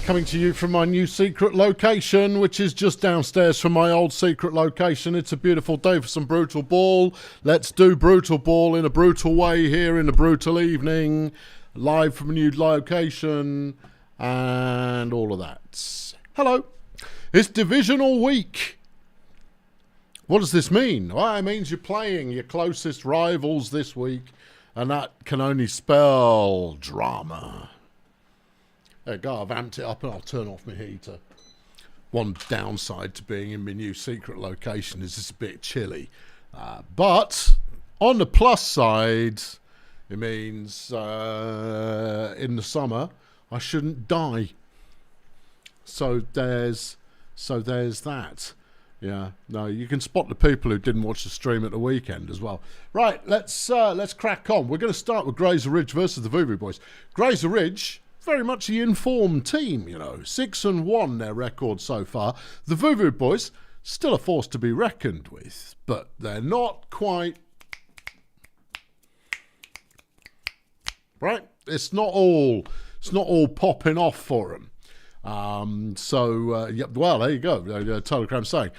Coming to you from my new secret location, which is just downstairs from my old secret location. It's a beautiful day for some brutal ball. Let's do brutal ball in a brutal way here in a brutal evening. Live from a new location and all of that. Hello. It's Divisional week. What does this mean? Well, it means you're playing your closest rivals this week, and that can only spell drama. There you go, I've amped it up and I'll turn off my heater. One downside to being in my new secret location is it's a bit chilly. But on the plus side, it means in the summer I shouldn't die. So there's that. Yeah, no, you can spot the people who didn't watch the stream at the weekend as well. Right, let's crack on. We're going to start with Graser Ridge versus the Voodoo Boys. Graser Ridge, very much the informed team, you know. 6-1 their record so far. The Voodoo Boys, still a force to be reckoned with, but they're not quite... Right? It's not all popping off for them. Yep, well, there you go. Telegram saying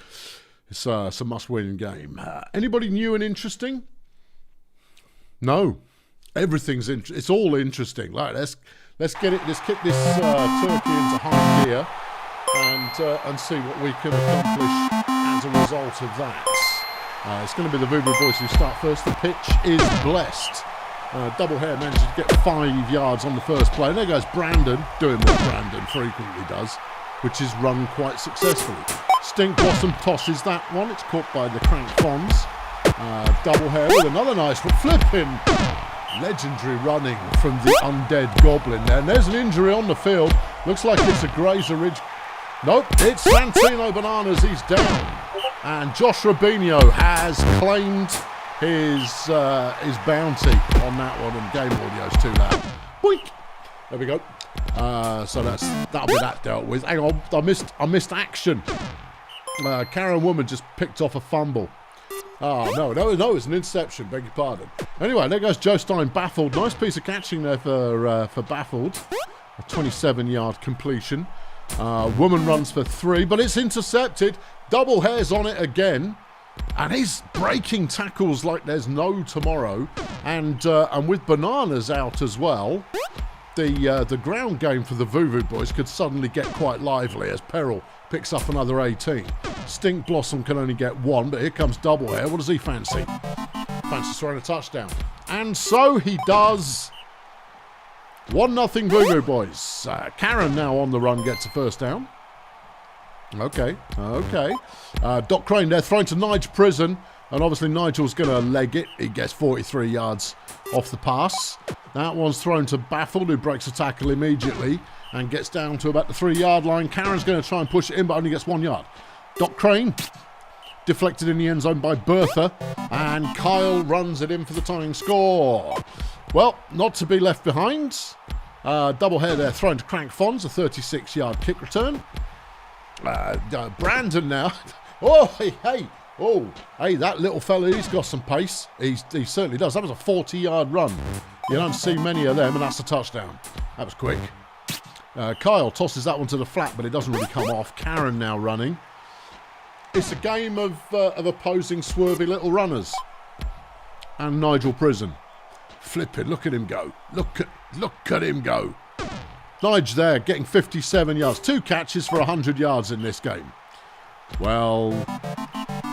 it's a must-win game. Anybody new and interesting? No. Everything's it's all interesting. Like, let's get it. Let's kick this turkey into high gear and see what we can accomplish as a result of that. It's going to be the Voodoo Boys who start first. The pitch is blessed. Double hair manages to get 5 yards on the first play. And there goes Brandon, doing what Brandon frequently does, which is run quite successfully. Stink Blossom tosses that one. It's caught by the Crank Fonz. Double hair with another nice one. Flipping legendary running from the undead goblin there. And there's an injury on the field. Looks like it's a Graser Ridge. Nope, it's Santino Bananas. He's down. And Josh Rubinho has claimed his bounty on that one, and game audio's too loud. Boink! There we go. So that'll be that dealt with. Hang on, I missed action. Karen Woman just picked off a fumble. Oh, no, it's an interception, beg your pardon. Anyway, there goes Joe Stein, baffled. Nice piece of catching there for baffled. A 27-yard completion. Woman runs for 3, but it's intercepted. Double hairs on it again. And he's breaking tackles like there's no tomorrow. And with Bananas out as well, the ground game for the Voodoo Boys could suddenly get quite lively as Peril picks up another 18. Stink Blossom can only get 1, but here comes Double Hair. What does he fancy? Fancies throwing a touchdown. And so he does. 1-0 Voodoo Boys. Karen now on the run gets a first down. Okay. Doc Crane there, thrown to Nigel Prison, and obviously Nigel's going to leg it. He gets 43 yards off the pass. That one's thrown to Baffled, who breaks the tackle immediately and gets down to about the 3-yard line. Karen's going to try and push it in, but only gets 1 yard. Doc Crane deflected in the end zone by Bertha, and Kyle runs it in for the tying score. Well, not to be left behind. Double hair there, thrown to Crank Fonz, a 36-yard kick return. Brandon now. Hey, that little fella, he's got some pace. He certainly does. That was a 40-yard run. You don't see many of them, and that's a touchdown. That was quick. Kyle tosses that one to the flat, but it doesn't really come off. Karen now running. It's a game of opposing swervy little runners. And Nigel Prison. Flipping, look at him go. Look at him go. Nige there, getting 57 yards. 2 catches for 100 yards in this game. Well,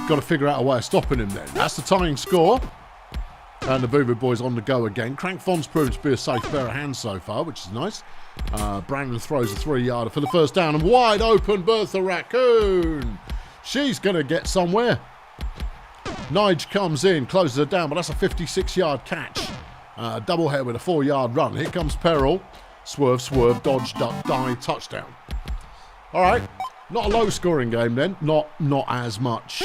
got to figure out a way of stopping him then. That's the tying score. And the Voodoo Boys on the go again. Crank Fonz proved to be a safe pair of hands so far, which is nice. Brandon throws a 3-yarder for the first down. And wide open Bertha Raccoon. She's going to get somewhere. Nige comes in, closes her down, but that's a 56-yard catch. Double hair with a 4-yard run. Here comes Peril. Swerve, dodge, duck, die, touchdown. All right, not a low-scoring game then. Not as much.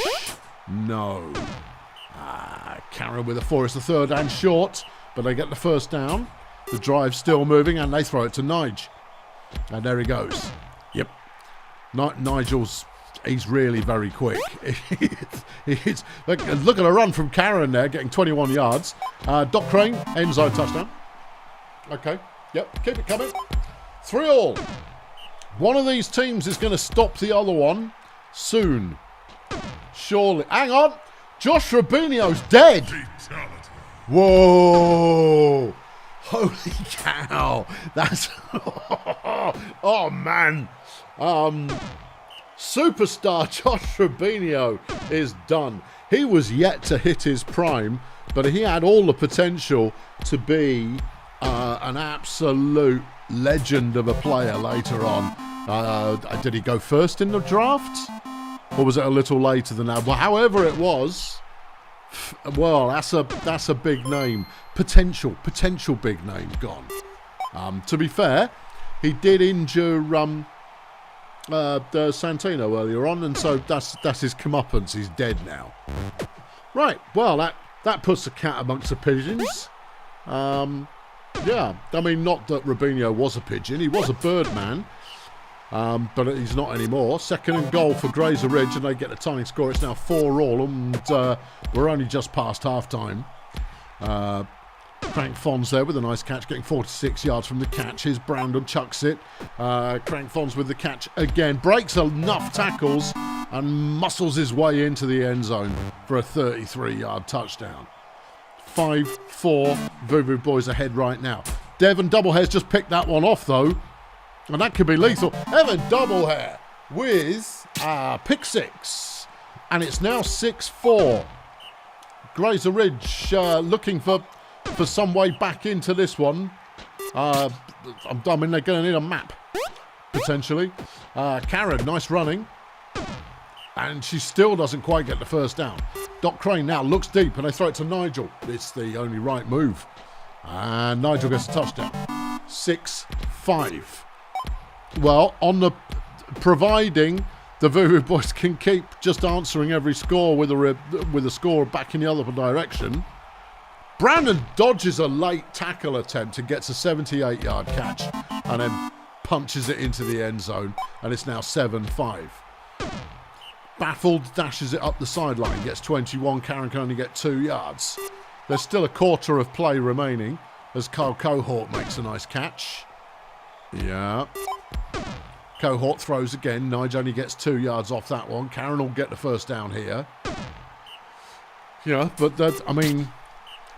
No. Karen with a 4 is the third and short, but they get the first down. The drive's still moving, and they throw it to Nige. And there he goes. Yep. Nigel's, he's really very quick. Look at a run from Karen there, getting 21 yards. Doc Crane, end zone touchdown. Okay. Yep, keep it coming. 3-all. One of these teams is going to stop the other one soon. Surely. Hang on. Josh Rubinio's dead. Whoa. Holy cow. That's... oh, man. Superstar Josh Rubinio is done. He was yet to hit his prime, but he had all the potential to be an absolute legend of a player later on. Did he go first in the draft? Or was it a little later than that? Well, however it was, well, that's a big name. Potential big name gone. To be fair, he did injure Santino earlier on, and so that's his comeuppance. He's dead now. Right, well, that puts the cat amongst the pigeons. Yeah, I mean, not that Rubinio was a pigeon. He was a bird man, but he's not anymore. Second and goal for Graser Ridge, and they get the tying score. It's now 4-4, and we're only just past half-time. Crank Fons there with a nice catch, getting 46 yards from the catch. Here's Brandon, chucks it. Crank Fons with the catch again. Breaks enough tackles and muscles his way into the end zone for a 33-yard touchdown. 5-4, Voodoo Boys ahead right now. Devon Doublehair's just picked that one off, though. And that could be lethal. Evan Doublehair with pick six. And it's now 6-4. Graser Ridge looking for some way back into this one. I mean, they're going to need a map, potentially. Karen, nice running. And she still doesn't quite get the first down. Doc Crane now looks deep, and they throw it to Nigel. It's the only right move. And Nigel gets a touchdown. 6-5. Well, providing the Voodoo Boys can keep just answering every score with a score back in the other direction. Brandon dodges a late tackle attempt and gets a 78-yard catch, and then punches it into the end zone, and it's now 7-5. Baffled dashes it up the sideline, gets 21. Karen can only get 2 yards. There's still a quarter of play remaining as Kyle Cohort makes a nice catch. Yeah. Cohort throws again. Nige only gets 2 yards off that one. Karen will get the first down here. Yeah, but I mean,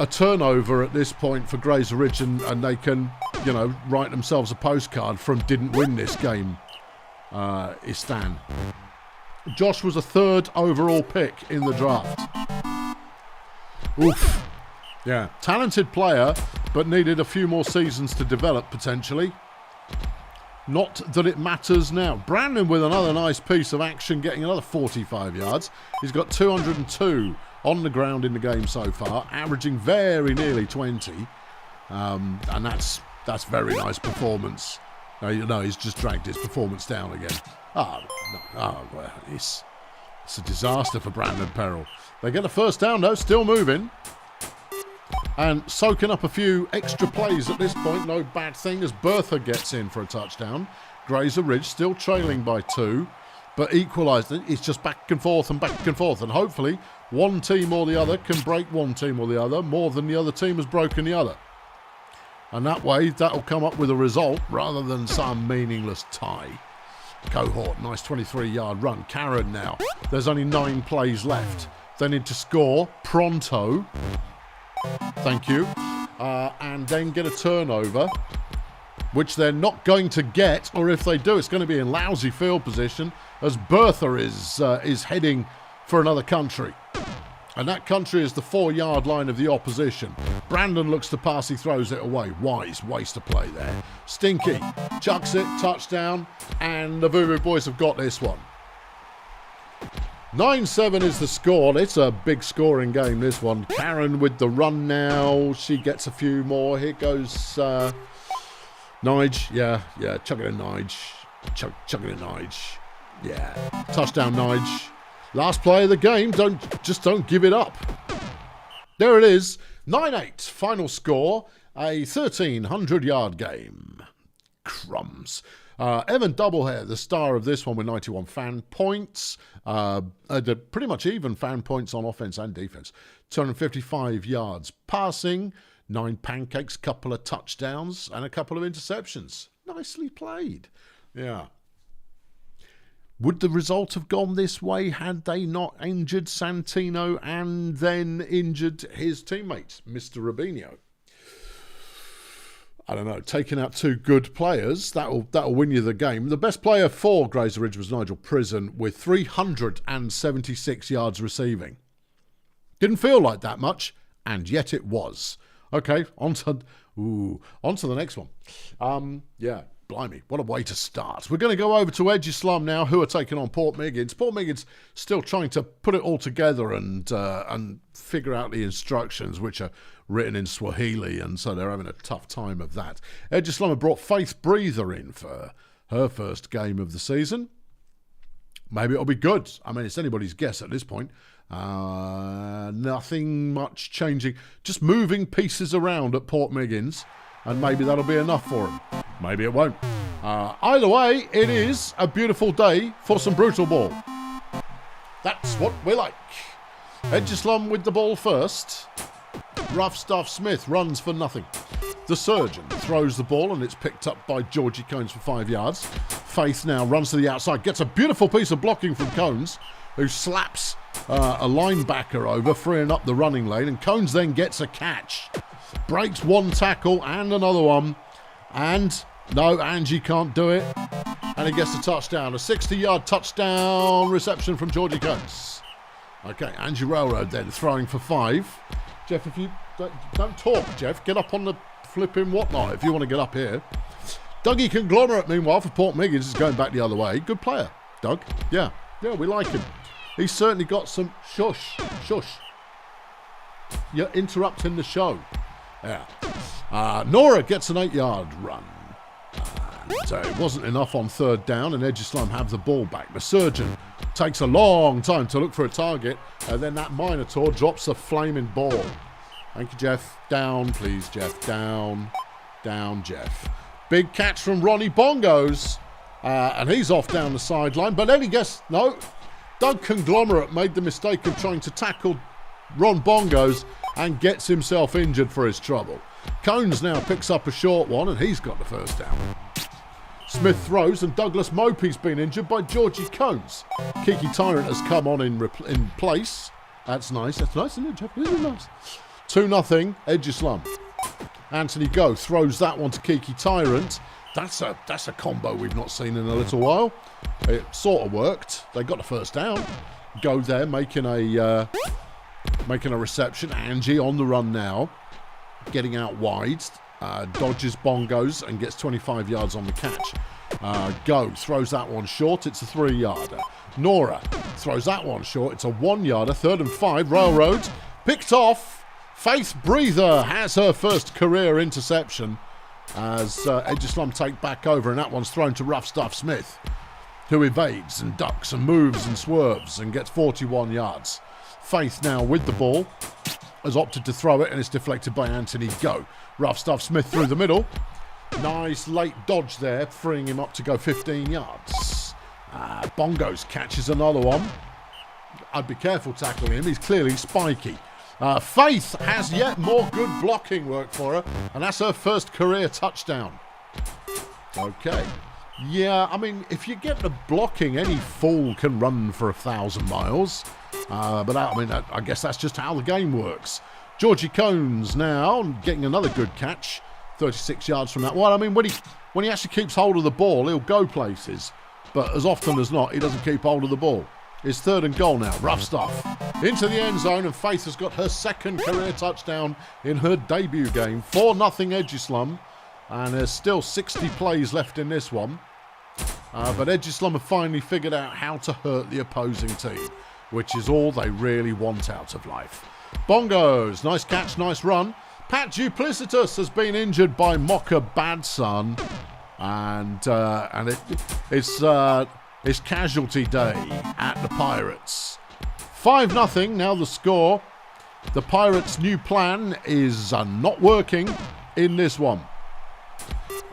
a turnover at this point for Graser Ridge, and they can, write themselves a postcard from didn't win this game, Istan. Josh was a 3rd overall pick in the draft. Oof. Yeah, talented player, but needed a few more seasons to develop, potentially. Not that it matters now. Brandon with another nice piece of action, getting another 45 yards. He's got 202 on the ground in the game so far, averaging very nearly 20. And that's very nice performance. He's just dragged his performance down again. Well, it's a disaster for Brandon Peril. They get a first down, though, still moving. And soaking up a few extra plays at this point, no bad thing, as Bertha gets in for a touchdown. Graser Ridge still trailing by 2, but equalised. It's just back and forth, and hopefully one team or the other can break one team or the other more than the other team has broken the other. And that way, that'll come up with a result rather than some meaningless tie. Cohort, nice 23-yard run. Karen now. There's only 9 plays left. They need to score pronto. Thank you. And then get a turnover, which they're not going to get, or if they do, it's going to be in lousy field position, as Bertha is heading for another country. And that country is the 4-yard line of the opposition. Brandon looks to pass, he throws it away. Wise waste of play there. Stinky chucks it, touchdown, and the Voodoo Boys have got this one. 9-7 is the score. It's a big scoring game, this one. Karen with the run now. She gets a few more. Here goes Nige. Yeah, chuck it in Nige. Chuck it in Nige. Yeah, touchdown Nige. Last play of the game. Don't give it up. There it is. 9-8. Final score. A 1,300-yard game. Crumbs. Evan Doublehair, the star of this one with 91 fan points. Pretty much even fan points on offense and defense. 255 yards passing. 9 pancakes, couple of touchdowns, and a couple of interceptions. Nicely played. Yeah. Would the result have gone this way had they not injured Santino and then injured his teammate, Mr. Rubinho? I don't know. Taking out 2 good players, that'll win you the game. The best player for Graser Ridge was Nigel Prison with 376 yards receiving. Didn't feel like that much, and yet it was. Okay, on to the next one. Yeah. Blimey, what a way to start. We're going to go over to Edgeslam now, who are taking on Port Miggins. Port Miggins still trying to put it all together and figure out the instructions, which are written in Swahili, and so they're having a tough time of that. Edgeslam have brought Faith Breather in for her first game of the season. Maybe it'll be good. I mean, it's anybody's guess at this point. Nothing much changing. Just moving pieces around at Port Miggins, and maybe that'll be enough for them. Maybe it won't. Either way, it is a beautiful day for some Brutallball. That's what we like. Edgeslam with the ball first. Rough Stuff Smith runs for nothing. The Surgeon throws the ball and it's picked up by Georgie Cones for 5 yards. Faith now runs to the outside, gets a beautiful piece of blocking from Cones, who slaps a linebacker over, freeing up the running lane, and Cones then gets a catch. Breaks one tackle and another one. And no, Angie can't do it. And he gets a touchdown. A 60-yard touchdown reception from Georgie Coates. Okay, Angie Railroad then throwing for 5. Jeff, if you don't talk, Jeff, get up on the flipping whatnot if you want to get up here. Dougie Conglomerate, meanwhile, for Port Miggins is going back the other way. Good player, Doug. Yeah, we like him. He's certainly got some shush. You're interrupting the show. Yeah. Nora gets an 8-yard run. So it wasn't enough on 3rd down, and Edgeslam have the ball back. The Surgeon takes a long time to look for a target, and then that Minotaur drops a flaming ball. Thank you, Jeff. Down, please, Jeff. Down, Jeff. Big catch from Ronnie Bongos, and he's off down the sideline. But then he gets, no, Doug Conglomerate made the mistake of trying to tackle Ron Bongos and gets himself injured for his trouble. Cones now picks up a short one, and he's got the first down. Smith throws, and Douglas Mopey's been injured by Georgie Cones. Kiki Tyrant has come on in place. That's nice, isn't it, Jeff? Isn't it nice? 2-0, Edgeslam. Anthony Go throws that one to Kiki Tyrant. That's a combo we've not seen in a little while. It sort of worked. They got the first down. Go there, making a reception. Angie on the run now, getting out wide, dodges Bongos and gets 25 yards on the catch. Go throws that one short. It's a 3-yarder. Nora throws that one short. It's a 1-yarder. 3rd and 5. Railroad picked off. Faith Breather has her first career interception as Edgeslam take back over, and that one's thrown to Rough Stuff Smith, who evades and ducks and moves and swerves and gets 41 yards. Faith now with the ball has opted to throw it, and it's deflected by Anthony Go. Rough Stuff Smith through the middle. Nice late dodge there, freeing him up to go 15 yards. Bongos catches another one. I'd be careful tackling him. He's clearly spiky. Faith has yet more good blocking work for her, and that's her first career touchdown. Okay. Yeah, I mean, if you get the blocking, any fool can run for 1,000 miles. But I guess that's just how the game works. Georgie Cones now getting another good catch, 36 yards from that one. I mean, when he actually keeps hold of the ball, he'll go places. But as often as not, he doesn't keep hold of the ball. It's 3rd and goal now. Rough Stuff into the end zone, and Faith has got her second career touchdown in her debut game. 4-0 Edgeslam, and there's still 60 plays left in this one. But Edgeslam have finally figured out how to hurt the opposing team, which is all they really want out of life. Bongos, nice catch, nice run. Pat Duplicitus has been injured by Mocha Badson, and it's casualty day at the Pirates. 5-0 now the score. The Pirates' new plan is not working in this one.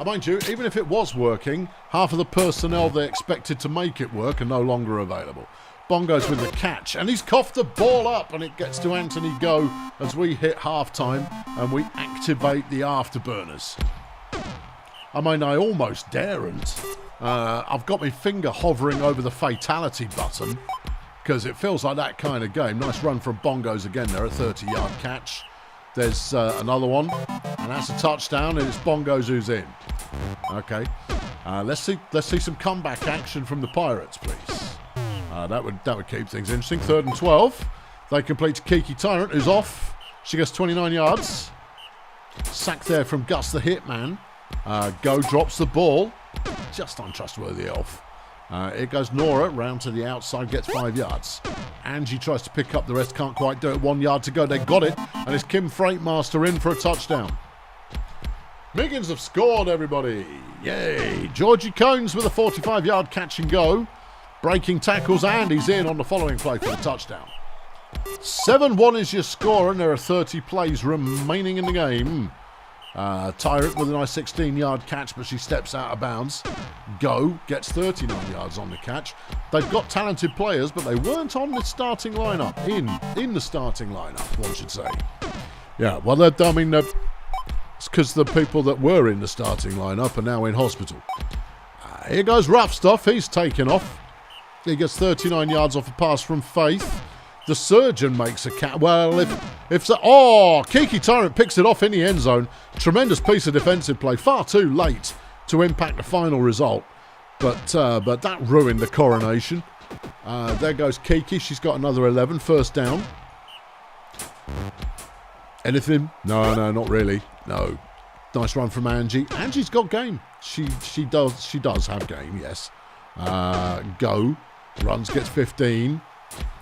Mind you, even if it was working, half of the personnel they expected to make it work are no longer available. Bongos with the catch, and he's coughed the ball up, and it gets to Anthony Go as we hit halftime and we activate the afterburners. I mean, I almost daren't I've got my finger hovering over the fatality button because it feels like that kind of game. Nice run from Bongos again there, a 30-yard catch. There's another one, and that's a touchdown, and it's Bongos who's in. Okay, let's see some comeback action from the Pirates, please. That would keep things interesting. 3rd and 12. They complete to Kiki Tyrant, who's off. She gets 29 yards. Sack there from Gus the Hitman. Go drops the ball. Just untrustworthy off. Here goes Nora, round to the outside, gets 5 yards. Angie tries to pick up the rest, can't quite do it. 1 yard to go, they got it. And it's Kim Freightmaster in for a touchdown. Miggins have scored, everybody. Yay. Georgie Cones with a 45-yard catch and go. Breaking tackles, and he's in on the following play for the touchdown. 7-1 is your score, and there are 30 plays remaining in the game. Tyrant with a nice 16-yard catch, but she steps out of bounds. Go gets 39 yards on the catch. They've got talented players, but they weren't on the starting lineup. In the starting lineup, one should say. Yeah, well, I mean, it's because the people that were in the starting lineup are now in hospital. Here goes Rough Stuff. He's taken off. He gets 39 yards off a pass from Faith. The surgeon makes a catch. Well, if so, oh, Kiki Tyrant picks it off in the end zone. Tremendous piece of defensive play. Far too late to impact the final result. But that ruined the coronation. There goes Kiki. She's got another 11. First down. Anything? No, not really. No. Nice run from Angie. Angie's got game. She does have game, yes. Go. Runs, gets 15.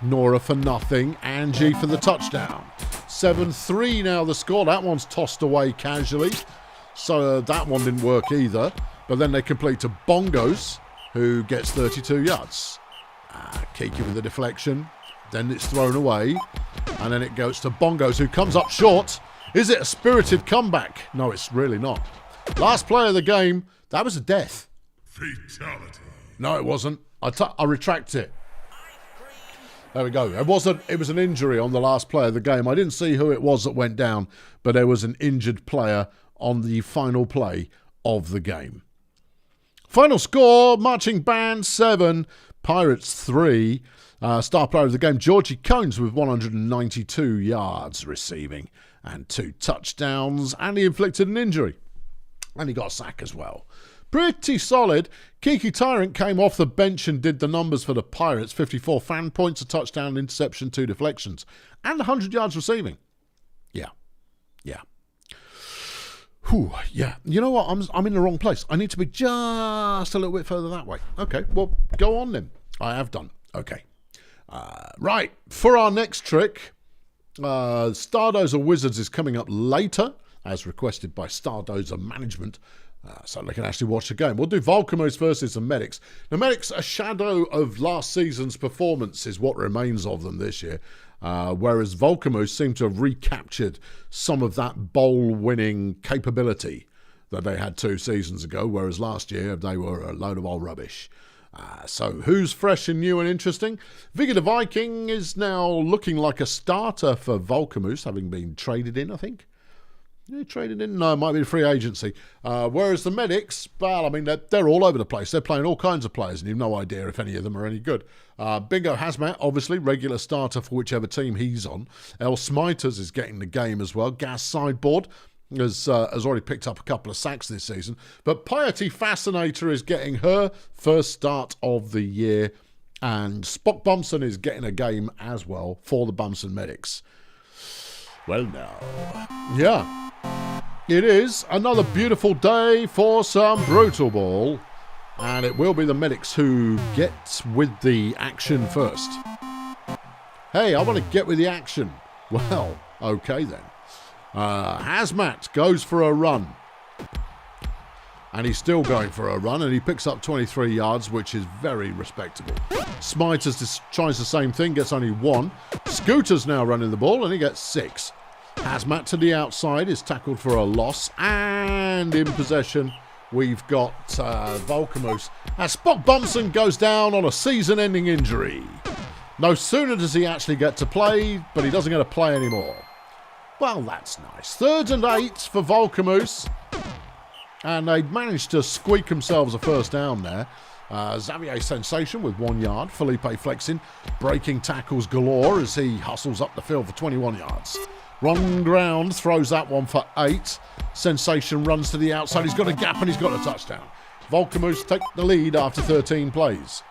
Nora for nothing. Angie for the touchdown. 7-3 now the score. That one's tossed away casually. So that one didn't work either. But then they complete to Bongos, who gets 32 yards. Kiki with the deflection. Then it's thrown away. And then it goes to Bongos, who comes up short. Is it a spirited comeback? No, it's really not. Last play of the game. That was a death. Fatality. No, it wasn't. I retract it. There we go. It was an injury on the last play of the game. I didn't see who it was that went down, but there was an injured player on the final play of the game. Final score, Marching Band 7, Pirates 3. Star player of the game, Georgie Cones with 192 yards receiving and 2 touchdowns, and he inflicted an injury. And he got a sack as well. Pretty solid. Kiki Tyrant came off the bench and did the numbers for the Pirates. 54 fan points, a touchdown, interception, 2 deflections. And 100 yards receiving. Yeah. Whew, yeah. You know what? I'm in the wrong place. I need to be just a little bit further that way. Okay, well, go on then. I have done. Okay. Right. For our next trick, Stardozer Wizards is coming up later, as requested by Stardozer Management. So they can actually watch the game. We'll do Vulcamoose versus the Medics. The Medics, a shadow of last season's performance is what remains of them this year. Whereas Vulcamoose seem to have recaptured some of that bowl-winning capability that they had 2 seasons ago, whereas last year they were a load of old rubbish. So who's fresh and new and interesting? Vigor the Viking is now looking like a starter for Vulcamoose, having been traded in, I think. Traded in? No, it might be a free agency. Whereas the Medics, well, I mean, they're all over the place. They're playing all kinds of players, and you've no idea if any of them are any good. Bingo Hazmat, obviously, regular starter for whichever team he's on. El Smiters is getting the game as well. Gas Sideboard has already picked up a couple of sacks this season. But Piety Fascinator is getting her first start of the year. And Spock Bumson is getting a game as well for the Bumson Medics. Well, now. Yeah. It is another beautiful day for some Brutallball. And it will be the Medics who get with the action first. Hey, I want to get with the action. Well, okay then. Hazmat goes for a run. And he's still going for a run, and he picks up 23 yards, which is very respectable. Smiters tries the same thing, gets only 1. Scooter's now running the ball, and he gets 6. Hazmat to the outside is tackled for a loss, and in possession we've got Vulcamoose. As Spock Bumson goes down on a season-ending injury. No sooner does he actually get to play, but he doesn't get to play anymore. Well, that's nice. 3rd and 8 for Vulcamoose. And they managed to squeak themselves a first down there. Xavier Sensation with 1 yard. Felipe flexing, breaking tackles galore as he hustles up the field for 21 yards. Ron Ground throws that one for 8. Sensation runs to the outside. He's got a gap and he's got a touchdown. Vulcamoose take the lead after 13 plays.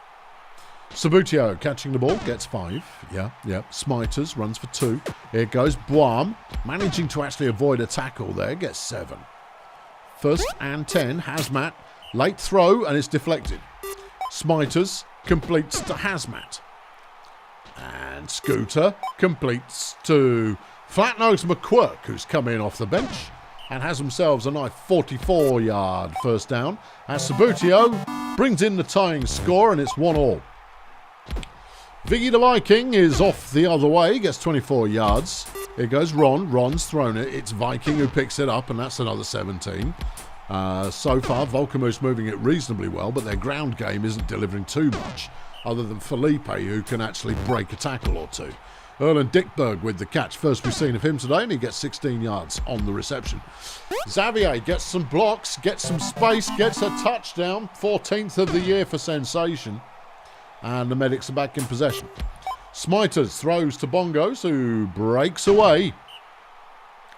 Sabutio catching the ball, gets 5. Yeah. Smiters runs for 2. Here goes Boam, managing to actually avoid a tackle there, gets 7. 1st and 10, Hazmat, late throw and it's deflected. Smiters completes to Hazmat. And Scooter completes to Flatnose McQuirk, who's come in off the bench and has themselves a nice 44-yard first down. As Sabutio brings in the tying score and it's 1-1. Viggy the Viking is off the other way, gets 24 yards. Here goes Ron. Ron's thrown it. It's Viking who picks it up, and that's another 17. So far, Vulcamoose moving it reasonably well, but their ground game isn't delivering too much, other than Felipe, who can actually break a tackle or two. Erlen Dickberg with the catch. First we've seen of him today, and he gets 16 yards on the reception. Xavier gets some blocks, gets some space, gets a touchdown. 14th of the year for Sensation. And the Medics are back in possession. Smiters throws to Bongos, who breaks away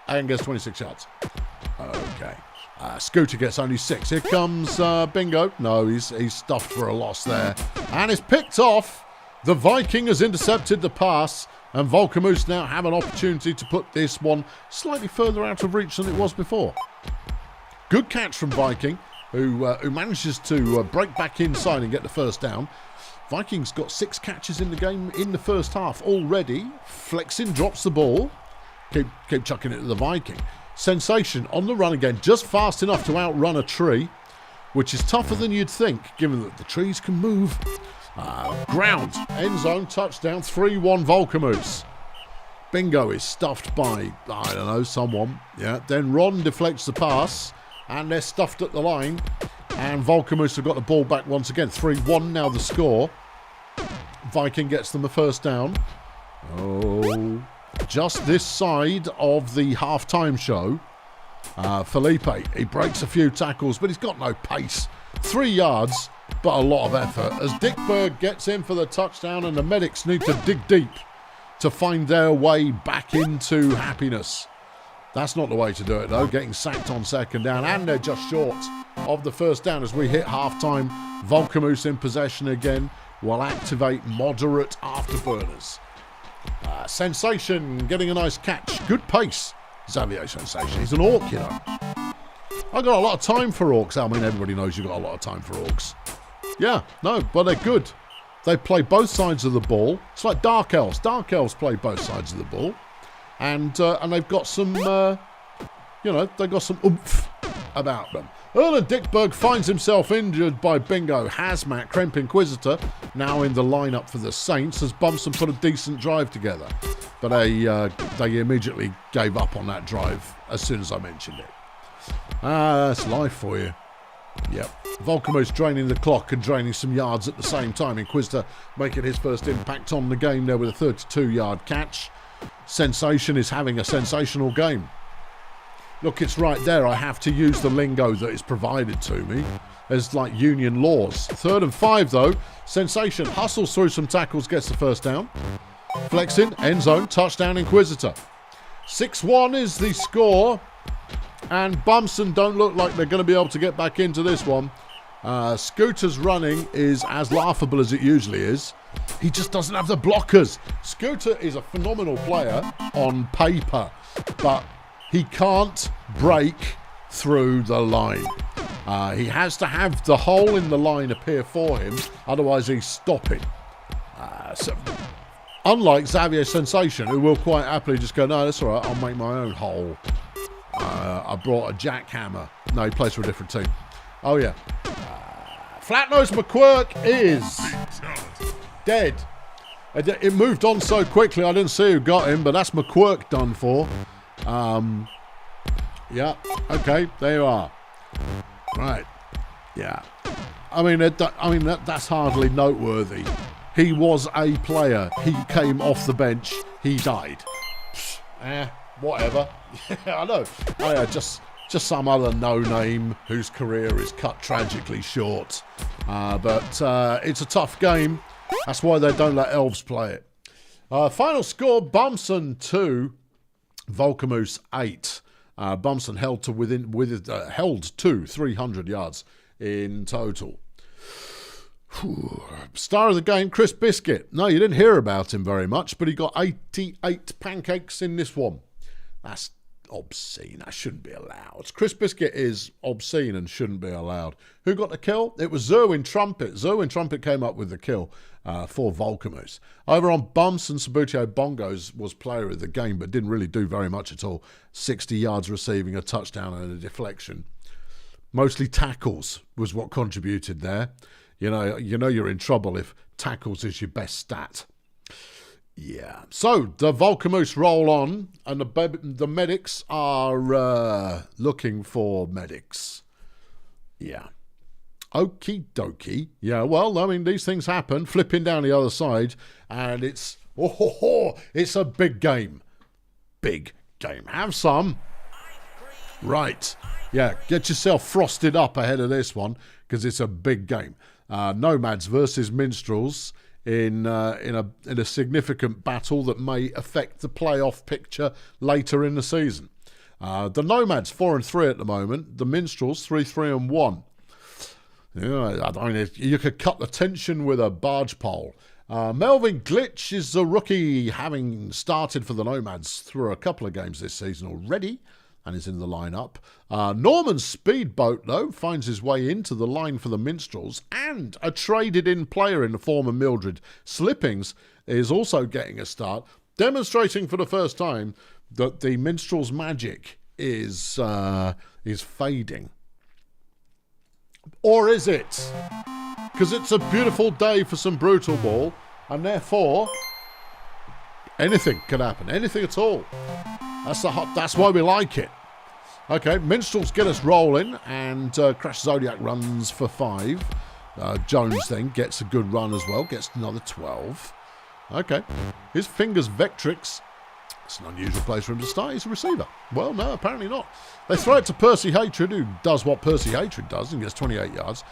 and gets 26 yards. Okay. Scooter gets only 6. Here comes Bingo. No, he's stuffed for a loss there. And it's picked off. The Viking has intercepted the pass. And Vulcamoose now have an opportunity to put this one slightly further out of reach than it was before. Good catch from Viking, who manages to break back inside and get the first down. Vikings got 6 catches in the game in the first half already. Flexing drops the ball. Keep chucking it to the Viking. Sensation on the run again, just fast enough to outrun a tree, which is tougher than you'd think, given that the trees can move. Ground, end zone, touchdown, 3-1 Vulcamoose. Bingo is stuffed by, I don't know, someone. Yeah. Then Ron deflects the pass, and they're stuffed at the line. And Vulcamoose have got the ball back once again. 3-1 now the score. Viking gets them a first down. Oh, just this side of the halftime show. Felipe, he breaks a few tackles, but he's got no pace. 3 yards, but a lot of effort. As Dickberg gets in for the touchdown, and the Medics need to dig deep to find their way back into happiness. That's not the way to do it, though. Getting sacked on second down, and they're just short of the first down as we hit halftime. Vulcamoose in possession again will activate moderate afterburners. Sensation getting a nice catch. Good pace, Xavier Sensation. He's an orc, you know. I've got a lot of time for orcs. I mean, everybody knows you've got a lot of time for orcs. Yeah, no, but they're good. They play both sides of the ball. It's like Dark Elves. Dark Elves play both sides of the ball. And they've got some, they've got some oomph about them. Erlen Dickberg finds himself injured by Bingo. Hazmat, Kremp Inquisitor, now in the lineup for the Saints, as Bumson put a decent drive together. But they immediately gave up on that drive as soon as I mentioned it. That's life for you. Yep. Vulcamoose draining the clock and draining some yards at the same time. Inquisitor making his first impact on the game there with a 32-yard catch. Sensation is having a sensational game. Look, it's right there. I have to use the lingo that is provided to me as like union laws. 3rd and 5 though. Sensation hustles through some tackles, gets the first down. Flexing, end zone, touchdown Inquisitor. 6-1 is the score. And Bumson don't look like they're going to be able to get back into this one. Scooter's running is as laughable as it usually is. He just doesn't have the blockers. Scooter is a phenomenal player on paper, but he can't break through the line. He has to have the hole in the line appear for him, otherwise he's stopping. So, unlike Xavier Sensation, who will quite happily just go, no, that's all right, I'll make my own hole. I brought a jackhammer. No, he plays for a different team. Oh, yeah. Flatnose McQuirk is dead. It moved on so quickly, I didn't see who got him, but that's McQuirk done for. Yeah, okay, there you are. Right, yeah. I mean, that's hardly noteworthy. He was a player. He came off the bench. He died. Whatever. I know. Just just some other no-name whose career is cut tragically short. But it's a tough game. That's why they don't let elves play it. Final score, Bumson 2, Vulcamoose 8. Bumson held to 300 yards in total. Star of the game, Chris Biscuit. No, you didn't hear about him very much, but he got 88 pancakes in this one. That's obscene. That shouldn't be allowed. Chris Biscuit is obscene and shouldn't be allowed. Who got the kill? It was Zerwin Trumpet. Zerwin Trumpet came up with the kill for Vulcamoose. Over on Bumson, Sabutio Bongos was player of the game, but didn't really do very much at all. 60 yards receiving, a touchdown and a deflection. Mostly tackles was what contributed there. You know you're in trouble if tackles is your best stat. Yeah. So the Vulcamoose roll on, and the medics are looking for medics. Yeah. Okie dokie. Yeah. Well, I mean, these things happen. Flipping down the other side, and it's it's a big game. Big game. Have some. Right. Yeah. Get yourself frosted up ahead of this one because it's a big game. Nomads versus Minstrels in a significant battle that may affect the playoff picture later in the season. The Nomads 4-3 at the moment. The Minstrels 3-1. Yeah, I mean, you could cut the tension with a barge pole. Melvin Glitch is a rookie, having started for the Nomads through a couple of games this season already, and is in the lineup. Norman Speedboat, though, finds his way into the line for the Minstrels, and a traded-in player in the form of Mildred Slippings is also getting a start, demonstrating for the first time that the Minstrels' magic is fading. Or is it? Because it's a beautiful day for some Brutallball, and therefore anything can happen, anything at all. That's why we like it. Okay, Minstrels get us rolling, and Crash Zodiac runs for 5. Jones then gets a good run as well, gets another 12. Okay, his fingers Vectrix. It's an unusual place for him to start. He's a receiver. Well, no, apparently not. They throw it to Percy Hatred, who does what Percy Hatred does and gets 28 yards.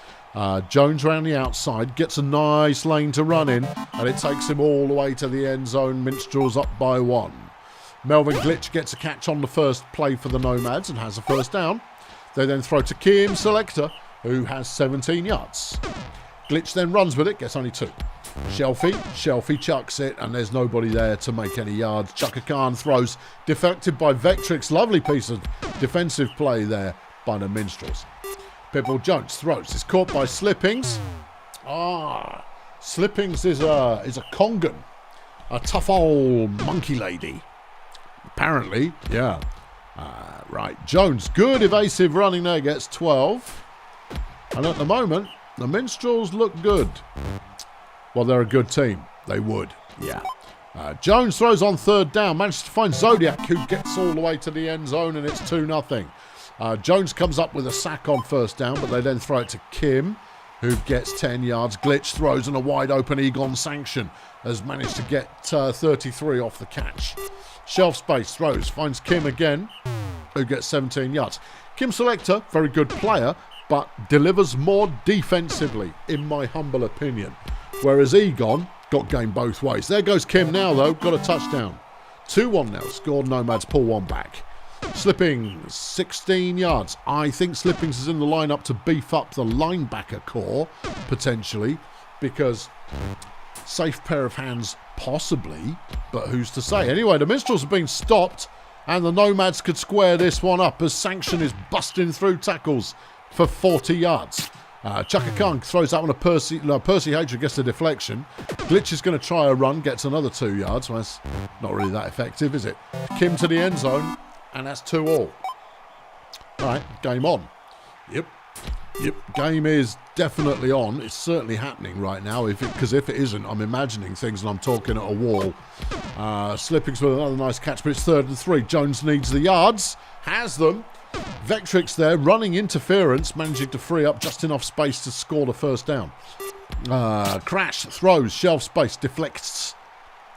Jones round the outside, gets a nice lane to run in, and it takes him all the way to the end zone. Minstrels up by 1. Melvin Glitch gets a catch on the first play for the Nomads and has a first down. They then throw to Kim Selector, who has 17 yards. Glitch then runs with it, gets only 2. Shelfie chucks it, and there's nobody there to make any yards. Chaka Khan throws, deflected by Vectrix. Lovely piece of defensive play there by the Minstrels. Pitbull Jones throws. It's caught by Slippings. Slippings is a Kongan, a tough old monkey lady. Apparently, yeah. Right, Jones, good evasive running there, gets 12. And at the moment, the Minstrels look good. Well, they're a good team. They would, yeah. Jones throws on third down, manages to find Zodiac, who gets all the way to the end zone, and it's 2-0. Jones comes up with a sack on first down, but they then throw it to Kim, who gets 10 yards. Glitch throws, and a wide-open Egon Sanction has managed to get 33 off the catch. Shelf space throws, finds Kim again, who gets 17 yards. Kim Selector, very good player, but delivers more defensively, in my humble opinion. Whereas Egon got game both ways. There goes Kim now, though, got a touchdown. 2-1 now, scored. Nomads pull one back. Slippings, 16 yards. I think Slippings is in the lineup to beef up the linebacker core, potentially, because safe pair of hands, possibly, but who's to say? Anyway, the Minstrels have been stopped, and the Nomads could square this one up as Sanction is busting through tackles for 40 yards. Chaka Khan throws that one to Percy. No, Percy Hatred gets the deflection. Glitch is going to try a run, gets another 2 yards. Well, that's not really that effective, is it? Kim to the end zone, and that's 2-all. All right, game on. Yep, game is definitely on. It's certainly happening right now. Because if it isn't, I'm imagining things and I'm talking at a wall. Slippings with another nice catch, but it's 3rd and 3. Jones needs the yards, has them. Vectrix there, running interference, managing to free up just enough space to score the first down. Crash throws, shelf space, deflects.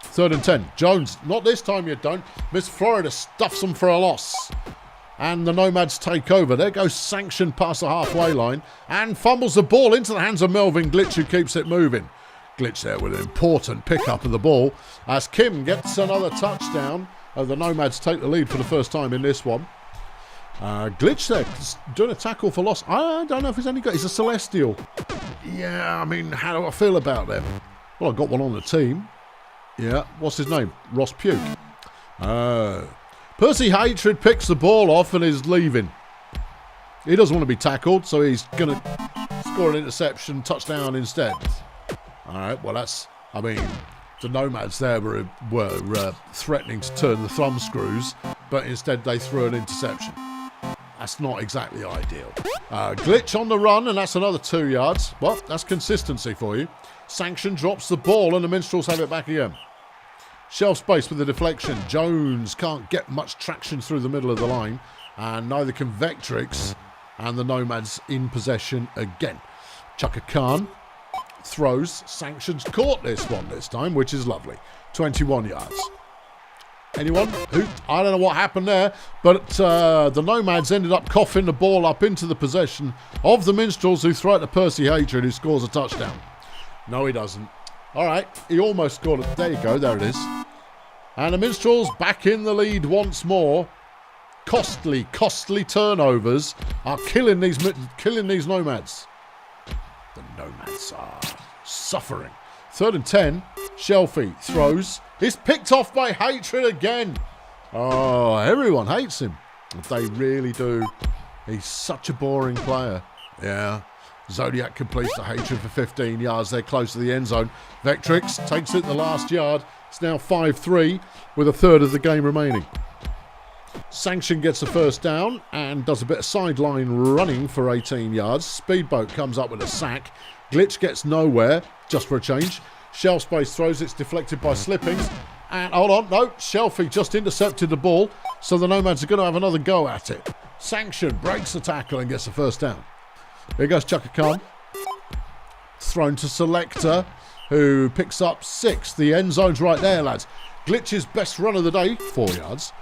3rd and 10. Jones, not this time you don't. Miss Florida stuffs them for a loss. and the Nomads take over. There goes Sanction past the halfway line and fumbles the ball into the hands of Melvin Glitch, who keeps it moving. Glitch there with an important pickup of the ball as Kim gets another touchdown. The Nomads take the lead for the first time in this one. Glitch there doing a tackle for loss. I don't know if he's any good. He's a Celestial. Yeah, I mean, how do I feel about them? Well, I've got one on the team. Yeah, what's his name? Ross Puke. Percy Hatred picks the ball off and is leaving. He doesn't want to be tackled, so he's going to score an interception, touchdown instead. All right, well, that's, I mean, the Nomads there were threatening to turn the thumb screws, but instead they threw an interception. That's not exactly ideal. Glitch on the run, and that's another 2 yards. Well, that's consistency for you. Sanction drops the ball, and the Minstrels have it back again. Shelf space with the deflection. Jones can't get much traction through the middle of the line, and neither can Vectrix, and the Nomads in possession again. Chaka Khan throws. Sanction's caught this one this time, which is lovely. 21 yards. Anyone? Who? I don't know what happened there, but the Nomads ended up coughing the ball up into the possession of the Minstrels, who throw it to Percy Hatred, who scores a touchdown. No, he doesn't. All right, he almost scored it. There you go, there it is. And the Minstrels back in the lead once more. Costly turnovers are killing these Nomads. The Nomads are suffering. 3rd and 10. Shelfie throws. It's picked off by Hatred again. Oh, everyone hates him. They really do. He's such a boring player. Yeah. Zodiac completes the Hatred for 15 yards. They're close to the end zone. Vectrix takes it the last yard. It's now 5-3 with a third of the game remaining. Sanction gets the first down and does a bit of sideline running for 18 yards. Speedboat comes up with a sack. Glitch gets nowhere, just for a change. Shelf space throws, it's deflected by Slippings. And hold on, no, Shelfie just intercepted the ball, so the Nomads are going to have another go at it. Sanction breaks the tackle and gets the first down. Here goes Chaka Khan. Thrown to Selector, who picks up 6. The end zone's right there, lads. Glitch's best run of the day, 4 yards.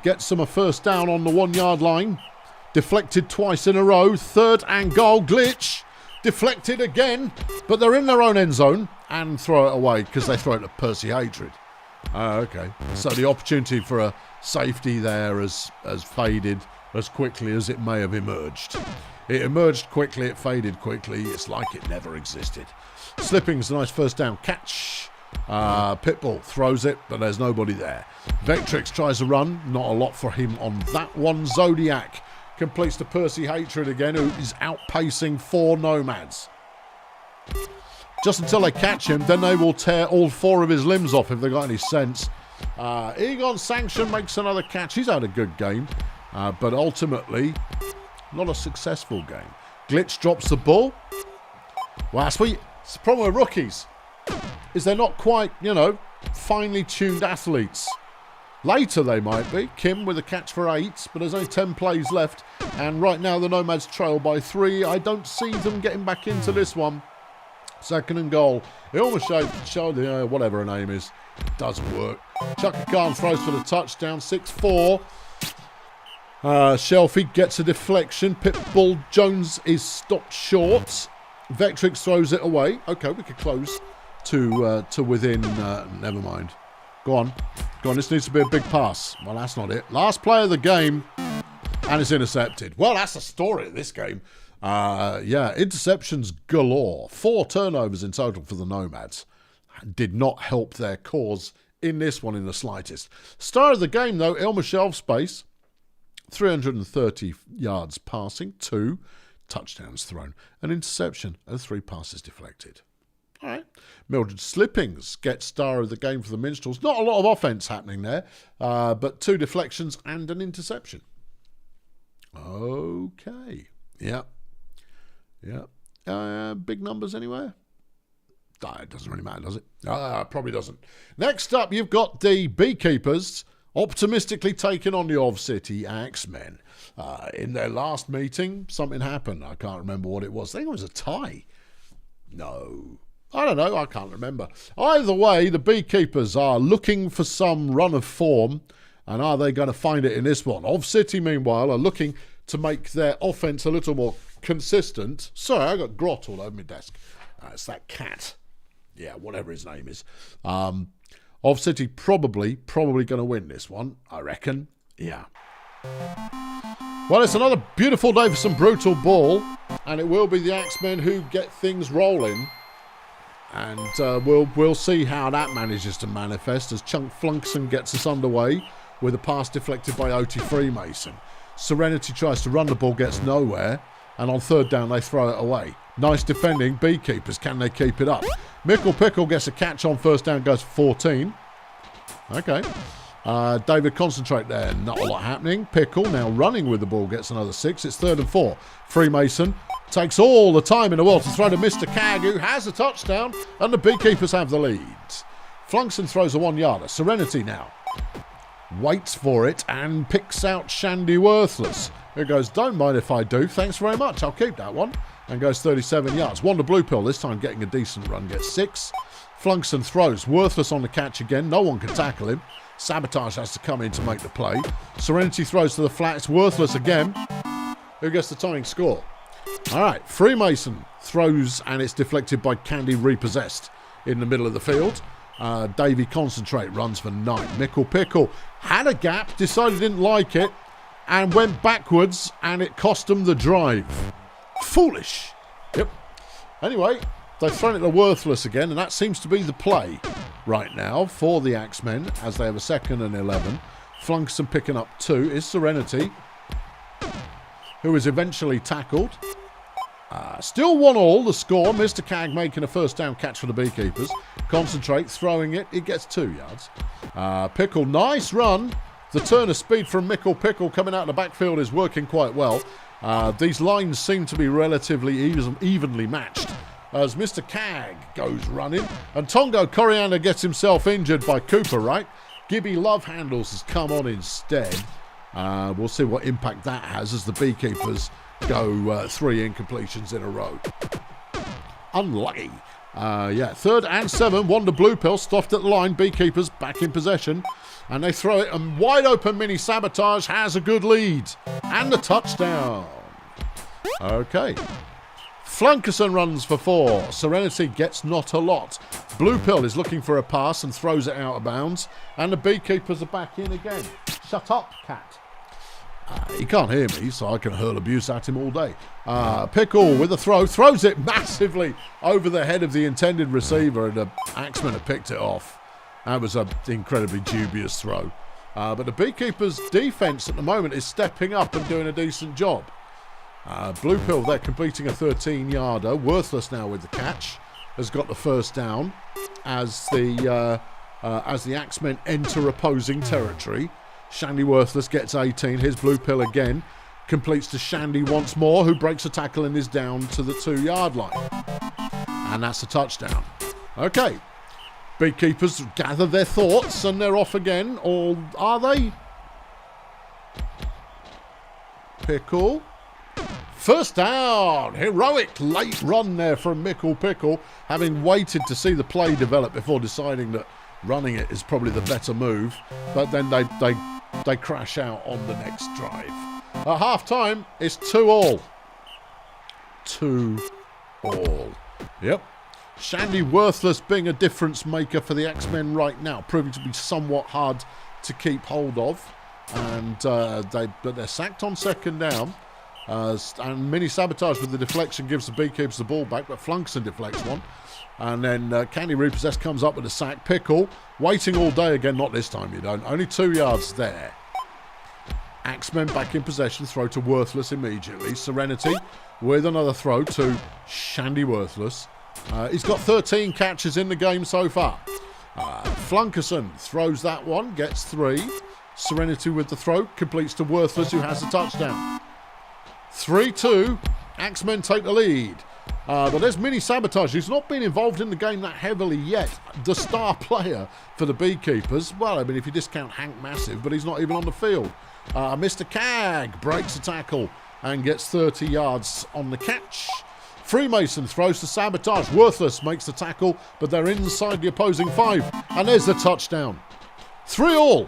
Gets them a first down on the 1 yard line. Deflected twice in a row. 3rd and goal. Glitch deflected again, but they're in their own end zone and throw it away because they throw it to Percy Hatred. Okay, so the opportunity for a safety there has faded as quickly as it may have emerged. It emerged quickly, it faded quickly. It's like it never existed. Slipping's a nice first down catch. Pitbull throws it, but there's nobody there. Vectrix tries to run. Not a lot for him on that one. Zodiac completes to Percy Hatred again, who is outpacing 4 Nomads. Just until they catch him, then they will tear all 4 of his limbs off if they've got any sense. Egon Sanction makes another catch. He's had a good game, but ultimately not a successful game. Glitch drops the ball. Well, that's the problem with rookies, is they're not quite, finely tuned athletes. Later they might be. Kim with a catch for 8, but there's only 10 plays left. And right now the Nomads trail by 3. I don't see them getting back into this one. 2nd and goal. It almost showed whatever her name is. It doesn't work. Chaka Khan throws for the touchdown. 6-4. Shelfie gets a deflection. Pitbull Jones is stopped short. Vectrix throws it away. Okay, we could close to within. Never mind. Go on. This needs to be a big pass. Well, that's not it. Last play of the game, and it's intercepted. Well, that's the story of this game. Interceptions galore. 4 turnovers in total for the Nomads. Did not help their cause in this one in the slightest. Star of the game, though, Elmer Shelf Space. 330 yards passing, 2 touchdowns thrown, an interception, and 3 passes deflected. All right. Mildred Slippings gets star of the game for the Minstrels. Not a lot of offense happening there, but 2 deflections and an interception. Okay. Yeah. Big numbers anywhere? It doesn't really matter, does it? Probably doesn't. Next up, you've got the Beekeepers optimistically taking on the Of City Axemen. In their last meeting, something happened. I can't remember what it was. I think it was a tie. No. I don't know. I can't remember. Either way, the Beekeepers are looking for some run of form. And are they going to find it in this one? Of City, meanwhile, are looking to make their offense a little more consistent. Sorry, I got grot all over my desk. It's that cat. Yeah, whatever his name is. Of City probably going to win this one, I reckon. Yeah. Well, it's another beautiful day for some Brutallball, and it will be the Axemen who get things rolling. And we'll see how that manages to manifest as Chunk Flunkson gets us underway with a pass deflected by Oti Freemason. Serenity tries to run the ball, gets nowhere, and on third down they throw it away. Nice defending, Beekeepers. Can they keep it up? Mickle Pickle gets a catch on first down, goes for 14. Okay. David concentrate there. Not a lot happening. Pickle now running with the ball gets another 6. It's 3rd and 4. Freemason takes all the time in the world to throw to Mr. Cag, who has a touchdown, and the Beekeepers have the lead. Flunkson throws a 1-yarder. Serenity now waits for it and picks out Shandy Worthless, who goes, don't mind if I do. Thanks very much. I'll keep that one. And goes 37 yards. Wonder Blue Pill this time getting a decent run. Gets 6. Flunkson throws. Worthless on the catch again. No one can tackle him. Sabotage has to come in to make the play. Serenity throws to the flat. It's Worthless again, who gets the tying score. All right, Freemason throws and it's deflected by Candy Repossessed in the middle of the field. Davey Concentrate runs for 9. Mickle Pickle had a gap, decided didn't like it, and went backwards, and it cost him the drive. Foolish. Yep. Anyway, they've thrown it to Worthless again, and that seems to be the play right now for the Axemen as they have a 2nd and 11. Flunkson picking up 2 is Serenity, who is eventually tackled. Still 1-1 the score. Mr. Cag making a first down catch for the Beekeepers. Concentrate, throwing it. It gets 2 yards. Pickle, nice run. The turn of speed from Mickle Pickle coming out of the backfield is working quite well. These lines seem to be relatively evenly matched as Mr. Cag goes running. And Tongo Coriander gets himself injured by Cooper, right? Gibby Love Handles has come on instead. We'll see what impact that has as the Beekeepers go 3 incompletions in a row. Unlucky. 3rd and 7. Wonder Blue Pill stuffed at the line. Beekeepers back in possession. And they throw it, and wide open Mini Sabotage has a good lead. And the touchdown. Okay. Flunkerson runs for 4. Serenity gets not a lot. Blue Pill is looking for a pass and throws it out of bounds. And the Beekeepers are back in again. Shut up, cat. He can't hear me, so I can hurl abuse at him all day. Pickle with a throw. Throws it massively over the head of the intended receiver, and the Axemen have picked it off. That was an incredibly dubious throw. But the Beekeepers' defense at the moment is stepping up and doing a decent job. Blue Pill, they're completing a 13-yarder. Worthless now with the catch. Has got the first down as the Axemen enter opposing territory. Shandy Worthless gets 18. Here's Blue Pill again. Completes to Shandy once more, who breaks a tackle and is down to the 2-yard line. And that's a touchdown. Okay. Beekeepers gather their thoughts and they're off again. Or are they? Pickle. First down. Heroic late run there from Mickle Pickle, having waited to see the play develop before deciding that running it is probably the better move. But then they crash out on the next drive. At half-time, it's 2-2. 2-2. Yep. Shandy Worthless being a difference maker for the Axemen right now, proving to be somewhat hard to keep hold of. And they're sacked on 2nd down. And Mini Sabotage with the deflection gives the Beekeepers the ball back, but Flunkson deflects one. And then Candy Repossess comes up with a sack. Pickle, waiting all day again. Not this time, you don't. Only 2 yards there. Axemen back in possession. Throw to Worthless immediately. Serenity with another throw to Shandy Worthless. He's got 13 catches in the game so far. Flunkerson throws that one. Gets 3. Serenity with the throw. Completes to Worthless, who has the touchdown. 3-2. Axemen take the lead. But there's Mini Sabotage, who's not been involved in the game that heavily yet. The star player for the Beekeepers. Well, I mean, if you discount Hank Massive, but he's not even on the field. Mr. Cag breaks a tackle and gets 30 yards on the catch. Freemason throws to Sabotage. Worthless makes the tackle, but they're inside the opposing 5. And there's the touchdown. 3-3.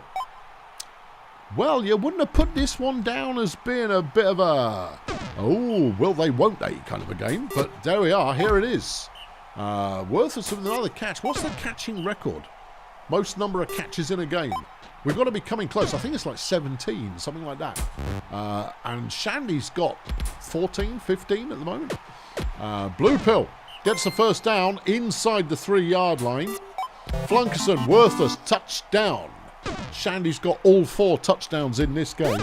Well, you wouldn't have put this one down as being a bit of a, oh, will they, won't they kind of a game. But there we are. Here it is. Worthless with another catch. What's the catching record? Most number of catches in a game. We've got to be coming close. I think it's like 17, something like that. And Shandy's got 14, 15 at the moment. Blue Pill gets the first down inside the 3-yard line. Flunkerson, worthless, touchdown. Shandy's got all 4 touchdowns in this game.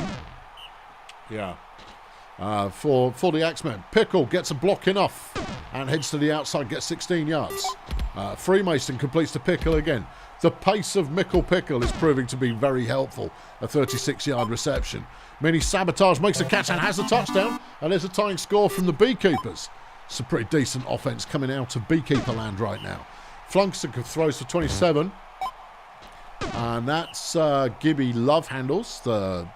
Yeah. For the Axemen. Pickle gets a block enough and heads to the outside, gets 16 yards. Freemason completes the Pickle again. The pace of Mickle Pickle is proving to be very helpful. A 36-yard reception. Mini Sabotage makes a catch and has a touchdown. And there's a tying score from the Beekeepers. It's a pretty decent offense coming out of Beekeeper land right now. Flunkerson throws for 27. And that's Gibby Love handles, the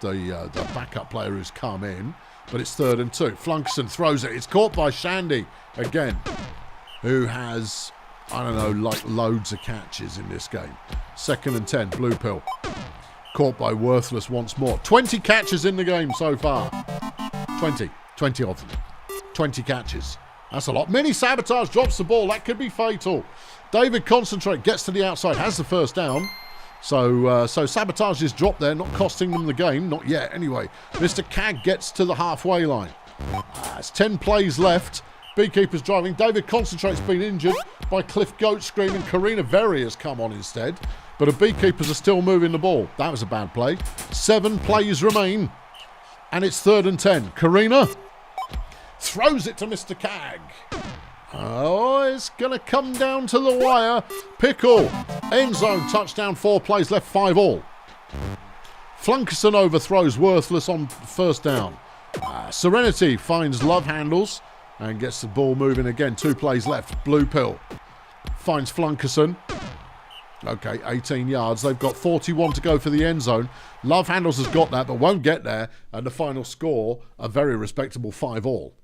backup player who's come in. But it's 3rd and 2. Flunkerson throws it. It's caught by Shandy again, who has, I don't know, like loads of catches in this game. 2nd and 10. Blue Pill. Caught by Worthless once more. 20 catches in the game so far. 20 of them. 20 catches. That's a lot. Mini Sabotage drops the ball. That could be fatal. David Concentrate gets to the outside, has the first down. So Sabotage is dropped there, not costing them the game. Not yet, anyway. Mr. Cag gets to the halfway line. It's 10 plays left. Beekeepers driving. David Concentrate's been injured by Cliff Goat screaming. Karina Very has come on instead. But the Beekeepers are still moving the ball. That was a bad play. 7 plays remain. And it's 3rd and 10. Karina throws it to Mr. Cag. Oh, it's going to come down to the wire. Pickle. End zone. Touchdown. 4 plays left. 5 all. Flunkerson overthrows Worthless on first down. Serenity finds Love handles and gets the ball moving again. 2 plays left. Blue Pill finds Flunkerson. Okay, 18 yards. They've got 41 to go for the end zone. Love handles has got that, but won't get there. And the final score, a very respectable 5 all.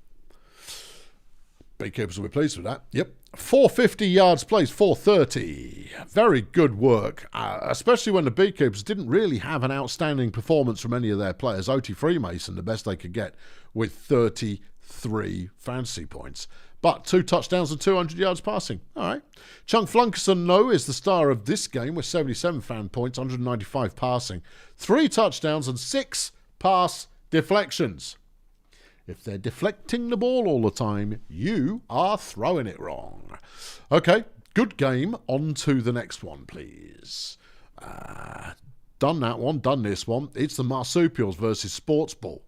Beekeepers will be pleased with that. Yep. 450 yards placed, 430. Very good work, especially when the Beekeepers didn't really have an outstanding performance from any of their players. O.T. Freemason, the best they could get, with 33 fantasy points. But 2 touchdowns and 200 yards passing. All right. Chunk Flunkerson, no, is the star of this game with 77 fan points, 195 passing. 3 touchdowns and 6 pass deflections. If they're deflecting the ball all the time, you are throwing it wrong. Okay, good game. On to the next one, please. Done that one, done this one. It's the Marsupials versus Sportsball.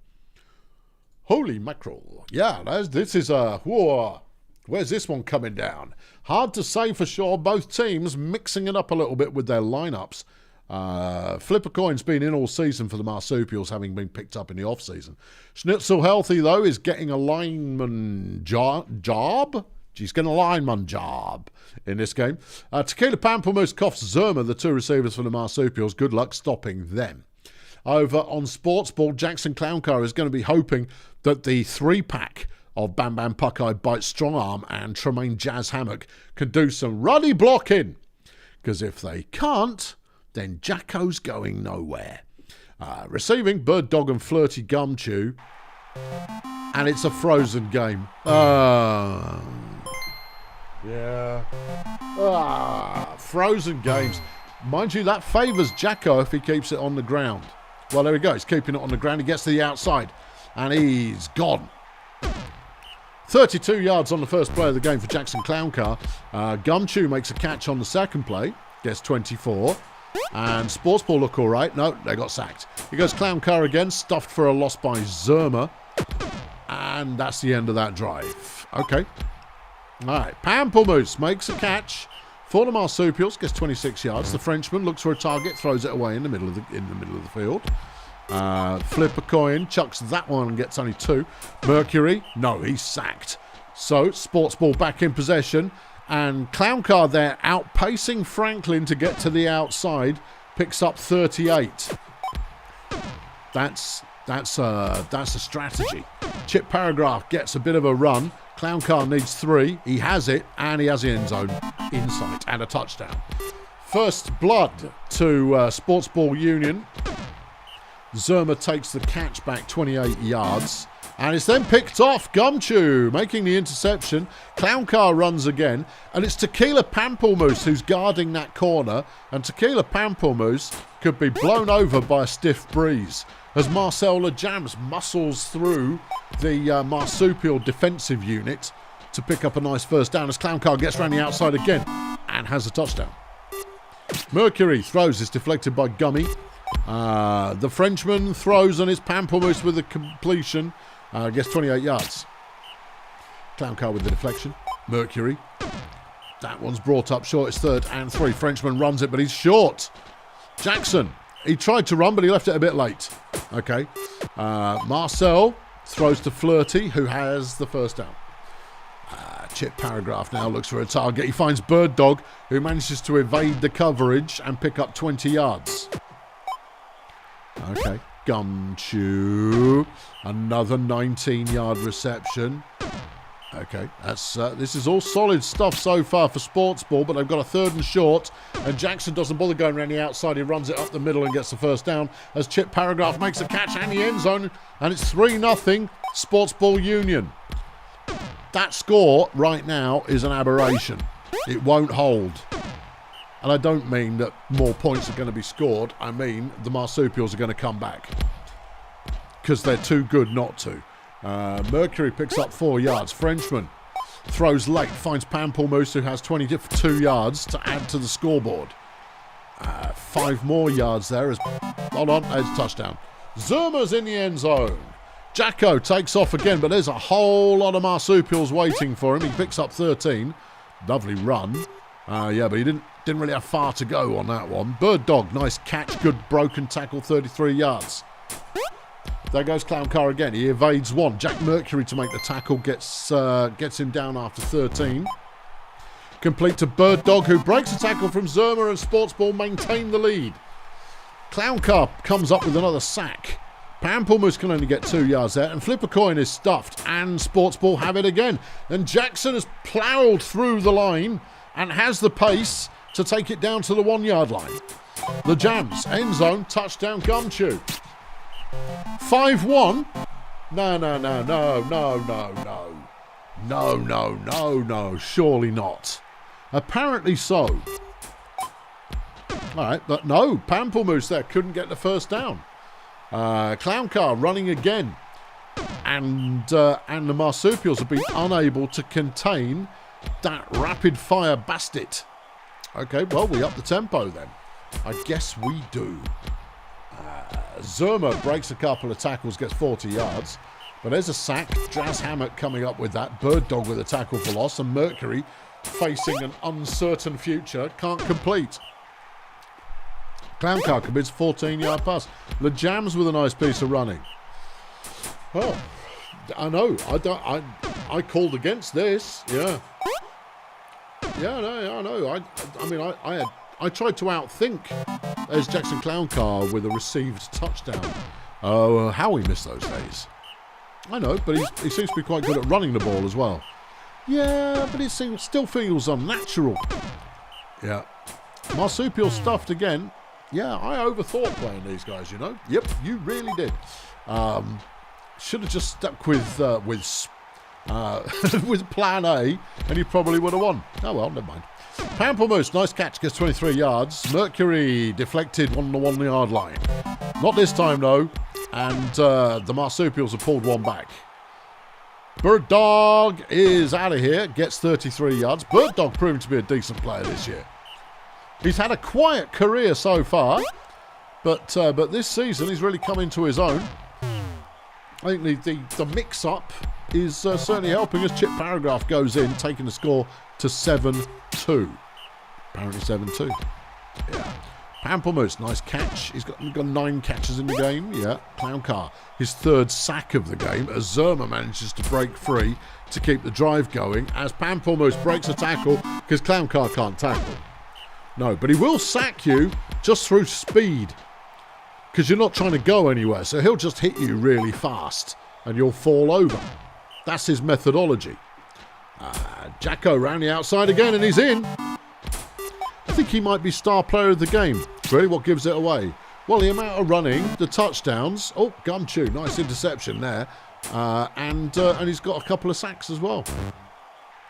Holy mackerel. Yeah, this is a... Whoa, where's this one coming down? Hard to say for sure. Both teams mixing it up a little bit with their lineups. Flip a Coin's been in all season for the Marsupials, having been picked up in the off-season. Schnitzel Healthy, though, is getting a lineman job. She's getting a lineman job in this game. Tequila Pamplemousse coughs Zerma, the 2 receivers for the Marsupials. Good luck stopping them. Over on Sportsball, Jackson Clowncar is going to be hoping that the 3-pack of Bam Bam Puckeye, Bite Strong Arm and Tremaine Jazz Hammock can do some ruddy blocking. Because if they can't, then Jacko's going nowhere. Receiving, Bird Dog and Flirty Gumchew. And it's a frozen game. Yeah. Frozen games. Mind you, that favours Jacko if he keeps it on the ground. Well, there we go. He's keeping it on the ground. He gets to the outside. And he's gone. 32 yards on the first play of the game for Jackson Clowncar. Gumchew makes a catch on the second play. Gets 24. And Sportsball look all right. No, they got sacked. He goes Clowncar again. Stuffed for a loss by Zerma. And that's the end of that drive. Okay. All right. Pamplemousse makes a catch for the Marsupials. Gets 26 yards. The Frenchman looks for a target. Throws it away in the middle of the field. Flip a Coin. Chucks that one and gets only 2. Mercury. No, he's sacked. So, Sportsball back in possession. And Clowncar there outpacing Franklin to get to the outside. Picks up 38. That's a strategy. Chip Paragraph gets a bit of a run. Clowncar needs 3. He has it, and he has the end zone in sight and a touchdown. First blood to Sportsball Union. Zerma takes the catch back 28 yards. And it's then picked off. Gumshoe making the interception. Clowncar runs again. And it's Tequila Pamplemousse who's guarding that corner. And Tequila Pamplemousse could be blown over by a stiff breeze as Marcel Lejams muscles through the Marsupial defensive unit to pick up a nice first down as Clowncar gets around the outside again and has a touchdown. Mercury throws. It's deflected by Gummy. The Frenchman throws and it's Pamplemousse with the completion. Gets 28 yards. Clowncar with the deflection. Mercury. That one's brought up short. It's 3rd and 3. Frenchman runs it, but he's short. Jackson. He tried to run, but he left it a bit late. Okay. Marcel throws to Flirty, who has the first down. Chip Paragraph now looks for a target. He finds Bird Dog, who manages to evade the coverage and pick up 20 yards. Okay. Gumshoe. Another 19-yard reception. Okay, this is all solid stuff so far for Sports Ball, but they've got a 3rd and short, and Jackson doesn't bother going around the outside. He runs it up the middle and gets the first down as Chip Paragraph makes a catch and the end zone, and it's 3-0 Sports Ball Union. That score right now is an aberration. It won't hold. And I don't mean that more points are going to be scored. I mean the Marsupials are going to come back. Because they're too good not to. Mercury picks up 4 yards. Frenchman throws late. Finds Pamplemousse, who has 22 yards to add to the scoreboard. 5 more yards there. Hold on, there's a touchdown. Zerma's in the end zone. Jacko takes off again, but there's a whole lot of Marsupials waiting for him. He picks up 13. Lovely run. Yeah, but he didn't really have far to go on that one. Bird Dog, nice catch, good broken tackle, 33 yards. There goes Clowncar again. He evades one. Jack Mercury to make the tackle, gets him down after 13. Complete to Bird Dog, who breaks a tackle from Zerma, and Sports Ball maintain the lead. Clowncar comes up with another sack. Pamplemousse can only get 2 yards there, and Flip a Coin is stuffed, and Sports Ball have it again. And Jackson has ploughed through the line and has the pace to take it down to the 1 yard line. The Jams, end zone, touchdown Gumshoe. 5-1? No, surely not. Apparently so. Alright, but no, Pamplemousse there couldn't get the first down. Clowncar running again. And the Marsupials have been unable to contain that rapid fire bastet. Okay, well, we up the tempo then. I guess we do. Zerma breaks a couple of tackles, gets 40 yards. But there's a sack. Jazz Hammock coming up with that. Bird Dog with a tackle for loss. And Mercury facing an uncertain future. Can't complete. Clowncar commits 14-yard pass. The Jams with a nice piece of running. Oh, I know. I called against this. Yeah. Yeah, no, I know. I mean, I tried to outthink as Jackson Clowncar with a received touchdown. Oh, how we miss those days. I know, but he seems to be quite good at running the ball as well. Yeah, but it still feels unnatural. Yeah. Marsupial stuffed again. Yeah, I overthought playing these guys, you know. Yep, you really did. Should have just stuck with plan A, and you probably would have won. Oh well, never mind. Pamplemousse, nice catch, gets 23 yards. Mercury deflected on the 1 yard line. Not this time though, and the Marsupials have pulled one back. Bird Dog is out of here, gets 33 yards. Bird Dog proving to be a decent player this year. He's had a quiet career so far, but this season he's really come into his own. I think the mix-up is certainly helping as Chip Paragraph goes in, taking the score to 7-2. Apparently 7-2. Yeah. Pamplemousse, nice catch. He's got 9 catches in the game. Yeah. Clowncar, his 3rd sack of the game as Zerma manages to break free to keep the drive going as Pamplemousse breaks a tackle because Clowncar can't tackle. No, but he will sack you just through speed because you're not trying to go anywhere. So he'll just hit you really fast and you'll fall over. That's his methodology. Jacko round the outside again and he's in. I think he might be star player of the game. Really, what gives it away? Well, the amount of running, the touchdowns. Oh, Gumchew, nice interception there. And he's got a couple of sacks as well.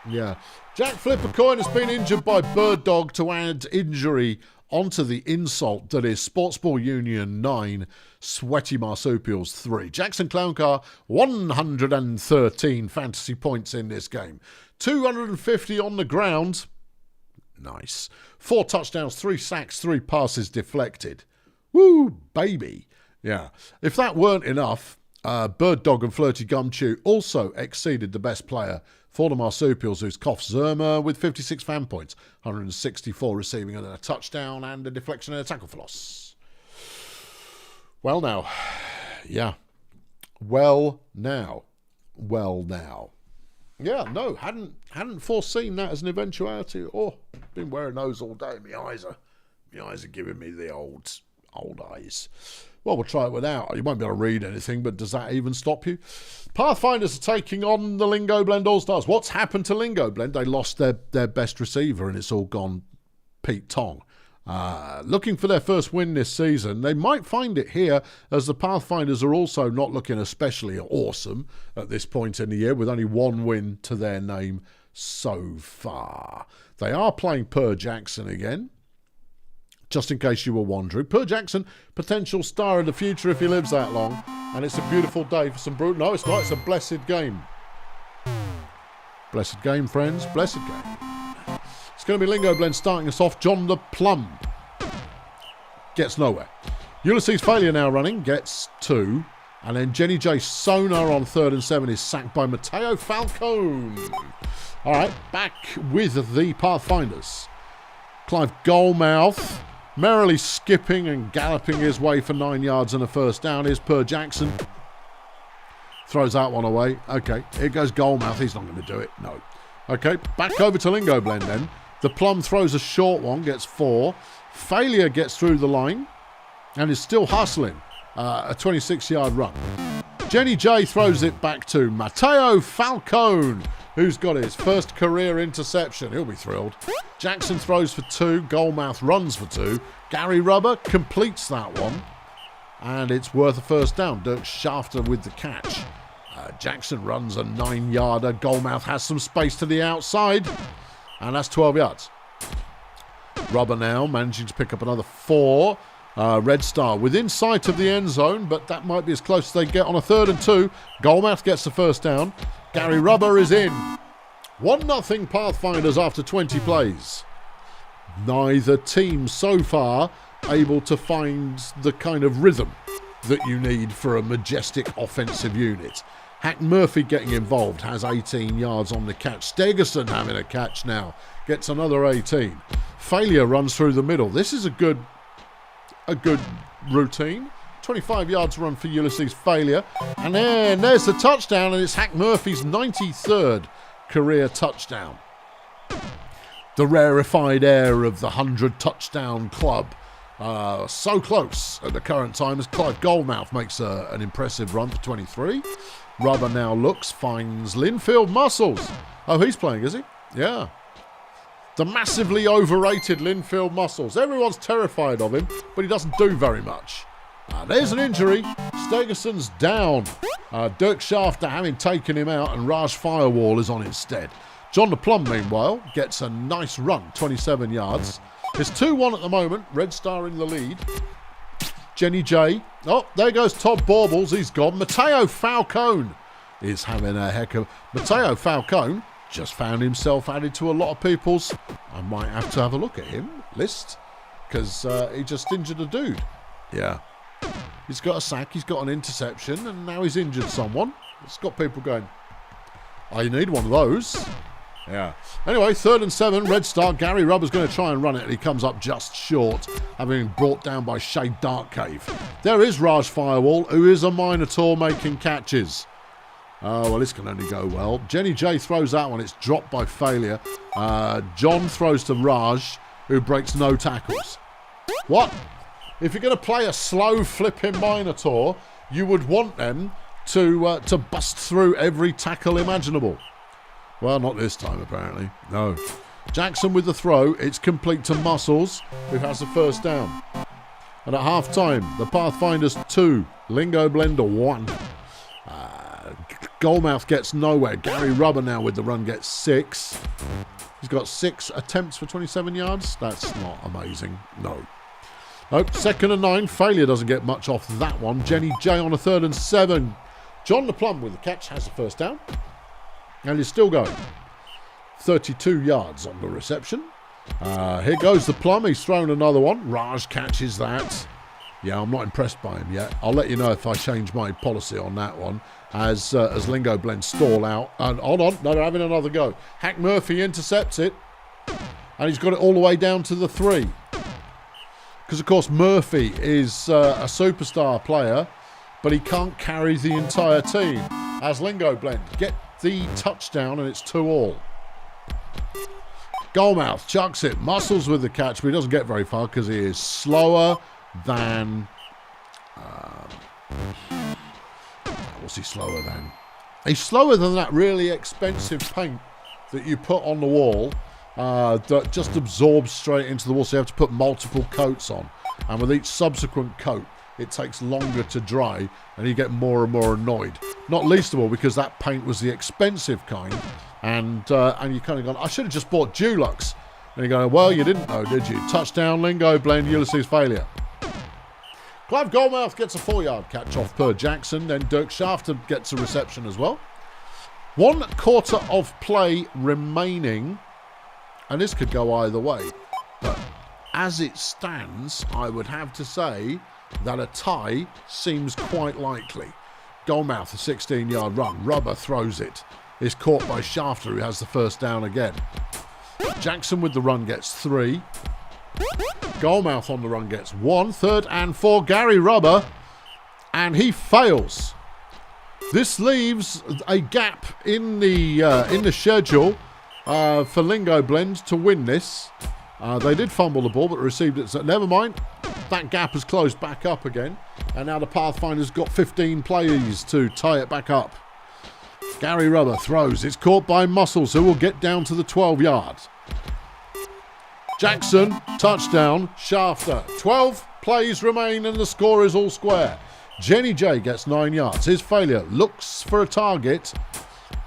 Yeah. Jack Flippercoin has been injured by Bird Dog to add injury onto the insult that is Sportsball Union 9, Sweaty Marsupials 3. Jackson Clowncar, 113 fantasy points in this game. 250 on the ground. Nice. 4 touchdowns, 3 sacks, 3 passes deflected. Woo, baby. Yeah. If that weren't enough, Bird Dog and Flirty Gumchew also exceeded the best player for the Marsupials, who's Koff Zerma with 56 fan points, 164 receiving, and a touchdown and a deflection and a tackle for loss. Well now. Yeah. Well now. Yeah, no, hadn't foreseen that as an eventuality. Oh, been wearing those all day. My eyes are giving me the old eyes. Well, we'll try it without. You won't be able to read anything, but does that even stop you? Pathfinders are taking on the Lingo Blend All-Stars. What's happened to Lingo Blend? They lost their best receiver, and it's all gone Pete Tong. Looking for their first win this season. They might find it here, as the Pathfinders are also not looking especially awesome at this point in the year, with only 1 win to their name so far. They are playing Per Jackson again, just in case you were wondering. Per Jackson, potential star of the future if he lives that long. And it's a beautiful day for some brutal. No, it's not. It's a blessed game. Blessed game, friends. Blessed game. It's going to be Lingo Blend starting us off. John the Plum gets nowhere. Ulysses Failure now running. Gets 2. And then Jenny J. Sonar on 3rd and 7 is sacked by Matteo Falcone. All right, back with the Pathfinders. Clive Goldmouth merrily skipping and galloping his way for 9 yards and a first down. Here's Per Jackson. Throws that one away. Okay, here goes Goldmouth. He's not going to do it. No. Okay, back over to Lingo Blend then. The Plum throws a short one, gets 4. Failure gets through the line and is still hustling. A 26-yard run. Jenny J throws it back to Matteo Falcone, who's got his first career interception. He'll be thrilled. Jackson throws for 2. Goldmouth runs for 2. Gary Rubber completes that one. And it's worth a first down. Dirk Shafter with the catch. Jackson runs a 9-yarder. Goldmouth has some space to the outside. And that's 12 yards. Rubber now managing to pick up another 4. Red Star within sight of the end zone, but that might be as close as they get on a 3rd and 2. Goldmouth gets the first down. Gary Rubber is in. 1-0 Pathfinders after 20 plays. Neither team so far able to find the kind of rhythm that you need for a majestic offensive unit. Hack Murphy getting involved, has 18 yards on the catch. Stegerson having a catch now, gets another 18. Failure runs through the middle. This is a good routine. 25 yards run for Ulysses Failure. And then there's the touchdown, and it's Hack Murphy's 93rd career touchdown. The rarefied air of the 100 touchdown club. So close at the current time as Clive Goldmouth makes an impressive run for 23. Rubber now looks, finds Linfield Muscles. Oh, he's playing, is he? Yeah. The massively overrated Linfield Muscles. Everyone's terrified of him, but he doesn't do very much. There's an injury. Stegerson's down. Dirk Shafter having taken him out, and Raj Firewall is on instead. John the Plum, meanwhile, gets a nice run, 27 yards. It's 2-1 at the moment. Red Star in the lead. Jenny J. Oh, there goes Todd Baubles. He's gone. Matteo Falcone is having a heck of... Matteo Falcone just found himself added to a lot of people's... I might have to have a look at him list, because he just injured a dude. Yeah. He's got a sack, he's got an interception, and now he's injured someone. It's got people going, oh, you need one of those. Yeah. Anyway, 3rd and 7, Red Star. Gary Rubber's going to try and run it, and he comes up just short, having been brought down by Shade Dark Cave. There is Raj Firewall, who is a Minotaur making catches. Oh, well, this can only go well. Jenny J throws that one. It's dropped by Failure. John throws to Raj, who breaks no tackles. What? If you're going to play a slow flipping Minotaur, you would want them to bust through every tackle imaginable. Well, not this time, apparently. No. Jackson with the throw. It's complete to Muscles, who has the first down. And at half-time, the Pathfinders 2, Lingo Blender 1. Goldmouth gets nowhere. Gary Rubber now with the run gets 6. He's got 6 attempts for 27 yards. That's not amazing. No. Oh, 2nd and 9. Failure doesn't get much off that one. Jenny J on a 3rd and 7. John LePlum with the catch has the first down. And he's still going. 32 yards on the reception. Here goes the Plum. He's thrown another one. Raj catches that. Yeah, I'm not impressed by him yet. I'll let you know if I change my policy on that one. As Lingo Blend stall out. And hold on. No, they're having another go. Hack Murphy intercepts it. And he's got it all the way down to the 3. Because, of course, Murphy is a superstar player. But he can't carry the entire team. As Lingo Blend get the touchdown. And it's 2-all. Goldmouth chucks it. Muscles with the catch. But he doesn't get very far because he is slower than... what's he slower than? He's slower than that really expensive paint that you put on the wall that just absorbs straight into the wall, so you have to put multiple coats on. And with each subsequent coat, it takes longer to dry, and you get more and more annoyed. Not least of all because that paint was the expensive kind, and you kind of gone, I should have just bought Dulux. And you go, well, you didn't know, did you? Touchdown, Lingo Blend, Ulysses failure. Clive Goldmouth gets a 4-yard catch off per Jackson. Then Dirk Shafter gets a reception as well. 1 quarter of play remaining. And this could go either way. But as it stands, I would have to say that a tie seems quite likely. Goldmouth, a 16-yard run. Rubber throws it. Is caught by Shafter, who has the first down again. Jackson with the run gets 3. Goldmouth on the run gets 1. 3rd and 4. Gary Rubber. And he fails. This leaves a gap in the schedule for Lingo Blend to win this. They did fumble the ball but received it. So never mind. That gap has closed back up again. And now the Pathfinders got 15 plays to tie it back up. Gary Rubber throws. It's caught by Muscles, who will get down to the 12 yards. Jackson, touchdown, Shafter. 12 plays remain and the score is all square. Jenny J gets 9 yards. His failure looks for a target,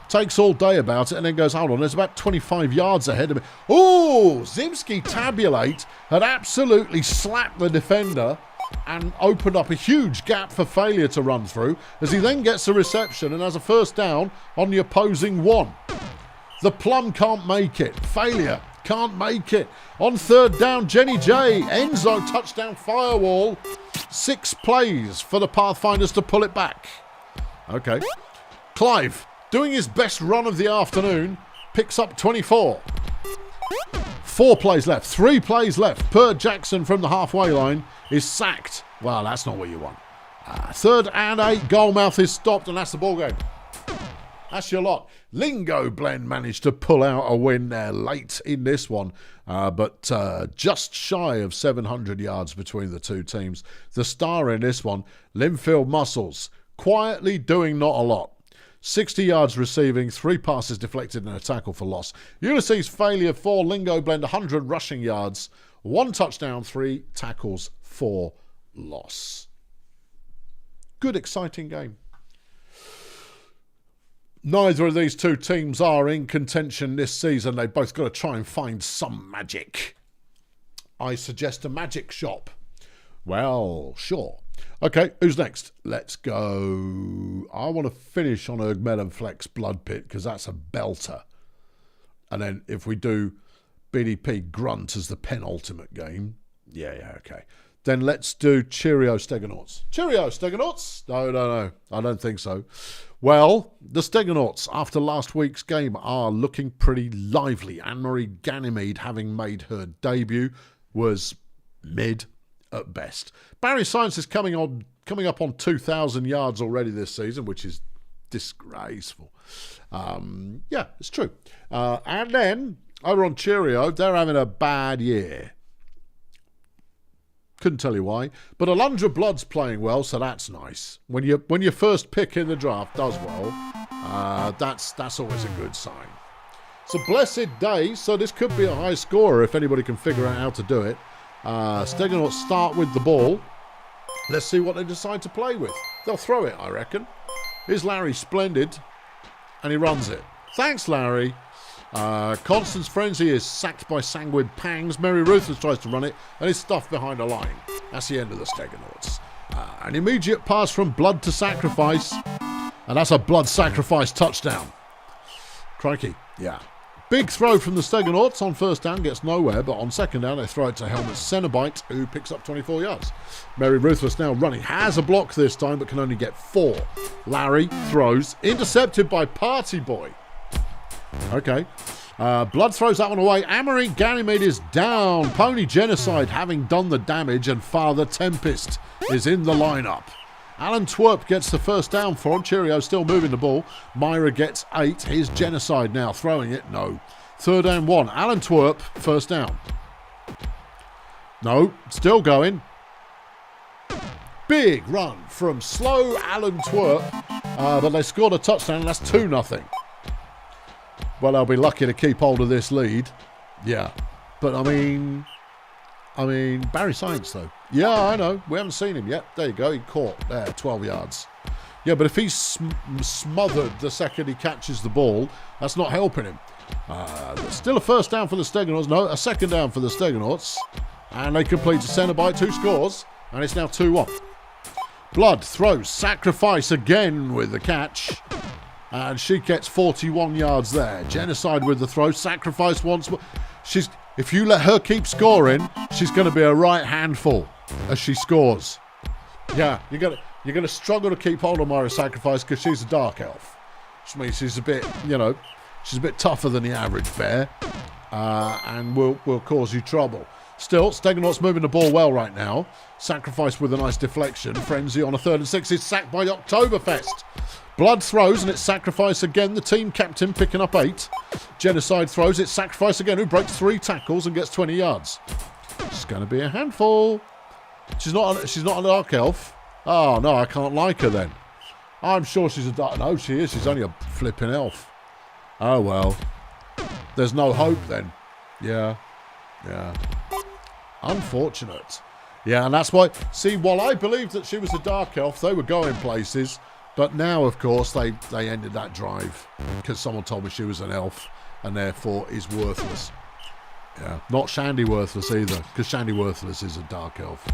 takes all day about it, and then goes, hold on, there's about 25 yards ahead of me. Oh, Zimski Tabulate had absolutely slapped the defender and opened up a huge gap for failure to run through, as he then gets a reception and has a first down on the opposing 1. The Plum can't make it. Failure can't make it. On 3rd down, Jenny J. End zone touchdown firewall. 6 plays for the Pathfinders to pull it back. Okay. Clive, doing his best run of the afternoon, picks up 24. 4 plays left. 3 plays left. Per Jackson from the halfway line is sacked. Well, that's not what you want. 3rd and 8. Goldmouth is stopped, and that's the ball game. That's your lot. Lingo Blend managed to pull out a win there late in this one, but just shy of 700 yards between the two teams. The star in this one, Linfield Muscles, quietly doing not a lot. 60 yards receiving, 3 passes deflected and a tackle for loss. Ulysses failure for Lingo Blend, 100 rushing yards, 1 touchdown, 3 tackles for loss. Good, exciting game. Neither of these two teams are in contention this season. They've both got to try and find some magic. I suggest a magic shop. Well, sure. Okay, who's next? Let's go. I want to finish on a Melonflex Blood Pit because that's a belter. And then if we do BDP Grunt as the penultimate game. Yeah, okay. Then let's do Cheerio Stegenauts. Cheerio Stegenauts? No. I don't think so. Well, the Stegenauts, after last week's game, are looking pretty lively. Anne-Marie Ganymede, having made her debut, was mid at best. Barry Science is coming up on 2,000 yards already this season, which is disgraceful. Yeah, it's true. And then, over on Cheerio, they're having a bad year. Couldn't tell you why. But Alundra Blood's playing well, so that's nice. When your first pick in the draft does well, that's always a good sign. It's a blessed day, so this could be a high scorer if anybody can figure out how to do it. Stegenauts start with the ball. Let's see what they decide to play with. They'll throw it, I reckon. Here's Larry, splendid. And he runs it. Thanks, Larry. Constance Frenzy is sacked by Sanguine Pangs. Merry Ruthless tries to run it and is stuffed behind a line. That's the end of the Stegenauts. An immediate pass from Blood to Sacrifice. And that's a Blood Sacrifice touchdown. Crikey, yeah. Big throw from the Stegenauts on first down, gets nowhere, but on second down they throw it to Helmut Cenobite, who picks up 24 yards. Merry Ruthless now running, has a block this time, but can only get 4. Larry throws, intercepted by Party Boy. Okay. Blood throws that one away. Amory Ganymede is down. Pony Genocide having done the damage, and Father Tempest is in the lineup. Alan Twerp gets the first down for him. Cheerio still moving the ball. Myra gets 8. Here's Genocide now throwing it. No. 3rd and 1. Alan Twerp, first down. No. Still going. Big run from slow Alan Twerp. But they scored a touchdown, and that's 2-0. Well, they'll be lucky to keep hold of this lead. Yeah. But, I mean, Barry Science, though. Yeah, I know. We haven't seen him yet. There you go. He caught there, 12 yards. Yeah, but if he's smothered the second he catches the ball, that's not helping him. Still a first down for the Stegenauts. No, a second down for the Stegenauts. And they complete a Cenobite, 2 scores. And it's now 2-1. Blood throws. Sacrifice again with the catch. And she gets 41 yards there. Genocide with the throw. Sacrifice once more. If you let her keep scoring, she's going to be a right handful as she scores. Yeah, you're gonna struggle to keep hold of Myra Sacrifice because she's a dark elf, which means she's a bit, she's a bit tougher than the average bear, and will cause you trouble. Still, Stegenauts moving the ball well right now. Sacrifice with a nice deflection. Frenzy on a 3rd and 6 is sacked by Oktoberfest. Blood throws and it's Sacrifice again. The team captain picking up 8. Genocide throws. It's Sacrifice again, who breaks 3 tackles and gets 20 yards. She's going to be a handful. She's not a dark elf. Oh, no, I can't like her then. I'm sure she's a dark... No, she is. She's only a flipping elf. Oh, well. There's no hope then. Yeah. Unfortunate. Yeah, and that's why... See, while I believed that she was a dark elf, they were going places... But now, of course, they ended that drive because someone told me she was an elf and therefore is worthless. Yeah, not Shandy Worthless either, because Shandy Worthless is a dark elf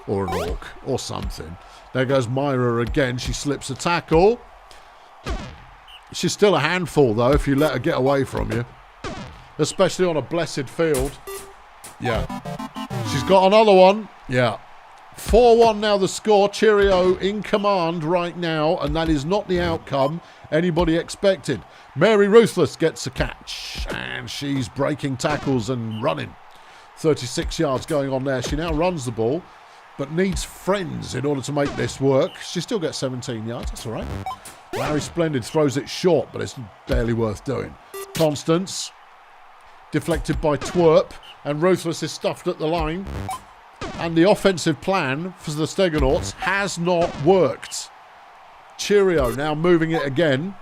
or an orc or something. There goes Myra again. She slips a tackle. She's still a handful, though, if you let her get away from you, especially on a blessed field. Yeah. She's got another one. Yeah. 4-1 now the score. Cheerio in command right now, and that is not the outcome anybody expected. Mary Ruthless gets a catch, and she's breaking tackles and running. 36 yards going on there. She now runs the ball, but needs friends in order to make this work. She still gets 17 yards. That's all right. Larry Splendid throws it short, but it's barely worth doing. Constance, deflected by Twerp, and Ruthless is stuffed at the line. And the offensive plan for the Stegenauts has not worked. Cheerio now moving it again.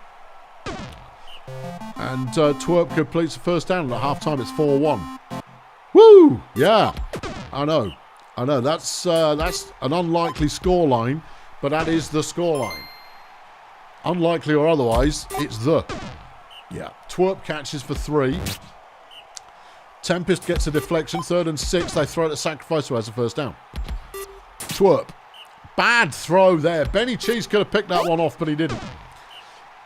And Twerp completes the first down. At half-time, it's 4-1. Woo! Yeah, I know. That's an unlikely scoreline, but that is the scoreline. Unlikely or otherwise, it's the. Yeah, Twerp catches for 3. Tempest gets a deflection, 3rd and 6. They throw it at Sacrifice, who has the first down. Twerp. Bad throw there. Benny Cheese could have picked that one off, but he didn't.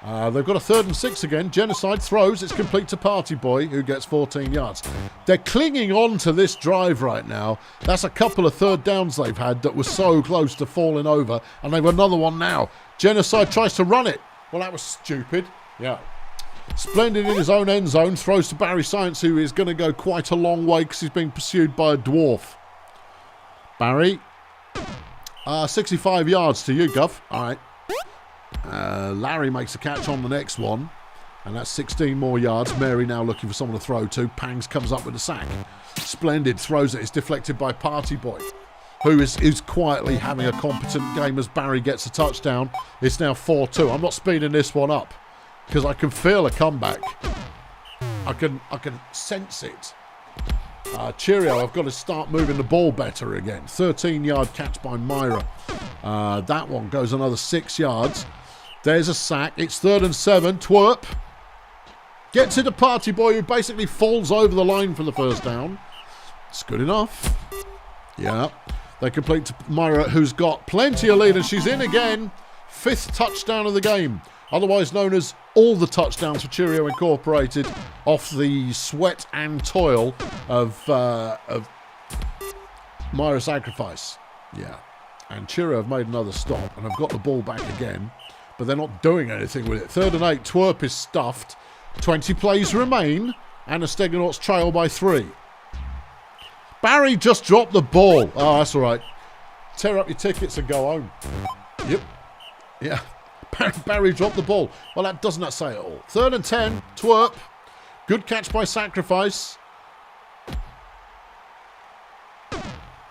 They've got a 3rd and 6 again. Genocide throws. It's complete to Party Boy, who gets 14 yards. They're clinging on to this drive right now. That's a couple of 3rd downs they've had that were so close to falling over, and they've got another one now. Genocide tries to run it. Well, that was stupid. Yeah. Splendid in his own end zone, throws to Barry Science, who is going to go quite a long way because he's being pursued by a dwarf. Barry, 65 yards to you, Guff. All right. Larry makes a catch on the next one, and that's 16 more yards. Mary now looking for someone to throw to. Pangs comes up with a sack. Splendid throws it. It's deflected by Party Boy, who is quietly having a competent game as Barry gets a touchdown. It's now 4-2. I'm not speeding this one up, because I can feel a comeback. I can sense it. Cheerio, I've got to start moving the ball better again. 13-yard catch by Myra. That one goes another 6 yards. There's a sack. It's 3rd and 7. Twerp gets it to Party Boy, who basically falls over the line for the first down. It's good enough. Yeah. They complete to Myra, who's got plenty of lead, and she's in again. 5th touchdown of the game. Otherwise known as all the touchdowns for Cheerio Incorporated off the sweat and toil of Myra Sacrifice. Yeah. And Cheerio have made another stop and have got the ball back again, but they're not doing anything with it. 3rd and 8, Twerp is stuffed. 20 plays remain, and the Stegenauts trail by 3. Barry just dropped the ball. Oh, that's all right. Tear up your tickets and go home. Yep. Yeah. Barry dropped the ball. Well, that doesn't that say it all. 3rd and 10, Twerp. Good catch by Sacrifice.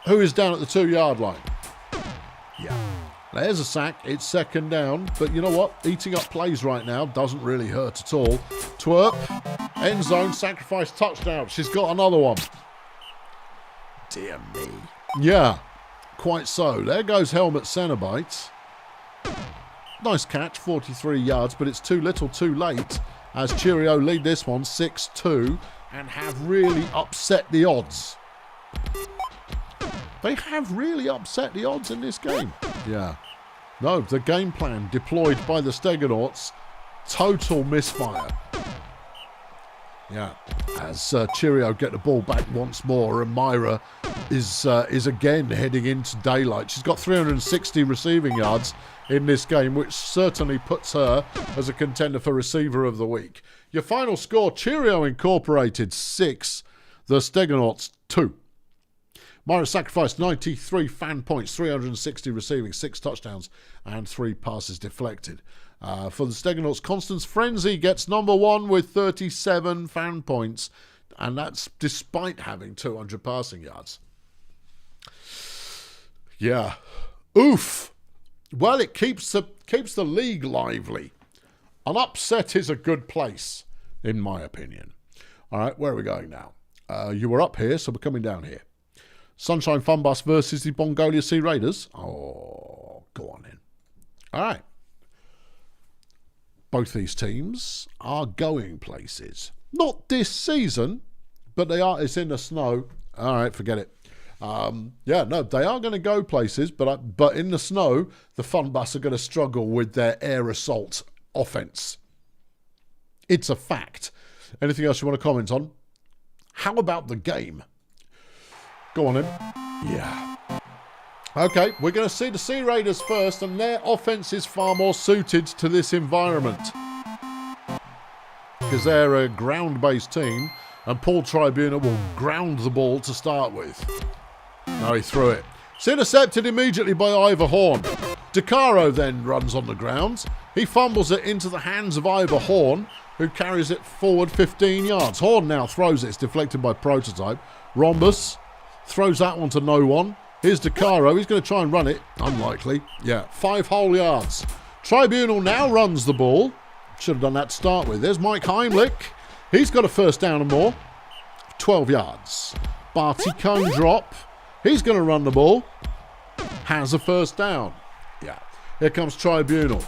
Who is down at the 2-yard line? Yeah. There's a sack. It's 2nd down. But you know what? Eating up plays right now doesn't really hurt at all. Twerp. End zone. Sacrifice touchdown. She's got another one. Dear me. Yeah. Quite so. There goes Helmet Cenobite. Nice catch. 43 yards. But it's too little too late as Cheerio lead this one 6-2 and have really upset the odds. They have really upset the odds in this game. Yeah. No, the game plan deployed by the Stegenauts, total misfire. Yeah. As Cheerio get the ball back once more, and Myra is again heading into daylight. She's got 360 receiving yards in this game, which certainly puts her as a contender for Receiver of the Week. Your final score, Cheerio Incorporated 6, the Stegenauts 2. Myra Sacrifice, 93 fan points, 360 receiving, 6 touchdowns, and 3 passes deflected. For the Stegenauts, Constance Frenzy gets number 1 with 37 fan points, and that's despite having 200 passing yards. Yeah. Oof. Well, it keeps the league lively. An upset is a good place, in my opinion. All right, where are we going now? You were up here, so we're coming down here. Sunshine Fun Bus versus the Bongolia Sea Raiders. Oh, go on in. All right. Both these teams are going places. Not this season, but they are. It's in the snow. All right, forget it. Yeah, no, they are going to go places, but in the snow, the Fun Bus are going to struggle with their air assault offense. It's a fact. Anything else you want to comment on? How about the game? Go on in. Yeah. Okay, we're going to see the Sea Raiders first, and their offense is far more suited to this environment. Because they're a ground-based team, and Paul Tribunal will ground the ball to start with. No, he threw it. It's intercepted immediately by Ivor Horn. DeCaro then runs on the ground. He fumbles it into the hands of Ivor Horn, who carries it forward 15 yards. Horn now throws it. It's deflected by Prototype. Rhombus throws that one to no one. Here's DeCaro. He's going to try and run it. Unlikely. Yeah, 5 whole yards. Tribunal now runs the ball. Should have done that to start with. There's Mike Heimlich. He's got a first down and more. 12 yards. Barty cone drop. He's going to run the ball. Has a first down. Yeah. Here comes Tribunal.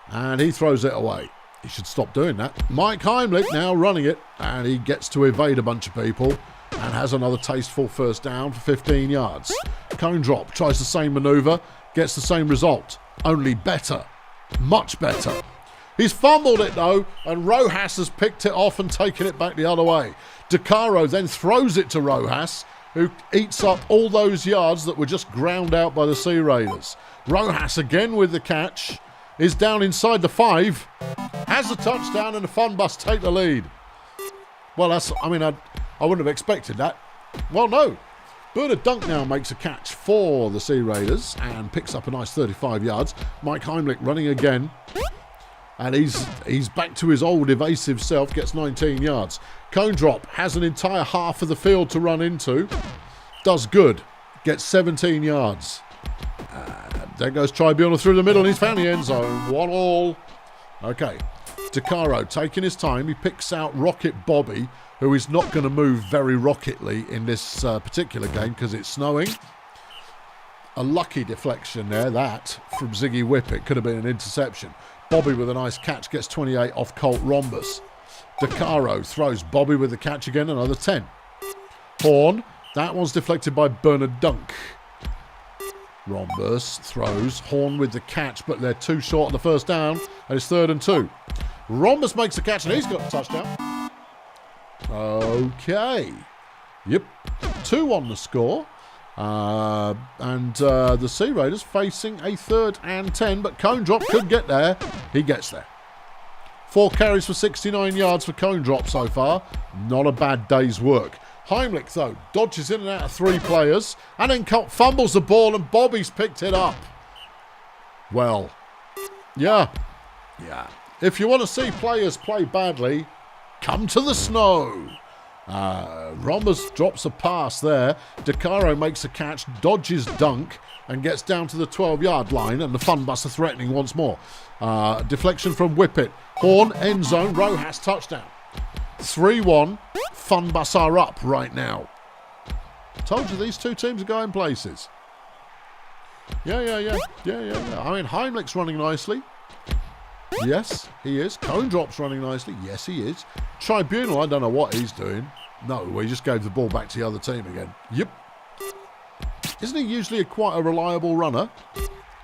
And he throws it away. He should stop doing that. Mike Heimlich now running it. And he gets to evade a bunch of people. And has another tasteful first down for 15 yards. Cone drop. Tries the same manoeuvre. Gets the same result. Only better. Much better. He's fumbled it though. And Rojas has picked it off and taken it back the other way. DeCaro then throws it to Rojas, who eats up all those yards that were just ground out by the Sea Raiders. Rojas again with the catch. Is down inside the 5. Has a touchdown and the Fun Bus take the lead. Well, I wouldn't have expected that. Well, no. Bernard Dunk now makes a catch for the Sea Raiders and picks up a nice 35 yards. Mike Heimlich running again. And he's back to his old evasive self, gets 19 yards. Cone drop, has an entire half of the field to run into. Does good, gets 17 yards. There goes Tribunal through the middle and he's found the end zone. 1-1. Okay. DeCaro taking his time. He picks out Rocket Bobby, who is not going to move very rocketly in this particular game because it's snowing. A lucky deflection there, that, from Ziggy Whippet. Could have been an interception. Bobby with a nice catch gets 28 off Colt Rhombus. DeCaro throws Bobby with the catch again, another 10. Horn, that one's deflected by Bernard Dunk. Rhombus throws, Horn with the catch, but they're too short on the first down, and it's 3rd and 2. Rhombus makes the catch, and he's got a touchdown. Okay. Yep. 2 on the score. The Sea Raiders facing a 3rd and 10, but Cone Drop could get there. He gets there. 4 carries for 69 yards for Cone Drop so far. Not a bad day's work. Heimlich, though, dodges in and out of 3 players, and then fumbles the ball, and Bobby's picked it up. Well, yeah. If you want to see players play badly, come to the snow. Rhombus drops a pass there. DeCaro makes a catch, dodges Dunk, and gets down to the 12-yard line, and the Fun Bus are threatening once more. Deflection from Whippet. Horn, end zone, Rojas, touchdown. 3-1, Fun Bus are up right now. Told you these 2 teams are going places. Yeah. I mean, Heimlich's running nicely. Yes, he is. Cone Drop's running nicely. Yes, he is. Tribunal, I don't know what he's doing. No, he just gave the ball back to the other team again. Yep. Isn't he usually quite a reliable runner?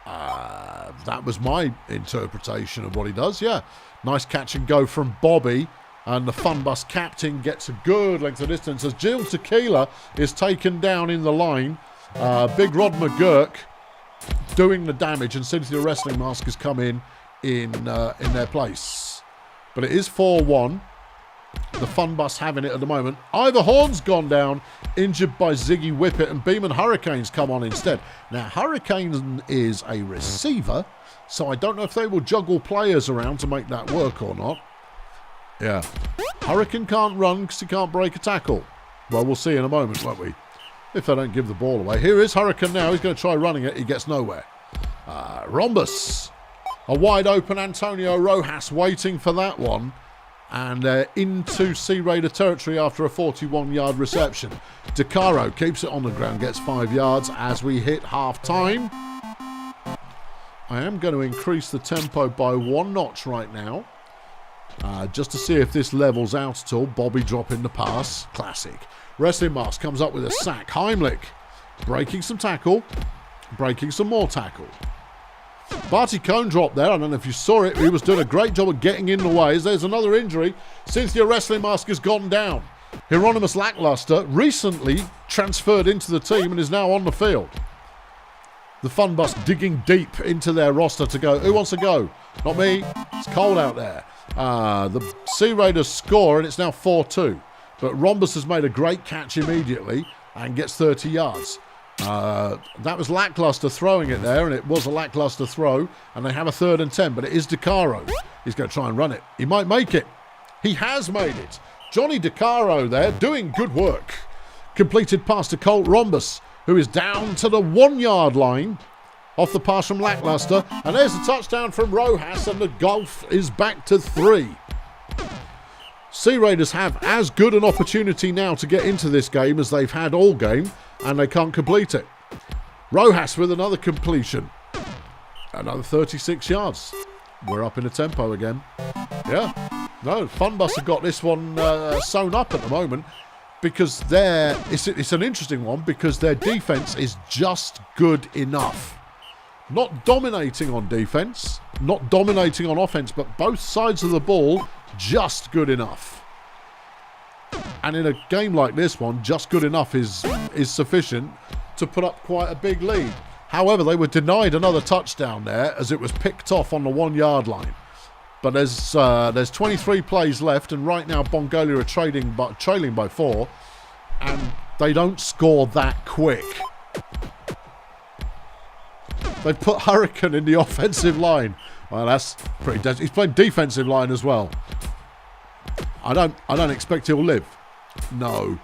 That was my interpretation of what he does, yeah. Nice catch and go from Bobby. And the Fun Bus captain gets a good length of distance as Jill Tequila is taken down in the line. Big Rod McGurk doing the damage, and Cynthia Wrestling Mask has come in their place. But it is 4-1. The Fun Bus having it at the moment. Ivor Horn's gone down, injured by Ziggy Whippet, and Beeman Hurricanes come on instead. Now, Hurricane is a receiver, so I don't know if they will juggle players around to make that work or not. Yeah. Hurricane can't run because he can't break a tackle. Well, we'll see in a moment, won't we? If they don't give the ball away. Here is Hurricane now. He's going to try running it. He gets nowhere. Rhombus. A wide open Antonio Rojas waiting for that one. And into Sea Raider territory after a 41-yard reception. DeCaro keeps it on the ground, gets 5 yards as we hit half-time. I am going to increase the tempo by 1 notch right now. Just to see if this levels out at all. Bobby dropping the pass. Classic. Wrestling Mask comes up with a sack. Heimlich breaking some tackle. Breaking some more tackle. Barty Cone drop there. I don't know if you saw it. He was doing a great job of getting in the way. There's another injury. Cynthia Wrestling Mask has gone down. Hieronymus Lackluster recently transferred into the team and is now on the field. The Fun Bus digging deep into their roster to go. Who wants to go? Not me. It's cold out there. The Sea Raiders score and it's now 4-2. But Rhombus has made a great catch immediately and gets 30 yards. That was Lackluster throwing it there, and it was a lackluster throw, and they have a 3rd and 10, but it is DeCaro. He's going to try and run it. He might make it. He has made it. Johnny DeCaro there doing good work. Completed pass to Colt Rhombus, who is down to the 1-yard line off the pass from Lackluster, and there's a touchdown from Rojas, and the golf is back to 3. Sea Raiders have as good an opportunity now to get into this game as they've had all game, and they can't complete it. Rojas with another completion. Another 36 yards. We're up in the tempo again. Yeah. No, Fun Bus have got this one sewn up at the moment because it's an interesting one because their defense is just good enough. Not dominating on defense, not dominating on offense, but both sides of the ball just good enough. And in a game like this one, just good enough is sufficient to put up quite a big lead. However, they were denied another touchdown there as it was picked off on the 1-yard line. But there's 23 plays left, and right now Bongolia are trailing by 4, and they don't score that quick. They've put Hurricane in the offensive line. Well, that's pretty desperate. He's playing defensive line as well. I don't expect he'll live. No.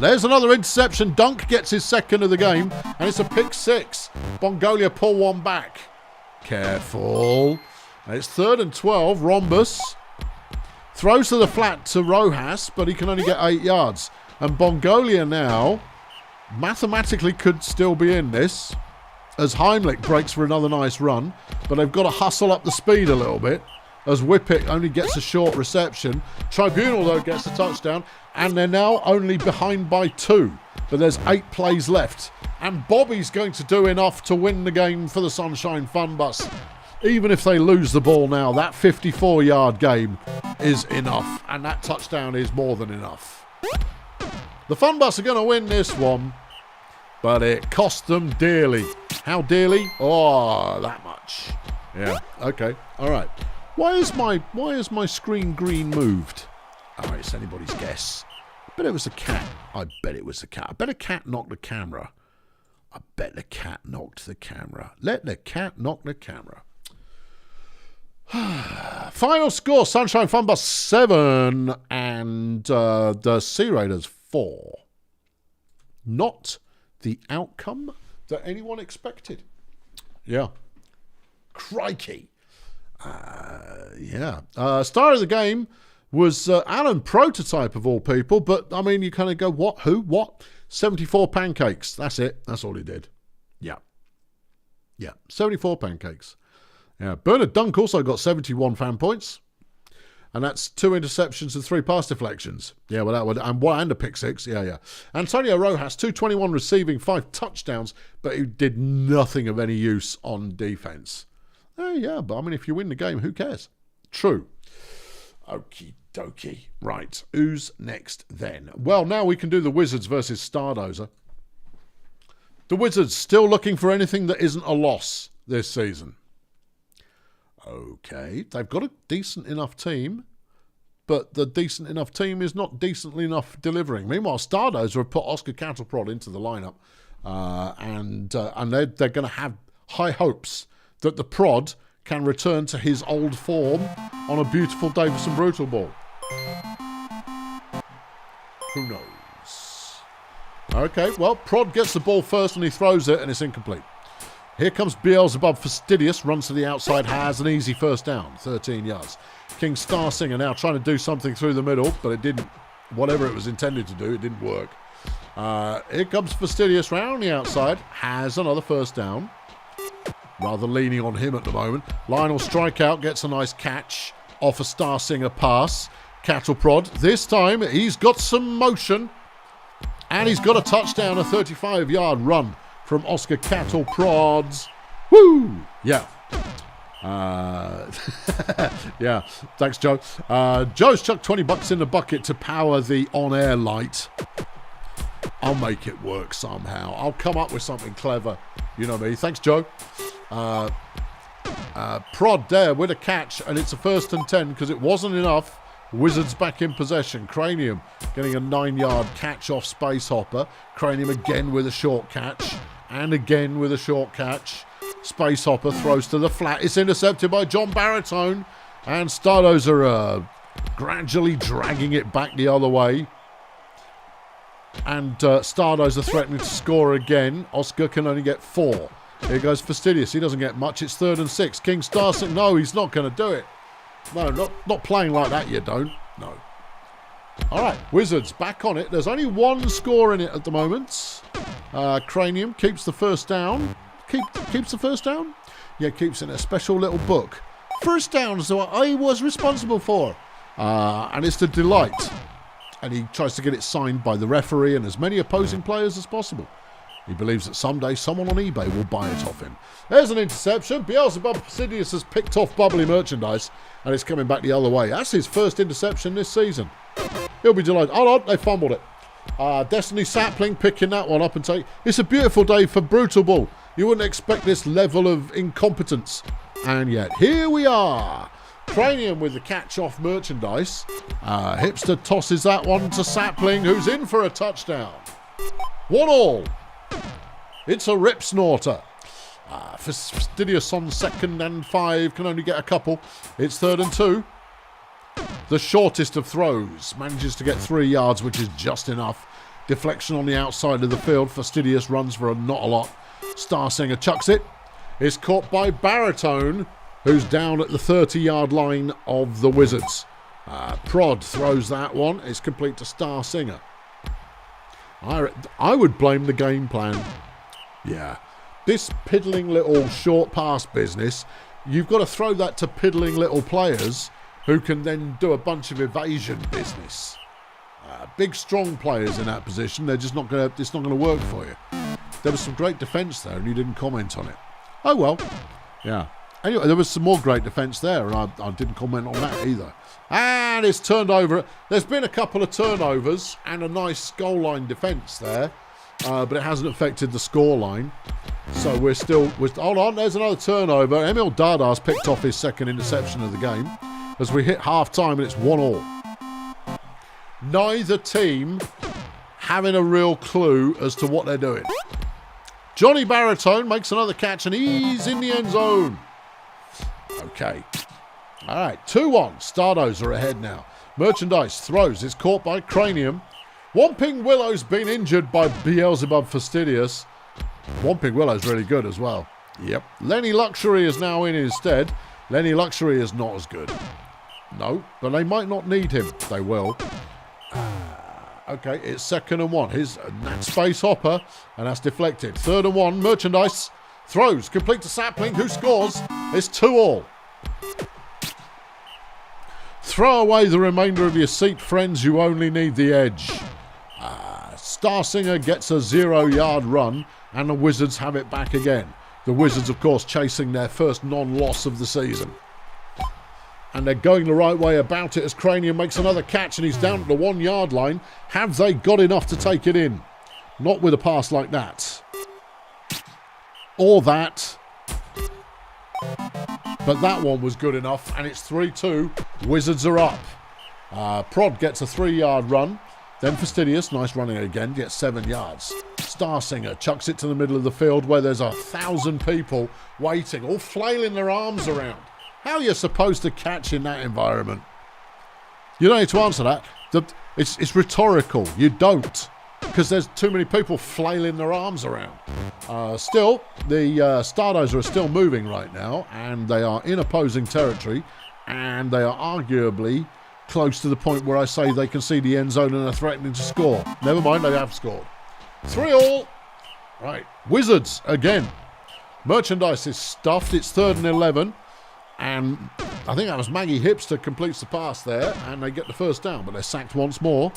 There's another interception. Dunk gets his 2nd of the game, and it's a pick 6. Bongolia pull one back. Careful. And it's 3rd and 12. Rhombus throws to the flat to Rojas, but he can only get 8 yards. And Bongolia now mathematically could still be in this, as Heimlich breaks for another nice run, but they've got to hustle up the speed a little bit, as Whippet only gets a short reception. Tribunal, though, gets a touchdown, and they're now only behind by 2, but there's 8 plays left. And Bobby's going to do enough to win the game for the Sunshine Fun Bus. Even if they lose the ball now, that 54-yard game is enough, and that touchdown is more than enough. The Fun Bus are going to win this one, but it cost them dearly. How dearly? Oh, that much. Yeah, okay, all right. Why is my screen green moved? Oh, it's anybody's guess. I bet it was a cat. I bet it was a cat. I bet a cat knocked the camera. I bet the cat knocked the camera. Let the cat knock the camera. Final score, Sunshine Fun Bus 7 and the Sea Raiders 4. Not the outcome that anyone expected. Yeah. Crikey. Yeah. Star of the game was Alan Prototype of all people, but I mean, you kind of go, what, who, what? 74 pancakes. That's it. That's all he did. Yeah. Yeah. 74 pancakes. Yeah. Bernard Dunk also got 71 fan points. And that's 2 interceptions and 3 pass deflections. Yeah, well, that would, and a pick 6. Yeah, yeah. Antonio Rojas, 221 receiving, 5 touchdowns, but he did nothing of any use on defense. Yeah, but I mean, if you win the game, who cares? True. Okie dokie. Right, who's next then? Well, now we can do the Wizards versus Stardozer. The Wizards still looking for anything that isn't a loss this season. Okay, they've got a decent enough team, but the decent enough team is not decently enough delivering. Meanwhile, Stardozer have put Oscar Cattleprod into the lineup, and they're going to have high hopes that the prod can return to his old form on a beautiful Davison Brutallball. Who knows? Okay, well, prod gets the ball first and he throws it and it's incomplete. Here comes Beelzebub Fastidious, runs to the outside, has an easy first down, 13 yards. King Star Singer now trying to do something through the middle, but it didn't, whatever it was intended to do, it didn't work. Here comes Fastidious round the outside, has another first down. Rather leaning on him at the moment. Lionel Strikeout gets a nice catch off a Star Singer pass. Cattleprod, this time he's got some motion, and he's got a touchdown, a 35-yard run from Oscar Cattleprods. Woo! Yeah. Yeah. Thanks, Joe. Joe's chucked $20 in the bucket to power the on-air light. I'll make it work somehow. I'll come up with something clever. You know me. Thanks, Joe. Prod there with a catch, and it's a 1st and 10 because it wasn't enough. Wizards back in possession. Cranium getting a 9-yard catch off Space Hopper. Cranium again with a short catch. And again with a short catch. Space Hopper throws to the flat. It's intercepted by John Baritone. And Stardozer are gradually dragging it back the other way. And Stardozer threatening to score again. Oscar can only get 4. Here goes Fastidious. He doesn't get much. It's 3rd and 6. King Starsick. No, he's not going to do it. No, not playing like that, you don't. No. All right, Wizards back on it. There's only 1 score in it at the moment. Cranium keeps the first down. Keeps the first down? Yeah, keeps in a special little book. First down is what I was responsible for. And it's the Delight. And he tries to get it signed by the referee and as many opposing players as possible. He believes that someday someone on eBay will buy it off him. There's an interception. Beelzebub Fastidious has picked off bubbly merchandise and it's coming back the other way. That's his first interception this season. He'll be delighted. Oh, no, they fumbled it. Destiny Sapling picking that one up and saying, it's a beautiful day for Brutallball. You wouldn't expect this level of incompetence. And yet, here we are. Cranium with the catch-off merchandise. Hipster tosses that one to Sapling, who's in for a touchdown. 1-1. It's a rip snorter. Fastidious on 2nd and 5 can only get a couple. It's 3rd and 2. The shortest of throws manages to get 3 yards, which is just enough. Deflection on the outside of the field. Fastidious runs for not a lot. Star Singer chucks it. It's caught by Baritone. who's down at the 30-yard line of the Wizards. Prod throws that one. It's complete to Star Singer. I would blame the game plan. Yeah. This piddling little short pass business, you've got to throw that to piddling little players who can then do a bunch of evasion business. Big, strong players in that position, they're just not going to. It's not going to work for you. There was some great defence there, and you didn't comment on it. Oh well, yeah. Anyway, there was some more great defence there, and I didn't comment on that either. And it's turned over. There's been a couple of turnovers and a nice goal line defence there, but it hasn't affected the score line. So we're still. Hold on, there's another turnover. Emil Dardar's picked off his second interception of the game as we hit half-time, and it's 1-1. Neither team having a real clue as to what they're doing. Johnny Baritone makes another catch, and he's in the end zone. Okay. All right, 2-1. Stardos are ahead now. Merchandise throws. It's caught by Cranium. Whomping Willow's been injured by Beelzebub Fastidious. Whomping Willow's really good as well. Yep. Lenny Luxury is now in instead. Lenny Luxury is not as good. No, but they might not need him. They will. Okay, it's 2nd and 1. Here's that space hopper, and that's deflected. 3rd and 1. Merchandise throws. Complete to Sapling, who scores. It's 2-2. Throw away the remainder of your seat, friends. You only need the edge. Star Singer gets a 0-yard run, and the Wizards have it back again. The Wizards, of course, chasing their first non-loss of the season. And they're going the right way about it as Cranium makes another catch, and he's down at the 1-yard line. Have they got enough to take it in? Not with a pass like that. Or that. But that one was good enough, and it's 3-2. Wizards are up. Prod gets a 3-yard run. Then Fastidious, nice running again, gets 7 yards. Star Singer chucks it to the middle of the field where there's 1,000 people waiting, all flailing their arms around. How are you supposed to catch in that environment? You don't need to answer that. It's rhetorical. You don't. Because there's too many people flailing their arms around. Still, the Stardos are still moving right now, and they are in opposing territory, and they are arguably close to the point where I say they can see the end zone and are threatening to score. Never mind, they have scored. 3-3. Right, Wizards again. Merchandise is stuffed. It's 3rd and 11. And I think that was Maggie Hipster completes the pass there, and they get the first down, but they're sacked once more.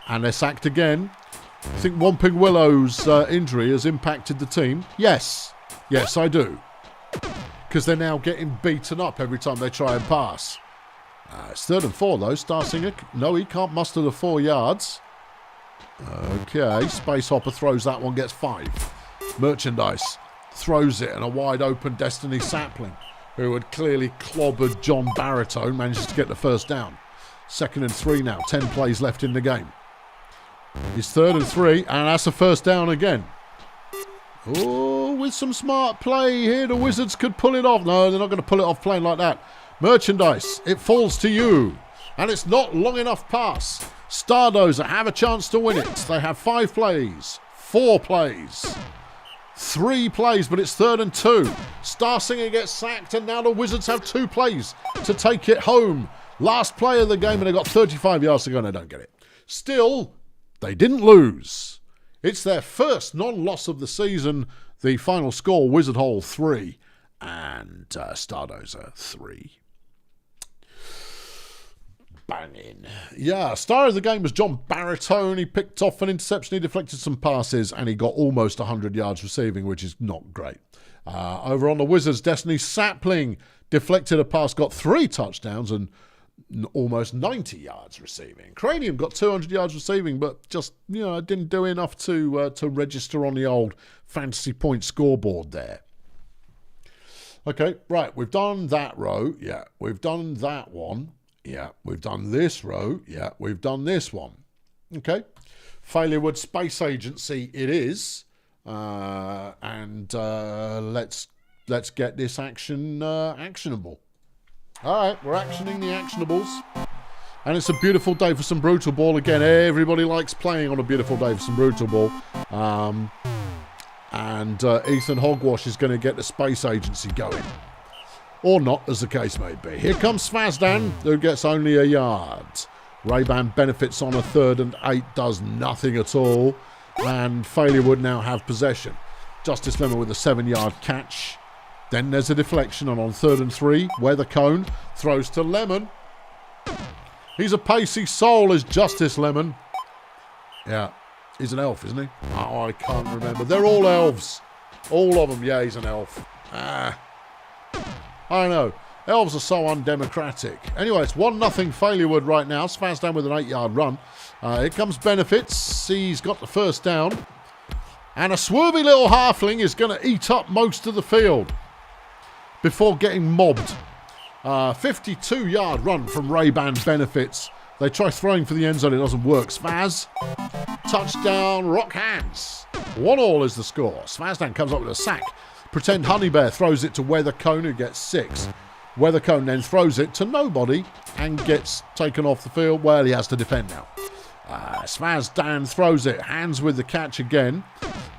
And they're sacked again. I think Whomping Willow's injury has impacted the team. Yes. Yes, I do. Because they're now getting beaten up every time they try and pass. It's 3rd and 4, though. Star Singer, no, he can't muster the 4 yards. Okay, Space Hopper throws that one, gets 5. Merchandise throws it, and a wide open Destiny Sapling, who had clearly clobbered John Baritone, manages to get the first down. 2nd and 3 now, 10 plays left in the game. It's 3rd and 3, and that's a first down again. Oh, with some smart play here, the Wizards could pull it off. No, they're not going to pull it off playing like that. Merchandise, it falls to you. And it's not long enough pass. Stardozer have a chance to win it. They have 5 plays, 4 plays, 3 plays, but it's 3rd and 2. Star Singer gets sacked, and now the Wizards have 2 plays to take it home. Last play of the game, and they've got 35 yards to go, and they don't get it. Still, they didn't lose. It's their first non-loss of the season. The final score, Wizard Hole 3 and Stardozer 3. Banging. Yeah, star of the game was John Baritone. He picked off an interception, he deflected some passes, and he got almost 100 yards receiving, which is not great. Over on the Wizards, Destiny Sapling deflected a pass, got 3 touchdowns and almost 90 yards receiving. Cranium got 200 yards receiving, but just, didn't do enough to register on the old fantasy point scoreboard there. Okay, right, we've done that row. Yeah, we've done that one. Yeah, we've done this row. Yeah, we've done this one. Okay. Failurewood Space Agency it is. And let's get this action actionable. All right, we're actioning the actionables. And it's a beautiful day for some Brutallball. Again, everybody likes playing on a beautiful day for some Brutallball. And Ethan Hogwash is going to get the Space Agency going. Or not, as the case may be. Here comes Svazdan, who gets only a yard. Ray-Ban benefits on a 3rd and 8, does nothing at all. And Failurewood now have possession. Justice Lemon with a 7-yard catch. Then there's a deflection, and on 3rd and 3, Weather Cone throws to Lemon. He's a pacey soul as Justice Lemon. Yeah, he's an elf, isn't he? Oh, I can't remember. They're all elves. All of them. Yeah, he's an elf. I know. Elves are so undemocratic. Anyway, it's 1-0 Failurewood right now. Svazdan with an 8-yard run. Here comes Benefits. He's got the first down. And a swervy little halfling is going to eat up most of the field before getting mobbed. 52-yard run from Ray-Ban Benefits. They try throwing for the end zone. It doesn't work. Svaz. Touchdown. Rock hands. 1-1 is the score. Svazdan comes up with a sack. Pretend Honey Bear throws it to Weather Cone, who gets 6. Weather Cone then throws it to nobody and gets taken off the field. Well, he has to defend now. Svazdan throws it. Hands with the catch again.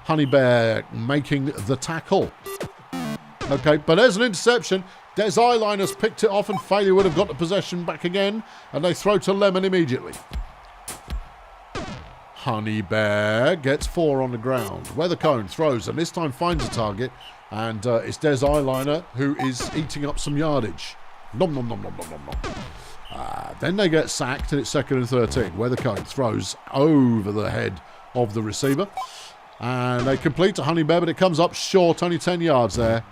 Honey Bear making the tackle. Okay, but there's an interception. Des Eyeliners picked it off and Failure would have got the possession back again. And they throw to Lemon immediately. Honey Bear gets 4 on the ground. Weather Cone throws and this time finds a target. And it's Des Eyeliner who is eating up some yardage. Nom nom nom nom nom nom nom. Then they get sacked and it's 2nd and 13. Weather Cone throws over the head of the receiver. And they complete to Honey Bear, but it comes up short, only 10 yards there.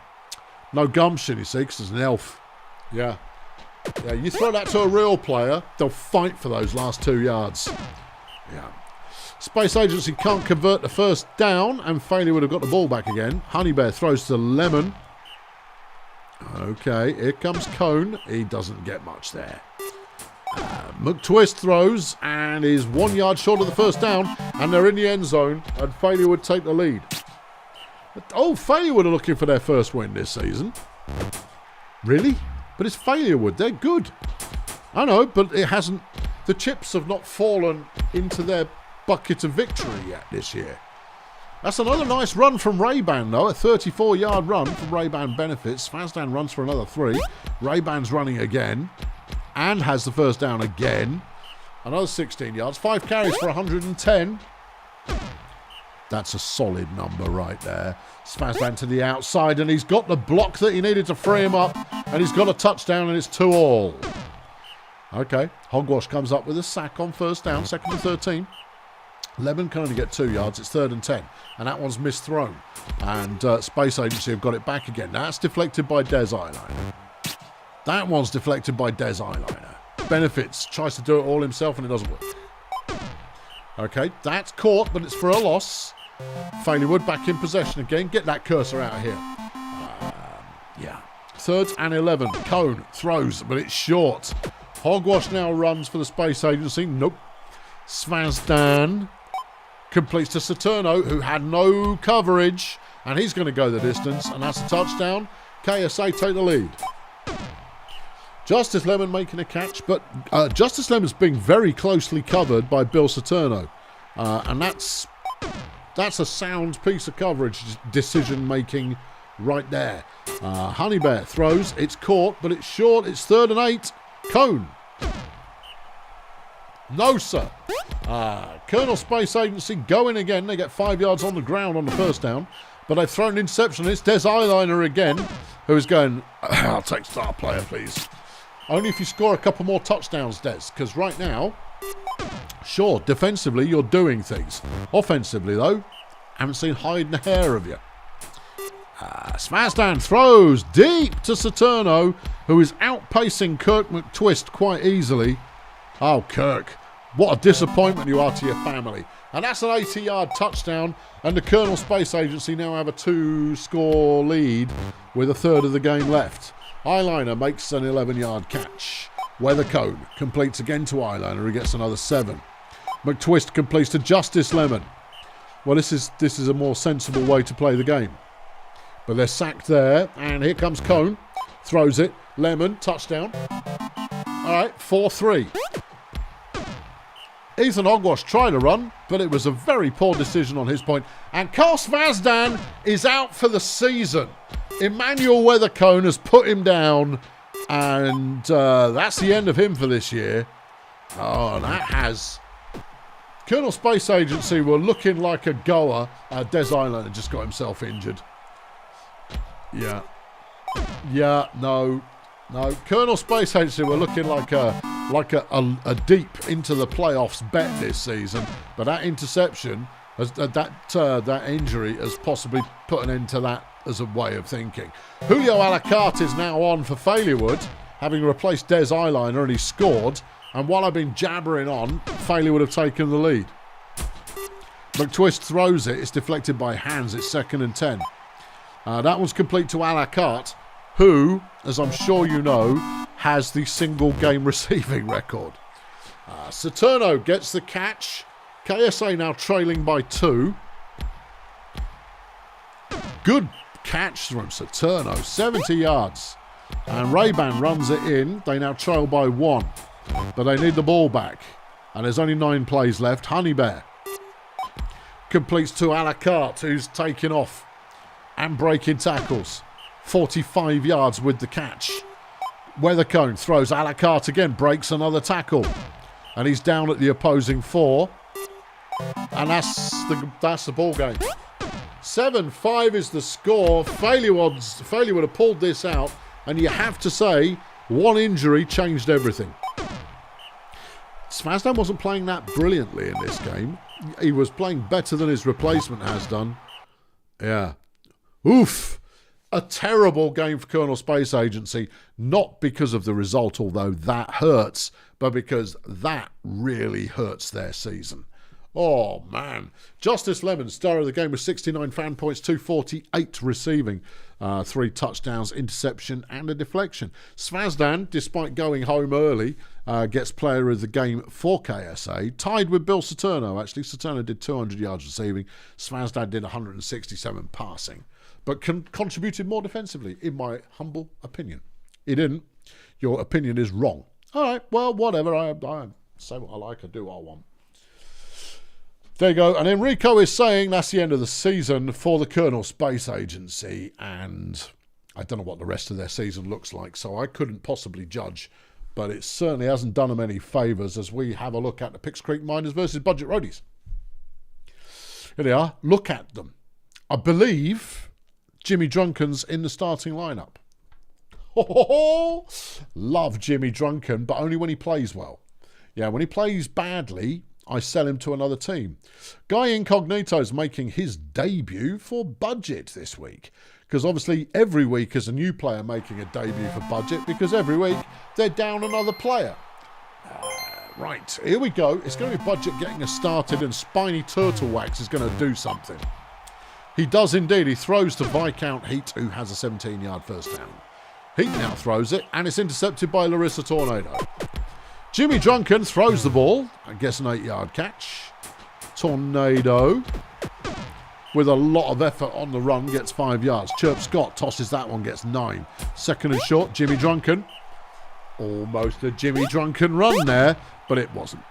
No gumption, you see, because it's an elf. Yeah. Yeah, you throw that to a real player, they'll fight for those last 2 yards. Yeah. Space Agency can't convert the first down, and Failure would have got the ball back again. Honey Bear throws to Lemon. Okay, here comes Cone. He doesn't get much there. McTwist throws and is 1 yard short of the first down, and they're in the end zone, and Failure would take the lead. Oh, Failure would are looking for their first win this season. Really? But it's Failure would. They're good. I know, but it hasn't. The chips have not fallen into their bucket of victory yet this year. That's another nice run from Ray-Ban, though. A 34-yard run from Ray-Ban Benefits. Svazdan runs for another 3. Ray-Ban's running again. And has the first down again. Another 16 yards. 5 carries for 110. That's a solid number right there. Svazdan to the outside, and he's got the block that he needed to free him up. And he's got a touchdown, and it's 2-2. Okay. Hogwash comes up with a sack on first down. 2nd and 13. Lemon can only get 2 yards. It's 3rd and 10. And that one's misthrown. And Space Agency have got it back again. That's deflected by Des Eyeliner. That one's deflected by Des Eyeliner. Benefits. Tries to do it all himself and it doesn't work. Okay, that's caught, but it's for a loss. Failurewood back in possession again. Get that cursor out of here. Yeah. 3rd and 11. Cone throws, but it's short. Hogwash now runs for the Space Agency. Nope. Svazdan completes to Saturno, who had no coverage, and he's going to go the distance, and that's a touchdown. KSA take the lead. Justice Lemon making a catch, but Justice Lemon's being very closely covered by Bill Saturno, and that's a sound piece of coverage decision making right there. Honey Bear throws, it's caught, but it's short. It's 3rd and 8. Cone. No, sir. Colonel Space Agency going again. They get 5 yards on the ground on the first down. But they've thrown an interception. It's Des Eyeliner again, who is going, I'll take star player, please. Only if you score a couple more touchdowns, Des. Because right now, sure, defensively, you're doing things. Offensively, though, haven't seen hide and hair of you. Svazdan throws deep to Saturno, who is outpacing Kirk McTwist quite easily. Oh, Kirk, what a disappointment you are to your family. And that's an 80-yard touchdown, and the Colonel Space Agency now have a 2-score lead with a 1/3 of the game left. Eyeliner makes an 11-yard catch. Weather Cone completes again to Eyeliner, who gets another 7. McTwist completes to Justice Lemon. Well, this is a more sensible way to play the game. But they're sacked there, and here comes Cone. Throws it. Lemon, touchdown. All right, 4-3. Ethan Hogwash tried to run, but it was a very poor decision on his point. And Kars Vazdan is out for the season. Emmanuel Weathercone has put him down, and that's the end of him for this year. Oh, that has... Colonel Space Agency were looking like a goer. Des Island had just got himself injured. Yeah. Yeah, no. Colonel Space Agency were looking like a deep into the playoffs bet this season, but that interception, that injury has possibly put an end to that as a way of thinking. Julio Alacarte is now on for Failurewood, having replaced Des Eyeliner, and he scored. And while I've been jabbering on, Failurewood have taken the lead. McTwist throws it. It's deflected by hands. It's 2nd and 10. That one's complete to Alacarte, who, as I'm sure you know, has the single game receiving record. Saturno gets the catch. KSA now trailing by 2. Good catch from Saturno, 70 yards. And Ray-Ban runs it in. They now trail by 1. But they need the ball back. And there's only 9 plays left. Honey Bear completes to Alacarte, who's taking off and breaking tackles. 45 yards with the catch. Weathercone throws. Alacarte again, breaks another tackle. And he's down at the opposing 4. And that's the ball game. 7-5 is the score. Failurewood have pulled this out. And you have to say, one injury changed everything. Svazdan wasn't playing that brilliantly in this game. He was playing better than his replacement has done. Yeah. Oof. A terrible game for Colonel Space Agency. Not because of the result, although that hurts, but because that really hurts their season. Oh, man. Justice Lemon, star of the game with 69 fan points, 248 receiving, 3 touchdowns, interception, and a deflection. Svazdan, despite going home early, gets player of the game for KSA. Tied with Bill Saturno, actually. Saturno did 200 yards receiving. Svazdan did 167 passing. But contributed more defensively, in my humble opinion. He didn't. Your opinion is wrong. All right, well, whatever. I say what I like, I do what I want. There you go. And Enrico is saying that's the end of the season for the Colonel Space Agency. And I don't know what the rest of their season looks like, so I couldn't possibly judge. But it certainly hasn't done them any favours as we have a look at the Picks Creek Miners versus Budget Roadies. Here they are. Look at them. I believe Jimmy Drunken's in the starting lineup. Love Jimmy Drunken, but only when he plays well. Yeah, when he plays badly, I sell him to another team. Guy Incognito's making his debut for Budget this week. Because obviously every week is a new player making a debut for Budget, because every week they're down another player. Right, here we go. It's going to be Budget getting us started, and Spiny Turtle Wax is going to do something. He does indeed. He throws to Viscount Heat, who has a 17-yard first down. Heat now throws it, and it's intercepted by Larissa Tornado. Jimmy Drunken throws the ball and gets an 8-yard catch. Tornado, with a lot of effort on the run, gets 5 yards. Chirp Scott tosses that one, gets 9. 2nd and short, Jimmy Drunken. Almost a Jimmy Drunken run there, but it wasn't.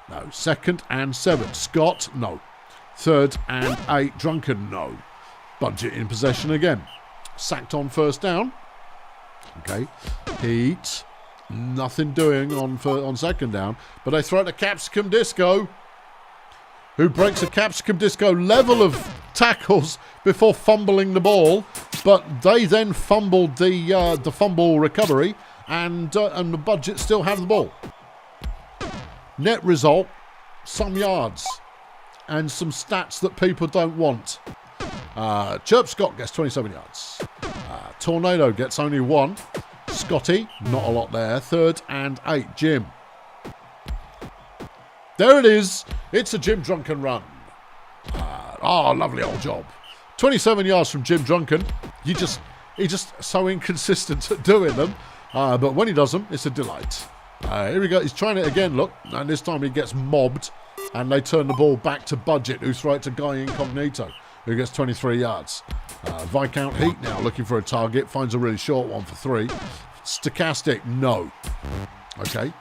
No. 2nd and 7, Scott, no. 3rd and 8, Drunken, no. Budget in possession again. Sacked on first down. Okay. Heat. Nothing doing on 2nd down, but they throw it to Capsicum Disco, who breaks a Capsicum Disco level of tackles before fumbling the ball, but they then fumbled the fumble recovery, and the Budget still have the ball. Net result, some yards and some stats that people don't want. Chirp Scott gets 27 yards. Tornado gets only 1. Scotty, not a lot there. 3rd and 8, Jim. There it is. It's a Jim Drunken run. Lovely old job. 27 yards from Jim Drunken. He's just so inconsistent at doing them. But when he does them, it's a delight. Here we go. He's trying it again, look. And this time he gets mobbed. And they turn the ball back to Budget, who throw it to Guy Incognito, who gets 23 yards. Viscount Heat now looking for a target. Finds a really short one for 3. Stochastic, no. Okay.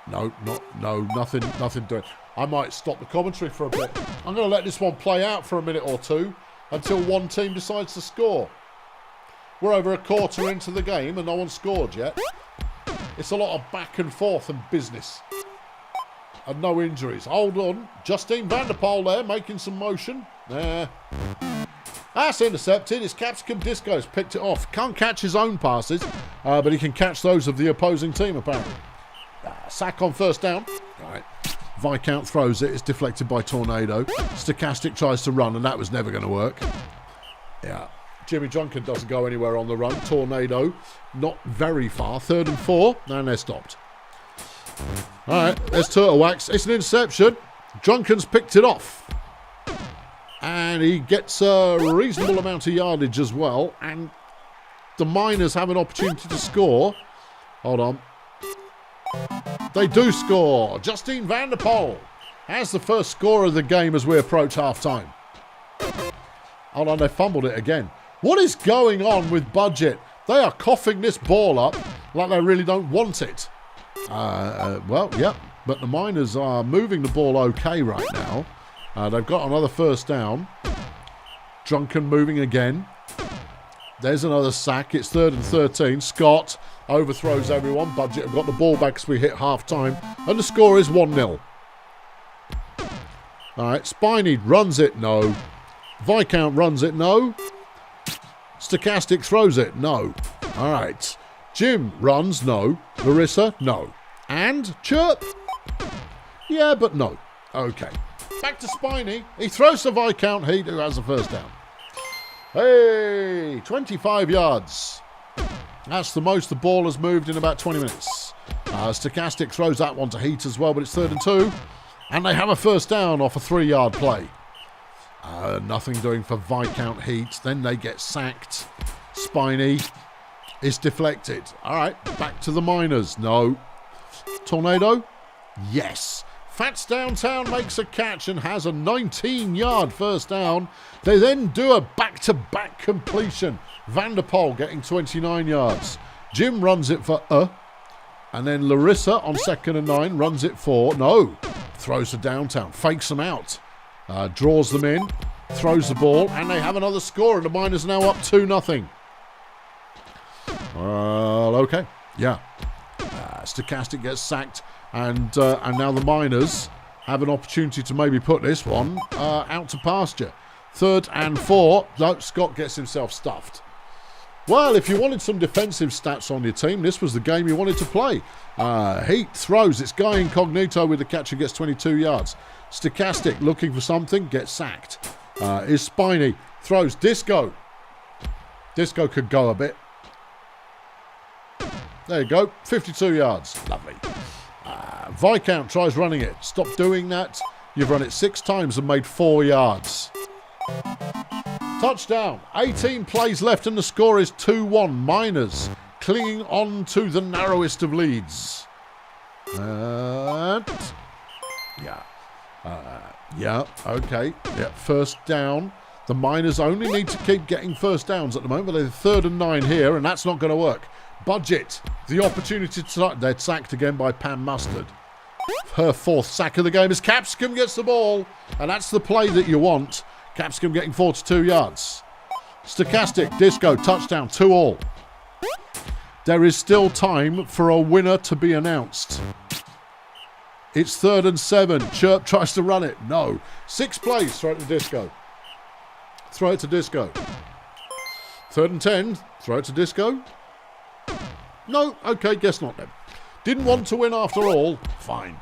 No, nothing doing. I might stop the commentary for a bit. I'm going to let this one play out for a minute or two until one team decides to score. We're over a quarter into the game and no one's scored yet. It's a lot of back and forth and business. And no injuries. Hold on. Justine van der Poel there, making some motion. That's intercepted. It's Capsicum Disco's picked it off. Can't catch his own passes, but he can catch those of the opposing team, apparently. Sack on first down. All right. Viscount throws it. It's deflected by Tornado. Stochastic tries to run, and that was never going to work. Yeah. Jimmy Drunken doesn't go anywhere on the run. Tornado, not very far. 3rd and 4, and they're stopped. All right, there's Turtle Wax. It's an interception. Drunken's picked it off. And he gets a reasonable amount of yardage as well. And the Miners have an opportunity to score. Hold on. They do score. Justine van der Poel has the first score of the game as we approach half-time. Hold on, they fumbled it again. What is going on with Budget? They are coughing this ball up like they really don't want it. Well, yeah, but the Miners are moving the ball okay right now. They've got another first down. Drunken moving again. There's another sack. It's 3rd and 13. Scott overthrows everyone. Budget have got the ball back as we hit half-time. And the score is 1-0. All right, Spiny runs it. No. Viscount runs it. No. Stochastic throws it. No. All right. Jim runs. No. Larissa. No. And Chirp. Yeah, but no. Okay. Back to Spiny. He throws to Viscount. He who has the first down. Hey, 25 yards. That's the most the ball has moved in about 20 minutes. Stochastic throws that one to Heat as well, but it's 3rd and 2. And they have a first down off a 3-yard play. Nothing doing for Viscount Heat. Then they get sacked. Spiny is deflected. All right, back to the Miners. No. Tornado? Yes. Fats Downtown makes a catch and has a 19-yard first down. They then do a back-to-back completion. Van der Poel getting 29 yards. Jim runs it for and then Larissa on 2nd and 9 runs it for no. Throws to Downtown, fakes them out, draws them in, throws the ball, and they have another score. And the Miners are now up 2-0. Okay, yeah. Stochastic gets sacked. And now the Miners have an opportunity to maybe put this one out to pasture. 3rd and 4. No, Scott gets himself stuffed. Well, if you wanted some defensive stats on your team, this was the game you wanted to play. Heat throws. It's Guy Incognito with the catch and gets 22 yards. Stochastic looking for something, gets sacked. Is Spiny. Throws. Disco. Disco could go a bit. There you go. 52 yards. Lovely. Viscount tries running it. Stop doing that. You've run it 6 times and made 4 yards. Touchdown. 18 plays left and the score is 2-1. Miners clinging on to the narrowest of leads. Yeah. Okay. Yeah. First down. The Miners only need to keep getting first downs at the moment, but they're 3rd and 9 here, and that's not going to work. Budget. The opportunity to... They're sacked again by Pam Mustard. Her 4th sack of the game as Capsicum gets the ball. And that's the play that you want. Capsicum getting 42 yards. Stochastic, Disco, touchdown, 2-all. There is still time for a winner to be announced. It's 3rd and 7. Chirp tries to run it. No. 6 plays. Throw it to Disco. Throw it to Disco. 3rd and 10. Throw it to Disco. No. Okay, guess not then. Didn't want to win after all. Fine.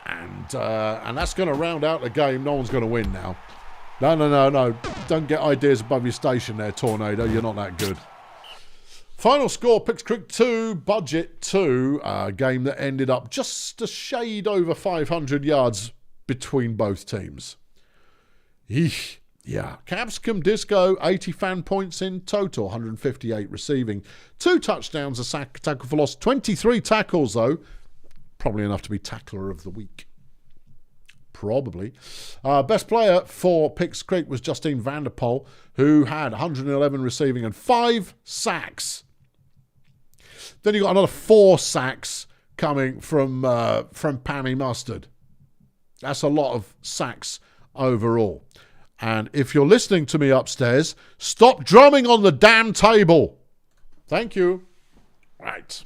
And that's going to round out the game. No one's going to win now. No. Don't get ideas above your station there, Tornado. You're not that good. Final score, Picks Creek 2, Budget 2. A game that ended up just a shade over 500 yards between both teams. Eesh. Yeah. Capsicum Disco, 80 fan points in total, 158 receiving. 2 touchdowns, a sack, tackle for loss. 23 tackles, though. Probably enough to be Tackler of the Week. Probably. Best player for Picks Creek was Justine van der Poel, who had 111 receiving and 5 sacks. Then you got another 4 sacks coming from Pammy Mustard. That's a lot of sacks overall. And if you're listening to me upstairs, stop drumming on the damn table. Thank you. Right.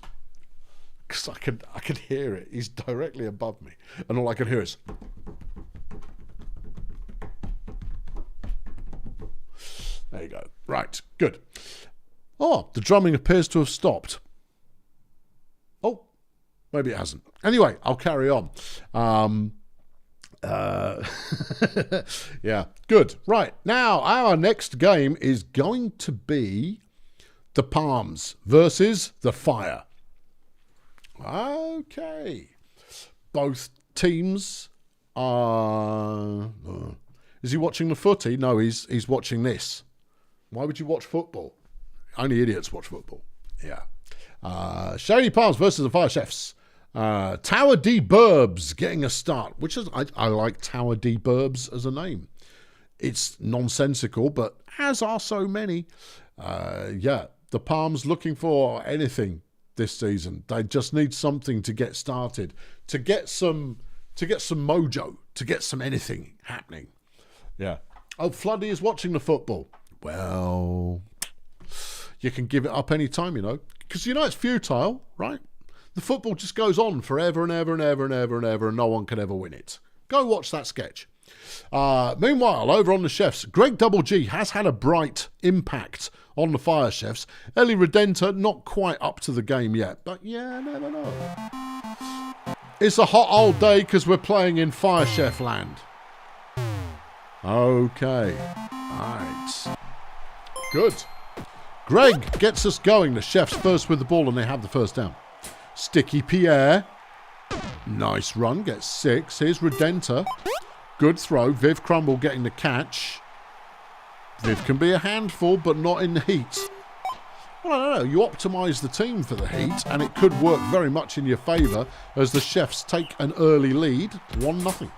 Because I can hear it. He's directly above me. And all I can hear is... There you go. Right. Good. Oh, the drumming appears to have stopped. Oh, maybe it hasn't. Anyway, I'll carry on. Yeah, good. Right, now our next game is going to be the Palms versus the Fire. Okay. Both teams are... Is he watching the footy? No, he's watching this. Why would you watch football? Only idiots watch football. Yeah. Shady Palms versus the Fire Chefs. Tower D Burbs getting a start, which is I like Tower D Burbs as a name. It's nonsensical, but as are so many. Yeah, the Palms looking for anything this season. They just need something to get started, to get some mojo, to get some anything happening. Yeah. Oh, Floody is watching the football. Well, you can give it up any time, you know, because you know it's futile, right? The football just goes on forever and ever and ever and ever and ever, and no one can ever win it. Go watch that sketch. Meanwhile, over on the Chefs, Greg Double G has had a bright impact on the Fire Chefs. Ellie Redenta, not quite up to the game yet, but yeah, never know. It's a hot old day because we're playing in Fire Chef land. Okay. Right. Good. Greg gets us going. The Chefs first with the ball, and they have the first down. Sticky Pierre. Nice run. Gets 6. Here's Redenta. Good throw. Viv Crumble getting the catch. Viv can be a handful, but not in the heat. Well, I don't know. You optimise the team for the heat, and it could work very much in your favour as the Chefs take an early lead. 1-0.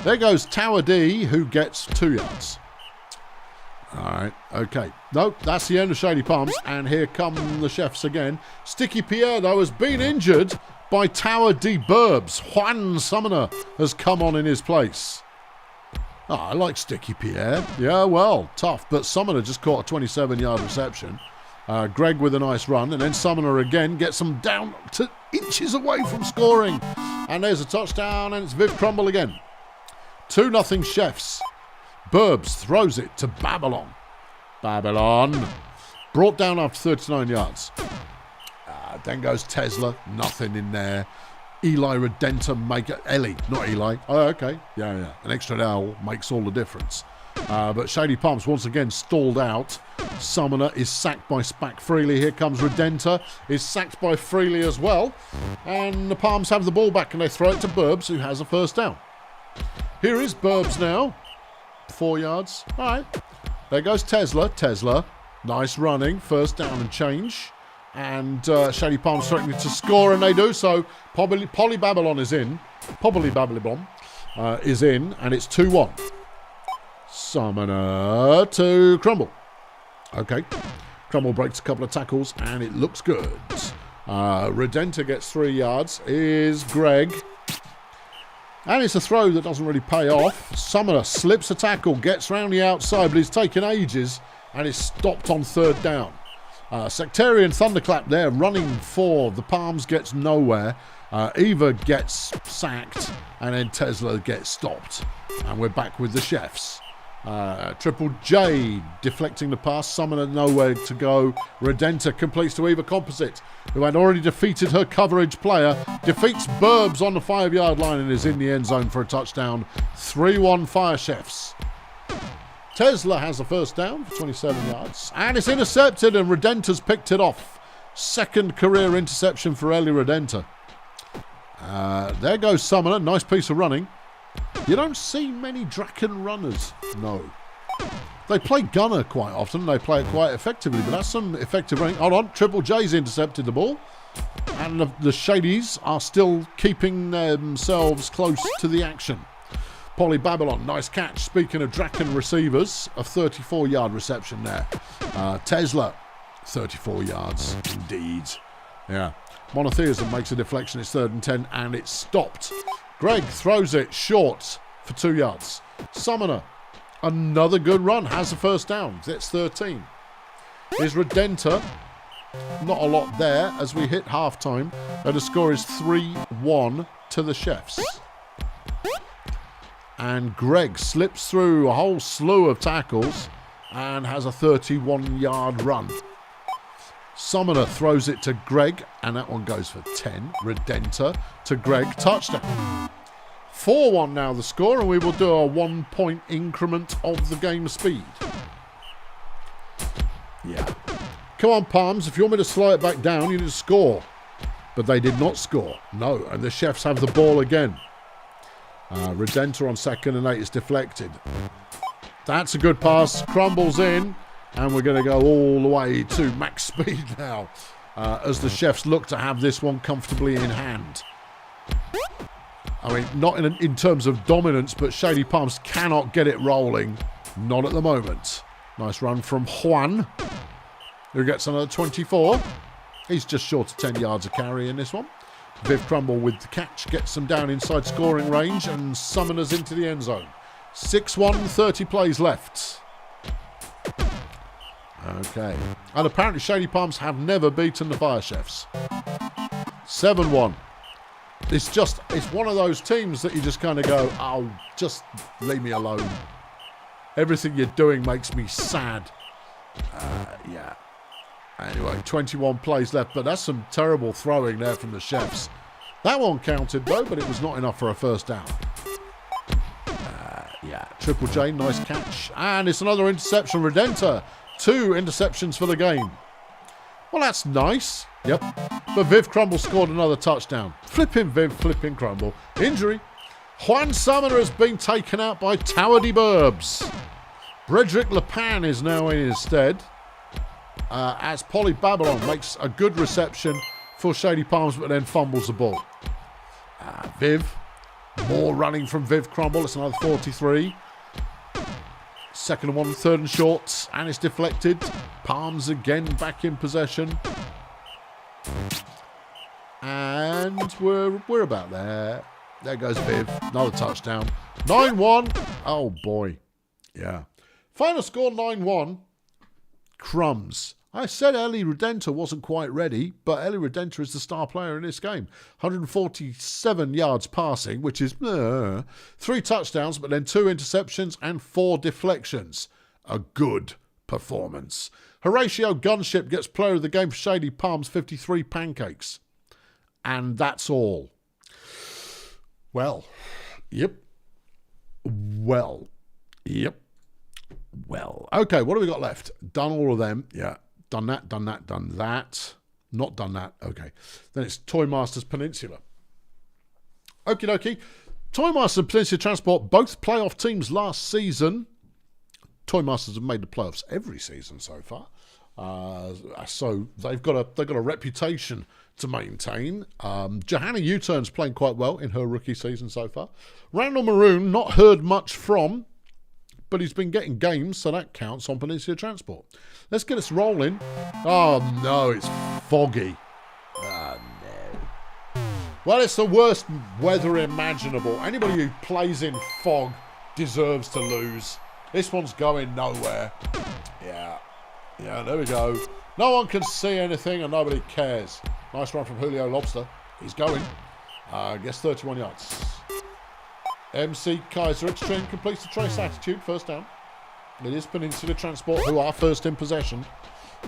There goes Tower D, who gets 2 yards. All right, okay. Nope, that's the end of Shady Palms, and here come the Chefs again. Sticky Pierre, though, has been injured by Tower D Burbs. Juan Summoner has come on in his place. Oh, I like Sticky Pierre. Yeah, well, tough, but Summoner just caught a 27-yard reception. Greg with a nice run, and then Summoner again gets them down to inches away from scoring. And there's a touchdown, and it's Viv Crumble again. 2-0 Chefs. Burbs throws it to Babylon. Babylon. Brought down after 39 yards. Then goes Tesla. Nothing in there. Eli Redenta make it. Ellie, not Eli. Oh, okay. Yeah. An extra L makes all the difference. But Shady Palms once again stalled out. Summoner is sacked by Spack Freely. Here comes Redenta. Is sacked by Freely as well. And the Palms have the ball back and they throw it to Burbs, who has a first down. Here is Burbs now. 4 yards. All right. There goes Tesla. Tesla. Nice running. First down and change. And Shady Palms threatening to score, and they do so. Polly Babylon is in. Pobly Babylon is in, and it's 2-1. Summoner to Crumble. Okay. Crumble breaks a couple of tackles, and it looks good. Redenta gets 3 yards. Is Greg. And it's a throw that doesn't really pay off. Summoner slips a tackle, gets round the outside, but he's taken ages and is stopped on 3rd down. Sectarian Thunderclap there running for the Palms gets nowhere. Eva gets sacked and then Tesla gets stopped. And we're back with the Chefs. Triple J deflecting the pass. Summoner nowhere to go. Redenta completes to Eva Composite, who had already defeated her coverage player. Defeats Burbs on the 5-yard line and is in the end zone for a touchdown. 3-1 Fire Chefs. Tesla has a first down for 27 yards. And it's intercepted and Redenta's picked it off. 2nd career interception for Ellie Redenta. There goes Summoner. Nice piece of running. You don't see many Draken runners. No. They play gunner quite often. They play it quite effectively, but that's some effective running. Hold on. Triple J's intercepted the ball. And the Shadies are still keeping themselves close to the action. Polly Babylon, nice catch. Speaking of Draken receivers, a 34-yard reception there. Tesla, 34 yards, indeed. Yeah. Monotheism makes a deflection. It's 3rd and 10, and it's stopped. Greg throws it short for 2 yards. Summoner, another good run, has the first down. It's 13. Here's Redenter. Not a lot there as we hit halftime, and the score is 3-1 to the Chefs. And Greg slips through a whole slew of tackles and has a 31-yard run. Summoner throws it to Greg, and that one goes for 10. Redenter to Greg, touchdown. 4-1 now the score, and we will do a 1-point increment of the game speed. Yeah. Come on, Palms, if you want me to slow it back down, you need to score. But they did not score. No, and the Chefs have the ball again. Redenter on 2nd and 8 is deflected. That's a good pass. Crumbles in. And we're going to go all the way to max speed now. As the Chefs look to have this one comfortably in hand. I mean, not in terms of dominance, but Shady Palms cannot get it rolling. Not at the moment. Nice run from Juan, who gets another 24. He's just short of 10 yards of carry in this one. Viv Crumble with the catch, gets them down inside scoring range, and Summoners into the end zone. 6-1, 30 plays left. Okay. And apparently Shady Palms have never beaten the Fire Chefs. 7-1. It's one of those teams that you just kind of go, oh, just leave me alone. Everything you're doing makes me sad. Yeah. Anyway, 21 plays left, but that's some terrible throwing there from the Chefs. That one counted, though, but it was not enough for a first down. Yeah, Triple J, nice catch. And it's another interception, Redenter. 2 interceptions for the game. Well, that's nice. Yep. But Viv Crumble scored another touchdown. Flipping Viv, flipping Crumble. Injury. Juan Summoner has been taken out by Tower de Burbs. Bredrick Lepan is now in his stead. As Polly Babylon makes a good reception for Shady Palms, but then fumbles the ball. Viv. More running from Viv Crumble. It's another 43. 2nd and 1, 3rd and short. And it's deflected. Palms again back in possession. And we're about there. There goes Viv. Another touchdown. 9-1. Oh, boy. Yeah. Final score 9-1. Crumbs. I said Ellie Redenter wasn't quite ready, but Ellie Redenter is the star player in this game. 147 yards passing, which is 3 touchdowns, but then 2 interceptions and 4 deflections. A good performance. Horatio Gunship gets player of the game for Shady Palms, 53 pancakes. And that's all. Well, yep. Well, yep. Well, okay, what have we got left? Done all of them. Yeah. Done that, done that, done that. Not done that. Okay. Then it's Toy Masters Peninsula. Okie dokie. Toy Masters and Peninsula Transport, both playoff teams last season. Toy Masters have made the playoffs every season so far. So they've got a reputation to maintain. Johanna U-Turn's playing quite well in her rookie season so far. Randall Maroon, not heard much from, but he's been getting games, so that counts on Peninsula Transport. Let's get us rolling. Oh, no, it's foggy. Oh, no. Well, it's the worst weather imaginable. Anybody who plays in fog deserves to lose. This one's going nowhere. Yeah, there we go. No one can see anything and nobody cares. Nice run from Julio Lobster. He's going. I guess 31 yards. MC Kaiser Extreme completes the trace attitude. First down. It is Peninsula Transport who are first in possession.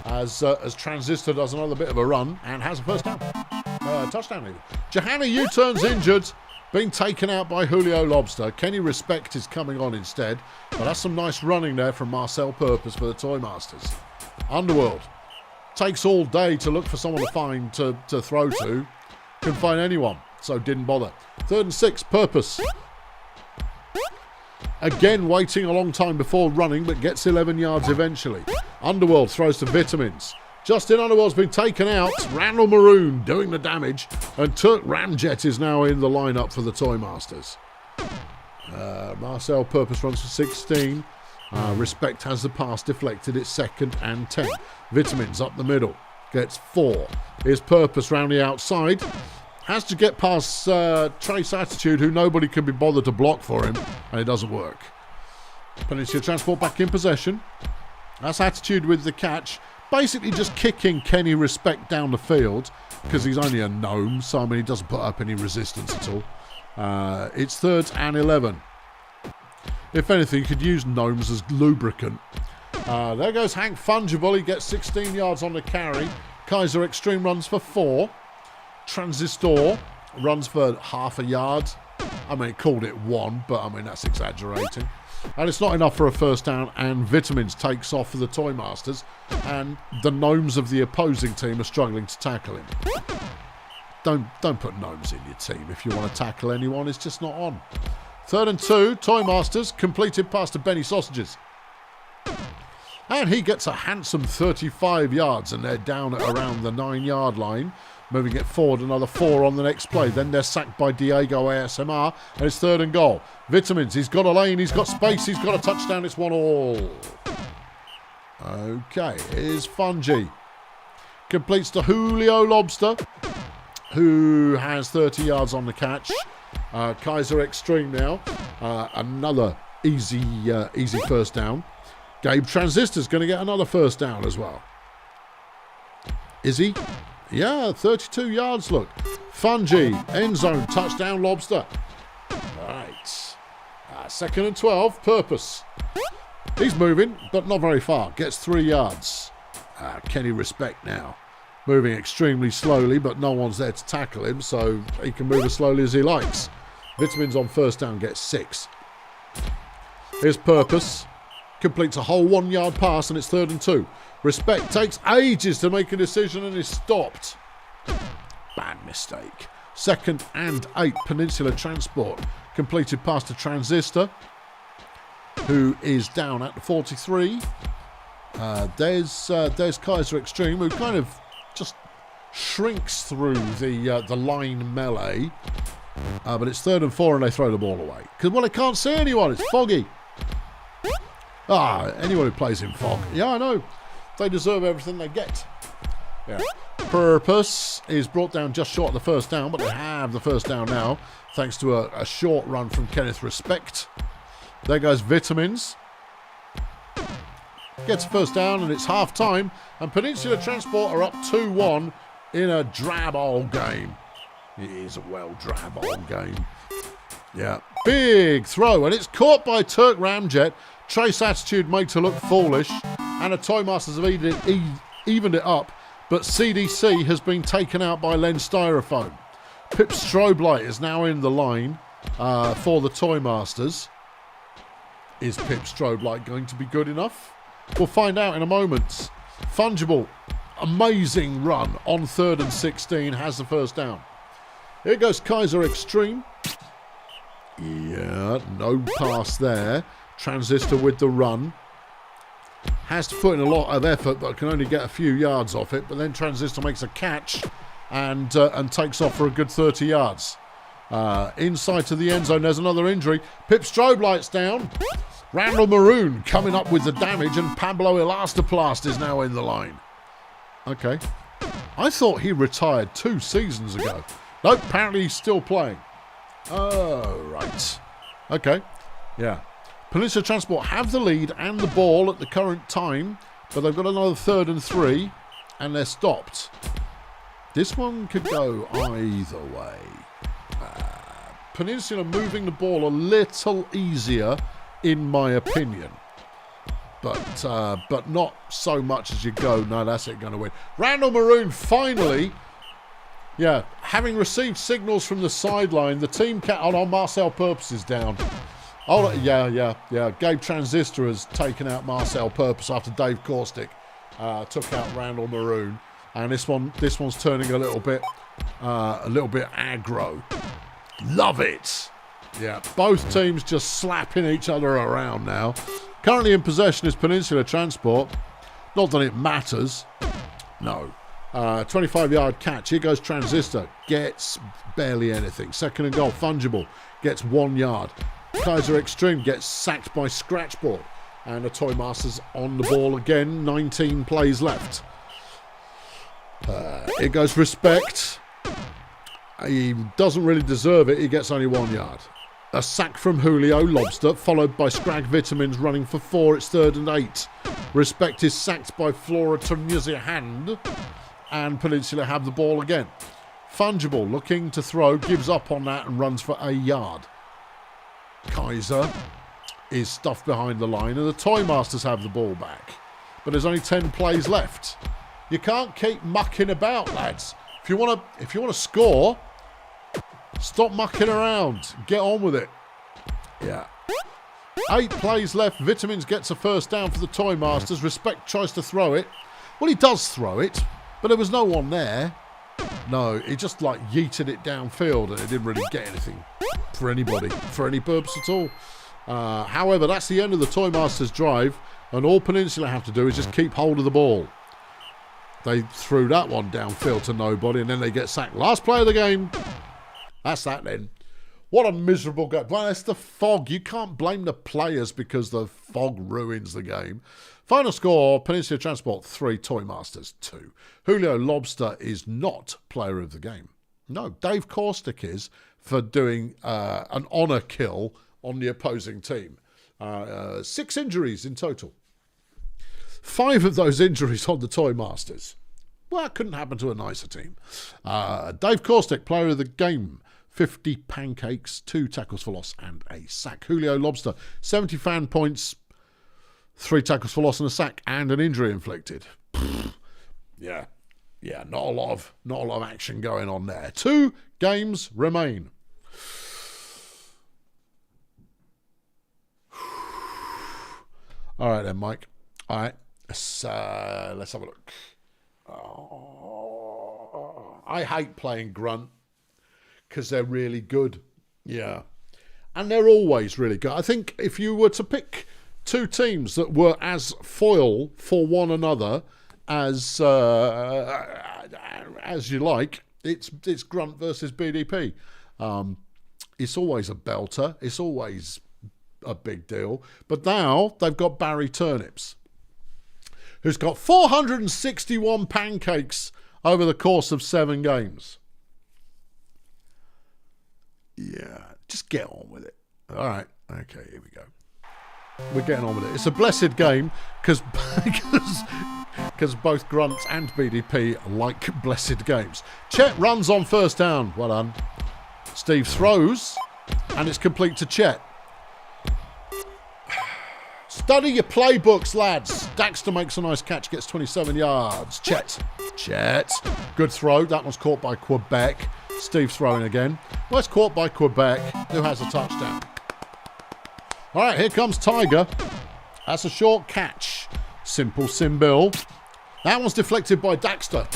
As Transistor does another bit of a run and has a first down. Touchdown even. Johanna U-Turn's injured. Being taken out by Julio Lobster. Kenny Respect is coming on instead. But that's some nice running there from Marcel Purpose for the Toy Masters. Underworld. Takes all day to look for someone to find to throw to. Couldn't find anyone. So didn't bother. 3rd and 6. Purpose. Again, waiting a long time before running, but gets 11 yards eventually. Underworld throws to Vitamins. Justin Underworld's been taken out. Randall Maroon doing the damage. And Turk Ramjet is now in the lineup for the Toy Masters. Marcel Purpose runs for 16. Respect has the pass deflected. It's 2nd and 10. Vitamins up the middle. Gets 4. Here's Purpose round the outside. Has to get past Trace Attitude, who nobody can be bothered to block for him, and it doesn't work. Peninsula Transport back in possession. That's Attitude with the catch. Basically just kicking Kenny Respect down the field, because he's only a gnome, so I mean he doesn't put up any resistance at all. It's 3rd and 11. If anything, you could use gnomes as lubricant. There goes Hank Fungible. He gets 16 yards on the carry. Kaiser Extreme runs for 4. Transistor runs for half a yard. I mean, it called it 1, but I mean, that's exaggerating. And it's not enough for a first down, and Vitamins takes off for the Toy Masters, and the gnomes of the opposing team are struggling to tackle him. Don't put gnomes in your team if you want to tackle anyone. It's just not on. 3rd and 2, Toy Masters, completed pass to Benny Sausages. And he gets a handsome 35 yards, and they're down at around the 9-yard line. Moving it forward, another 4 on the next play. Then they're sacked by Diego ASMR, and it's 3rd and goal. Vitamins, he's got a lane, he's got space, he's got a touchdown, it's 1-all. Okay, here's Fungi. Completes to Julio Lobster, who has 30 yards on the catch. Kaiser Extreme now. Another easy first down. Gabe Transistor's going to get another first down as well. Is he? Yeah, 32 yards, look. Fungi, end zone, touchdown, Lobster. All right. 2nd and 12, Purpose. He's moving, but not very far. Gets 3 yards. Kenny Respect now. Moving extremely slowly, but no one's there to tackle him, so he can move as slowly as he likes. Vitamins on first down, gets 6. Here's Purpose. Completes a whole 1-yard pass, and it's 3rd and 2. Respect takes ages to make a decision and is stopped. Bad mistake. 2nd and 8, Peninsula Transport. Completed pass to Transistor, who is down at the 43. There's Kaiser Extreme, who kind of just shrinks through the line melee. But it's 3rd and 4, and they throw the ball away. Because, well, they can't see anyone. It's foggy. Anyone who plays in fog. Yeah, I know. They deserve everything they get. Yeah. Purpose is brought down just short of the first down, but they have the first down now, thanks to a short run from Kenneth Respect. There goes Vitamins. Gets a first down, and it's half time, and Peninsula Transport are up 2-1 in a drab old game. It is a drab old game. Yeah. Big throw, and it's caught by Turk Ramjet. Trace Attitude makes it look foolish, and the Toy Masters have evened it up, but CDC has been taken out by Len Styrofoam. Pip Strobe Light is now in the line for the Toy Masters. Is Pip Strobe Light going to be good enough? We'll find out in a moment. Fungible, amazing run on 3rd and 16, has the first down. Here goes Kaiser Extreme. Yeah, no pass there. Transistor with the run. Has to put in a lot of effort, but can only get a few yards off it. But then Transistor makes a catch and takes off for a good 30 yards. Inside to the end zone, there's another injury. Pip Strobe Light's down. Randall Maroon coming up with the damage, and Pablo Elastoplast is now in the line. Okay. I thought he retired 2 seasons ago. Nope, apparently he's still playing. Oh, right. Okay. Yeah. Peninsula Transport have the lead and the ball at the current time, but they've got another 3rd and 3, and they're stopped. This one could go either way. Peninsula moving the ball a little easier, in my opinion. But not so much as you go, no, that's it, going to win. Randall Maroon finally, yeah, having received signals from the sideline, the team Marcel Purpose is down. Oh, yeah. Gabe Transistor has taken out Marcel Purpose after Dave Caustic took out Randall Maroon, and this one's turning a little bit aggro. Love it. Yeah, both teams just slapping each other around now. Currently in possession is Peninsula Transport. Not that it matters. No. 25-yard catch. Here goes Transistor. Gets barely anything. 2nd and goal. Fungible gets 1 yard. Kaiser Extreme gets sacked by Scratchboard. And the Toy Masters on the ball again. 19 plays left. It goes respect. He doesn't really deserve it. He gets only 1 yard. A sack from Julio Lobster, followed by Scrag Vitamins running for 4. It's 3rd and 8. Respect is sacked by Flora Tunisia Hand. And Peninsula have the ball again. Fungible looking to throw, gives up on that and runs for a yard. Kaiser is stuffed behind the line and the Toy Masters have the ball back. But there's only 10 plays left. You can't keep mucking about, lads. If you want to score, stop mucking around. Get on with it. Yeah. 8 plays left. Vitamins gets a first down for the Toy Masters. Respect tries to throw it. Well, he does throw it, but there was no one there. No, he just like yeeted it downfield and it didn't really get anything for anybody, for any purpose at all. However, that's the end of the Toy Masters drive, and all Peninsula have to do is just keep hold of the ball. They threw that one downfield to nobody, and then they get sacked. Last play of the game. That's that then. What a miserable game. Well, it's the fog. You can't blame the players because the fog ruins the game. Final score, Peninsula Transport 3, Toy Masters 2. Julio Lobster is not player of the game. No, Dave Caustic is for doing an honour kill on the opposing team. 6 injuries in total. 5 of those injuries on the Toy Masters. Well, it couldn't happen to a nicer team. Dave Caustic, player of the game. 50 pancakes, 2 tackles for loss and a sack. Julio Lobster, 70 fan points, 3 tackles for loss and a sack, and an injury inflicted. Yeah, not a lot of action going on there. 2 games remain. All right then, Mike. All right, let's have a look. Oh, I hate playing Grunt because they're really good. Yeah, and they're always really good. I think if you were to pick 2 teams that were as foil for one another as you like, it's Grunt versus BDP. It's always a belter. It's always a big deal. But now they've got Barry Turnips, who's got 461 pancakes over the course of 7 games. Yeah, just get on with it. All right. Okay, here we go. We're getting on with it. It's a blessed game because both Grunt and BDP like blessed games. Chet runs on first down. Well done. Steve throws, and it's complete to Chet. Study your playbooks, lads. Daxter makes a nice catch, gets 27 yards. Chet. Good throw. That one's caught by Quebec. Steve throwing again. Well, it's caught by Quebec, who has a touchdown. All right, here comes Tiger. That's a short catch. Simple Simbil. That one's deflected by Daxter.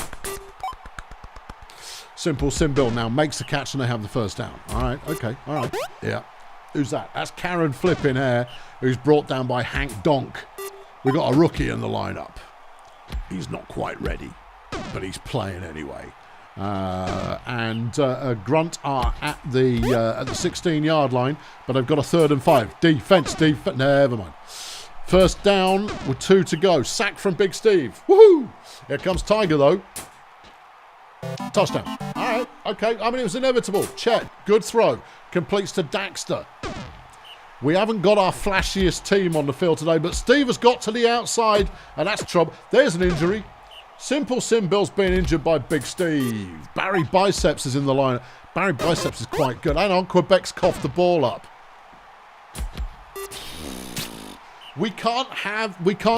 Simple Simbil now makes the catch and they have the first down. All right, okay, all right. Yeah. Who's that? That's Karen Flippin' Hair, who's brought down by Hank Donk. We got a rookie in the lineup. He's not quite ready, but he's playing anyway. Grunt are at the 16-yard line, but they've got a 3rd and 5. Defense. Never mind. First down with 2 to go. Sack from Big Steve. Woohoo! Here comes Tiger though. Touchdown. All right. Okay. I mean, it was inevitable. Chet. Good throw. Completes to Daxter. We haven't got our flashiest team on the field today, but Steve has got to the outside, and that's trouble. There's an injury. Simple Simbil's being injured by Big Steve. Barry Biceps is in the line. Barry Biceps is quite good. Hang on, Quebec's coughed the ball up. We can't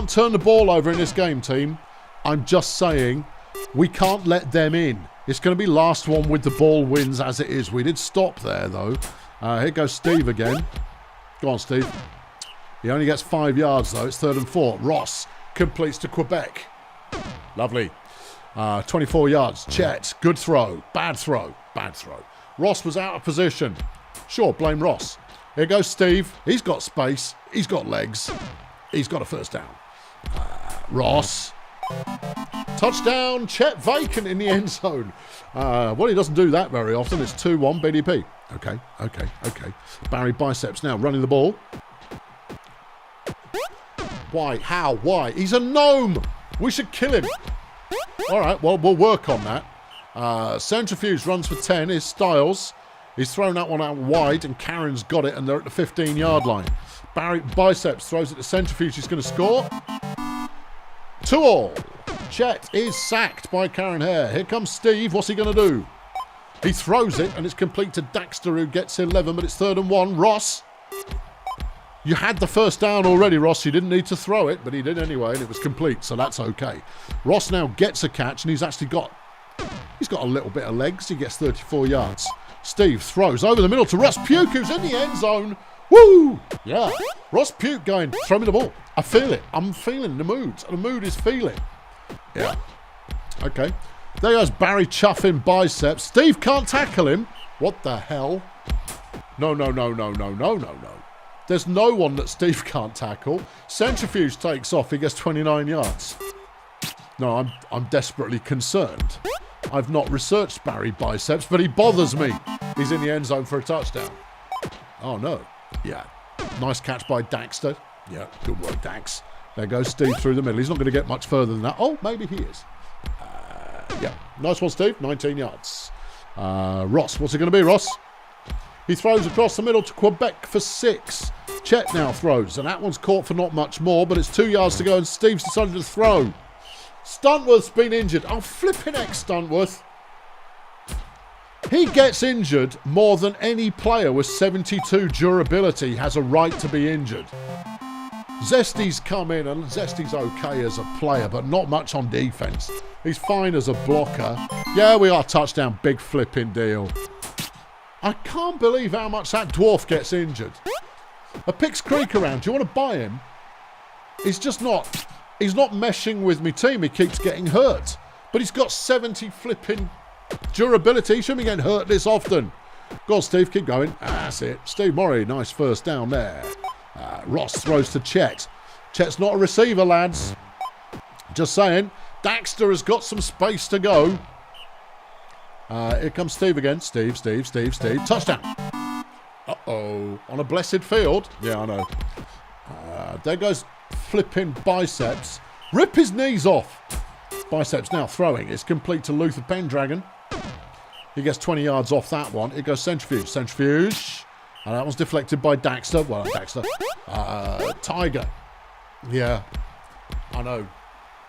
turn the ball over in this game, team. I'm just saying, we can't let them in. It's going to be last one with the ball wins as it is. We did stop there, though. Here goes Steve again. Go on, Steve. He only gets 5 yards, though. It's 3rd and 4. Ross completes to Quebec. Lovely. 24 yards. Chet. Good throw. Bad throw. Ross was out of position. Sure, blame Ross. Here goes Steve. He's got space. He's got legs. He's got a first down. Ross. Touchdown. Chet vacant in the end zone. Well, he doesn't do that very often. It's 2-1 BDP. Okay. Barry Biceps now running the ball. Why? How? Why? He's a gnome. We should kill him. All right, well, we'll work on that. Centrifuge runs for 10 is Styles. He's thrown that one out wide, and Karen's got it, and they're at the 15-yard line. Barry Biceps throws it to Centrifuge. He's going to score. 2-all. Chet is sacked by Karen Hare. Here comes Steve. What's he going to do? He throws it, and it's complete to Daxter, who gets 11, but it's 3rd and 1. Ross. You had the first down already, Ross. You didn't need to throw it, but he did anyway, and it was complete, so that's okay. Ross now gets a catch, and he's got a little bit of legs. He gets 34 yards. Steve throws over the middle to Ross Puke, who's in the end zone. Woo! Yeah. Ross Puke going, throw me the ball. I feel it. I'm feeling the mood. The mood is feeling. Yeah. Okay. There goes Barry chuffing Biceps. Steve can't tackle him. What the hell? No. There's no one that Steve can't tackle. Centrifuge takes off. He gets 29 yards. No, I'm desperately concerned. I've not researched Barry Biceps, but he bothers me. He's in the end zone for a touchdown. Oh, no. Yeah. Nice catch by Daxter. Yeah, good work, Dax. There goes Steve through the middle. He's not going to get much further than that. Oh, maybe he is. Yeah. Nice one, Steve. 19 yards. Ross. What's it going to be, Ross? He throws across the middle to Quebec for 6. Chet now throws, and that one's caught for not much more, but it's 2 yards to go, and Steve's decided to throw. Stuntworth's been injured. Oh, flipping heck, Stuntworth. He gets injured more than any player with 72 durability has a right to be injured. Zesty's come in, and Zesty's okay as a player, but not much on defense. He's fine as a blocker. Yeah, we are touchdown. Big flipping deal. I can't believe how much that dwarf gets injured. A Pix Creek around. Do you want to buy him? He's just not... He's not meshing with me team. He keeps getting hurt. But he's got 70 flipping durability. He shouldn't be getting hurt this often. Go on, Steve. Keep going. That's it. Steve Murray. Nice first down there. Ross throws to Chet. Chet's not a receiver, lads. Just saying. Daxter has got some space to go. Here comes Steve again. Steve. Touchdown. Uh-oh. On a blessed field. Yeah, I know. There goes flipping Biceps. Rip his knees off. Biceps now throwing. It's complete to Luther Pendragon. He gets 20 yards off that one. It goes Centrifuge. And that one's deflected by Daxter. Well, Daxter. Tiger. Yeah. I know.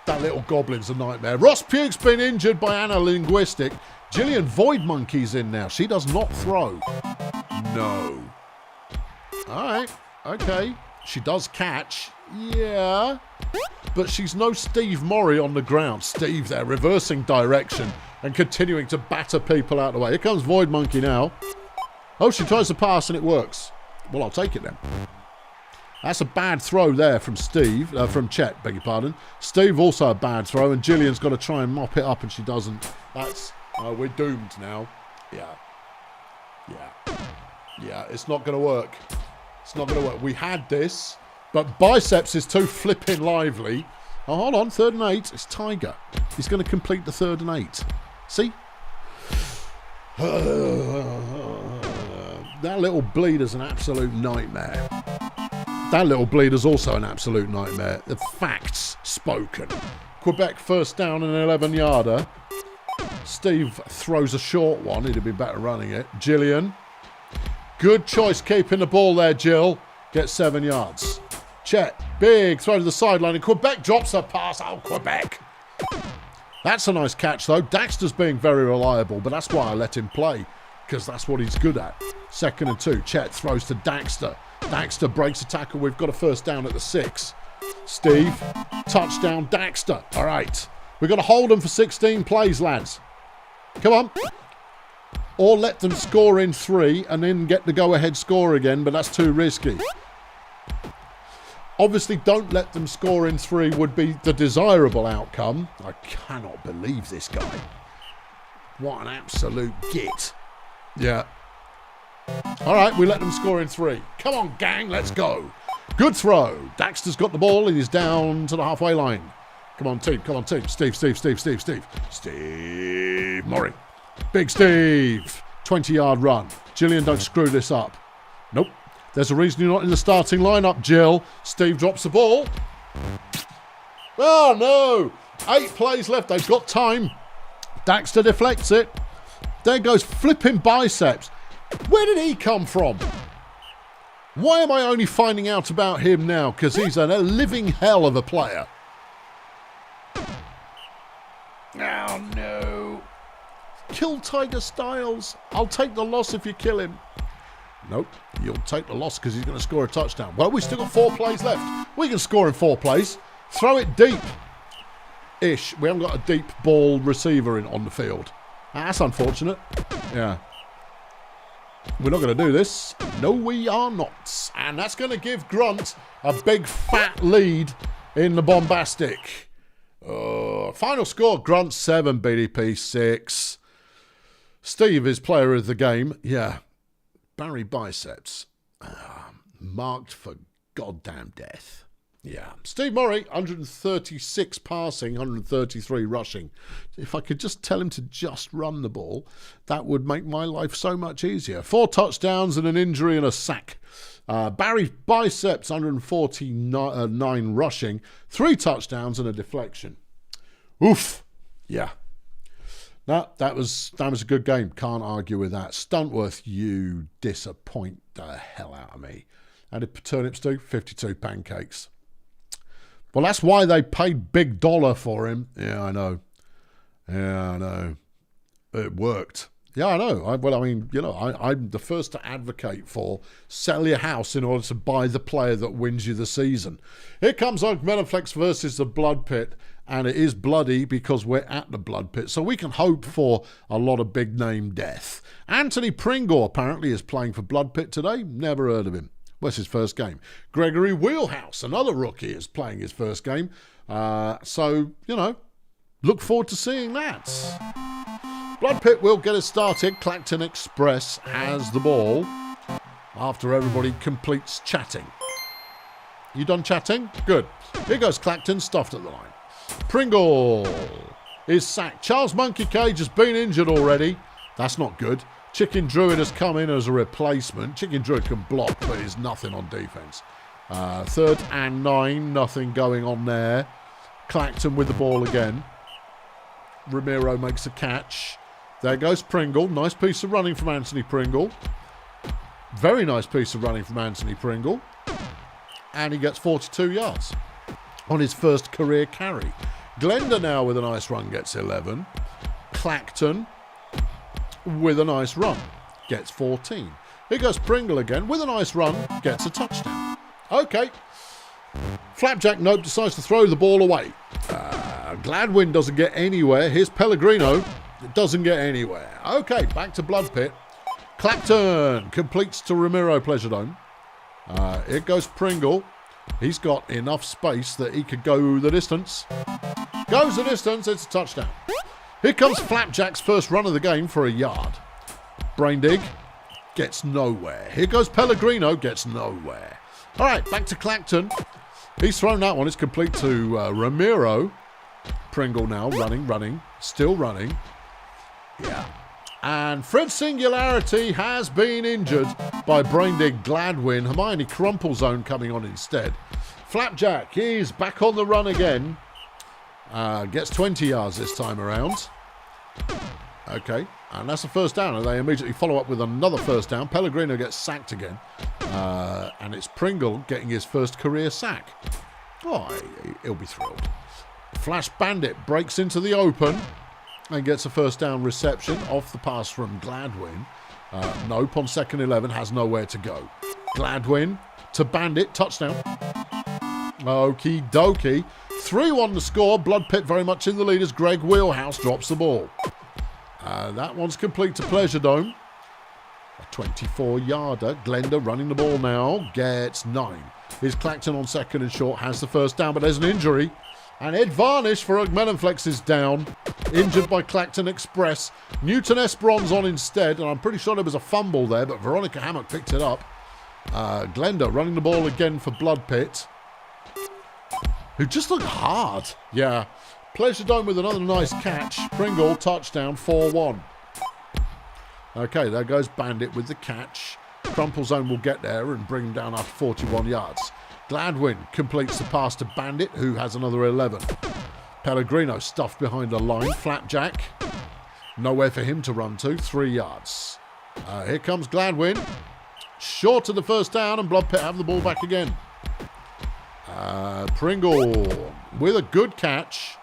That little goblin's a nightmare. Ross Puke's been injured by Analinguistic. Gillian Void Monkey's in now. She does not throw. No. Alright. Okay. She does catch. Yeah. But she's no Steve Murray on the ground. Steve there reversing direction and continuing to batter people out of the way. Here comes Void Monkey now. Oh, she tries to pass and it works. Well, I'll take it then. That's a bad throw there from Steve, from Chet, beg your pardon. Steve also a bad throw, and Gillian's got to try and mop it up, and she doesn't. That's, we're doomed now. Yeah, it's not going to work. It's not going to work. We had this, but Biceps is too flipping lively. Oh, hold on, 3rd and 8. It's Tiger. He's going to complete the 3rd and 8. See? That little bleeder's an absolute nightmare. That little bleeder's also an absolute nightmare. The facts spoken. Quebec first down and an 11-yarder. Steve throws a short one. He'd be better running it. Gillian. Good choice keeping the ball there, Jill. Gets 7 yards. Chet. Big throw to the sideline. And Quebec drops a pass. Oh, Quebec. That's a nice catch, though. Daxter's being very reliable, but that's why I let him play, because that's what he's good at. 2nd and 2. Chet throws to Daxter. Daxter breaks a tackle. We've got a first down at the 6. Steve. Touchdown, Daxter. All right. We've got to hold them for 16 plays, lads. Come on. Or let them score in 3 and then get the go-ahead score again, but that's too risky. Obviously, don't let them score in 3 would be the desirable outcome. I cannot believe this guy. What an absolute git. Yeah. All right, we let them score in 3. Come on, gang, let's go. Good throw. Daxter's got the ball and he's down to the halfway line. Come on, team. Come on, team. Steve. Steve Murray. Big Steve. 20-yard run. Gillian, don't screw this up. Nope. There's a reason you're not in the starting lineup, Jill. Steve drops the ball. Oh, no. 8 plays left. They've got time. Daxter deflects it. There goes flipping biceps. Where did he come from? Why am I only finding out about him now? Because he's a living hell of a player. Oh, no. Kill Tiger Styles. I'll take the loss if you kill him. Nope. You'll take the loss because he's going to score a touchdown. Well, we've still got 4 plays left. We can score in 4 plays. Throw it deep-ish. We haven't got a deep ball receiver on the field. That's unfortunate. Yeah. We're not going to do this. No, we are not. And that's going to give Grunt a big fat lead in the bombastic. Final score, Grunt 7, BDP 6. Steve is player of the game. Yeah. Barry Biceps. Marked for goddamn death. Yeah. Steve Murray, 136 passing, 133 rushing. If I could just tell him to just run the ball, that would make my life so much easier. 4 touchdowns and an injury and a sack. Barry Biceps, 149 rushing, 3 touchdowns and a deflection. Oof. Yeah. No, that was a good game. Can't argue with that. Stuntworth, you disappoint the hell out of me. How did turnips do? 52 pancakes. Well, that's why they paid big dollar for him. Yeah, I know. Yeah, I know. It worked. Yeah, I know. I'm the first to advocate for sell your house in order to buy the player that wins you the season. Here comes Oakaflex versus the Blood Pit, and it is bloody because we're at the Blood Pit, so we can hope for a lot of big-name death. Anthony Pringle apparently is playing for Blood Pit today. Never heard of him. What's his first game? Gregory Wheelhouse, another rookie, is playing his first game. So, look forward to seeing that. Blood Pit will get us started. Clacton Express has the ball after everybody completes chatting. You done chatting? Good. Here goes Clacton, stuffed at the line. Pringle is sacked. Charles Monkey Cage has been injured already. That's not good. Chicken Druid has come in as a replacement. Chicken Druid can block, but is nothing on defence. 3rd and 9, nothing going on there. Clacton with the ball again. Ramiro makes a catch. There goes Pringle. Nice piece of running from Anthony Pringle. Very nice piece of running from Anthony Pringle. And he gets 42 yards on his first career carry. Glenda now with a nice run gets 11. Clacton with a nice run gets 14. Here goes Pringle again with a nice run, gets a touchdown. Okay. Flapjack Nope decides to throw the ball away. Gladwin doesn't get anywhere. Here's Pellegrino. It doesn't get anywhere. Okay, back to Blood Pit. Clacton completes to Ramiro Pleasure Dome. Here goes Pringle. He's got enough space that he could go the distance. Goes the distance, it's a touchdown. Here comes Flapjack's first run of the game for a yard. Braindig gets nowhere. Here goes Pellegrino, gets nowhere. All right, back to Clacton. He's thrown that one. It's complete to Ramiro. Pringle now running, still running. Yeah. And Fred Singularity has been injured by Braindig Gladwin. Hermione Crumplezone coming on instead. Flapjack is back on the run again. Gets 20 yards this time around. Okay, and that's a first down, and they immediately follow up with another first down. Pellegrino gets sacked again, and it's Pringle getting his first career sack. Oh, he'll be thrilled. Flash Bandit breaks into the open and gets a first down reception off the pass from Gladwin. Nope on 2nd 11, has nowhere to go. Gladwin to Bandit, touchdown. Okie dokie. 3-1 the score. Blood Pit very much in the lead as Greg Wheelhouse drops the ball. That one's complete to Pleasure Dome. A 24-yarder. Glenda running the ball now. Gets 9. Here's Clacton on 2nd and short. Has the first down, but there's an injury. And Ed Varnish for Oakaflex is down. Injured by Clacton Express. Newton Esperon's on instead. And I'm pretty sure there was a fumble there, but Veronica Hammock picked it up. Glenda running the ball again for Blood Pit, who just looked hard. Yeah. Pleasure Dome with another nice catch. Pringle, touchdown, 4-1. Okay, there goes Bandit with the catch. Crumplezone will get there and bring him down after 41 yards. Gladwin completes the pass to Bandit, who has another 11. Pellegrino stuffed behind a line. Flapjack. Nowhere for him to run to. 3 yards. Here comes Gladwin. Short of the first down, and Bloodpit have the ball back again. Pringle with a good catch.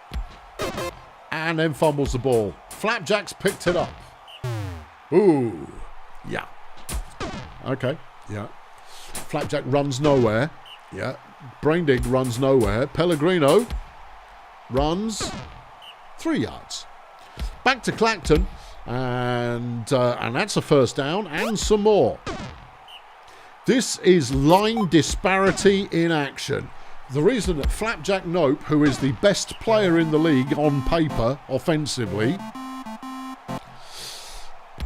And then fumbles the ball. Flapjack's picked it up. Ooh. Yeah. Okay. Yeah. Flapjack runs nowhere. Yeah. Braindig runs nowhere. Pellegrino runs 3 yards. Back to Clacton. And that's a first down and some more. This is line disparity in action. The reason that Flapjack Nope, who is the best player in the league on paper, offensively,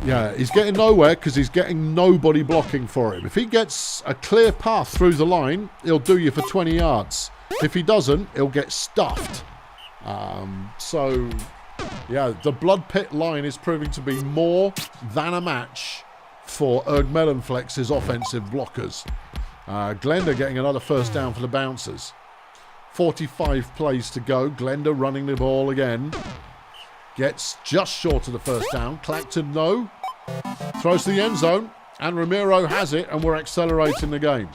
yeah, he's getting nowhere because he's getting nobody blocking for him. If he gets a clear path through the line, he'll do you for 20 yards. If he doesn't, he'll get stuffed. So, yeah, the Blood Pit line is proving to be more than a match for Ergmelonflex's offensive blockers. Glenda getting another first down for the Bouncers. 45 plays to go. Glenda running the ball again. Gets just short of the first down. Clacton, no. Throws to the end zone. And Ramiro has it, and we're accelerating the game.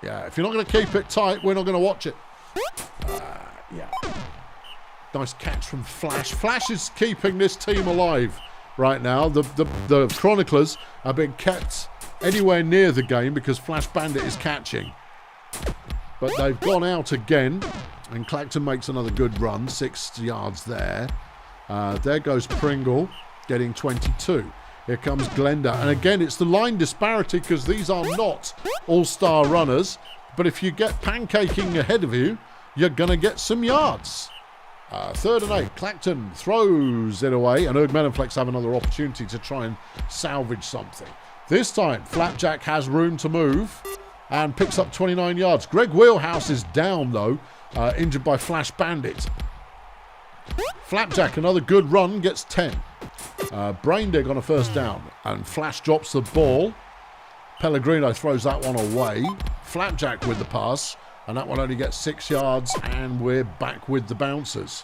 Yeah, if you're not going to keep it tight, we're not going to watch it. Yeah. Nice catch from Flash. Flash is keeping this team alive right now. The Chroniclers are being kept anywhere near the game because Flash Bandit is catching. But they've gone out again, and Clacton makes another good run, 6 yards there. There goes Pringle, getting 22. Here comes Glenda. And again, it's the line disparity because these are not all-star runners. But if you get pancaking ahead of you, you're going to get some yards. 3rd and 8. Clacton throws it away, and Ergmelonflex have another opportunity to try and salvage something. This time, Flapjack has room to move and picks up 29 yards. Greg Wheelhouse is down, though, injured by Flash Bandit. Flapjack, another good run, gets 10. Braindig on a first down, and Flash drops the ball. Pellegrino throws that one away. Flapjack with the pass, and that one only gets 6 yards, and we're back with the Bouncers.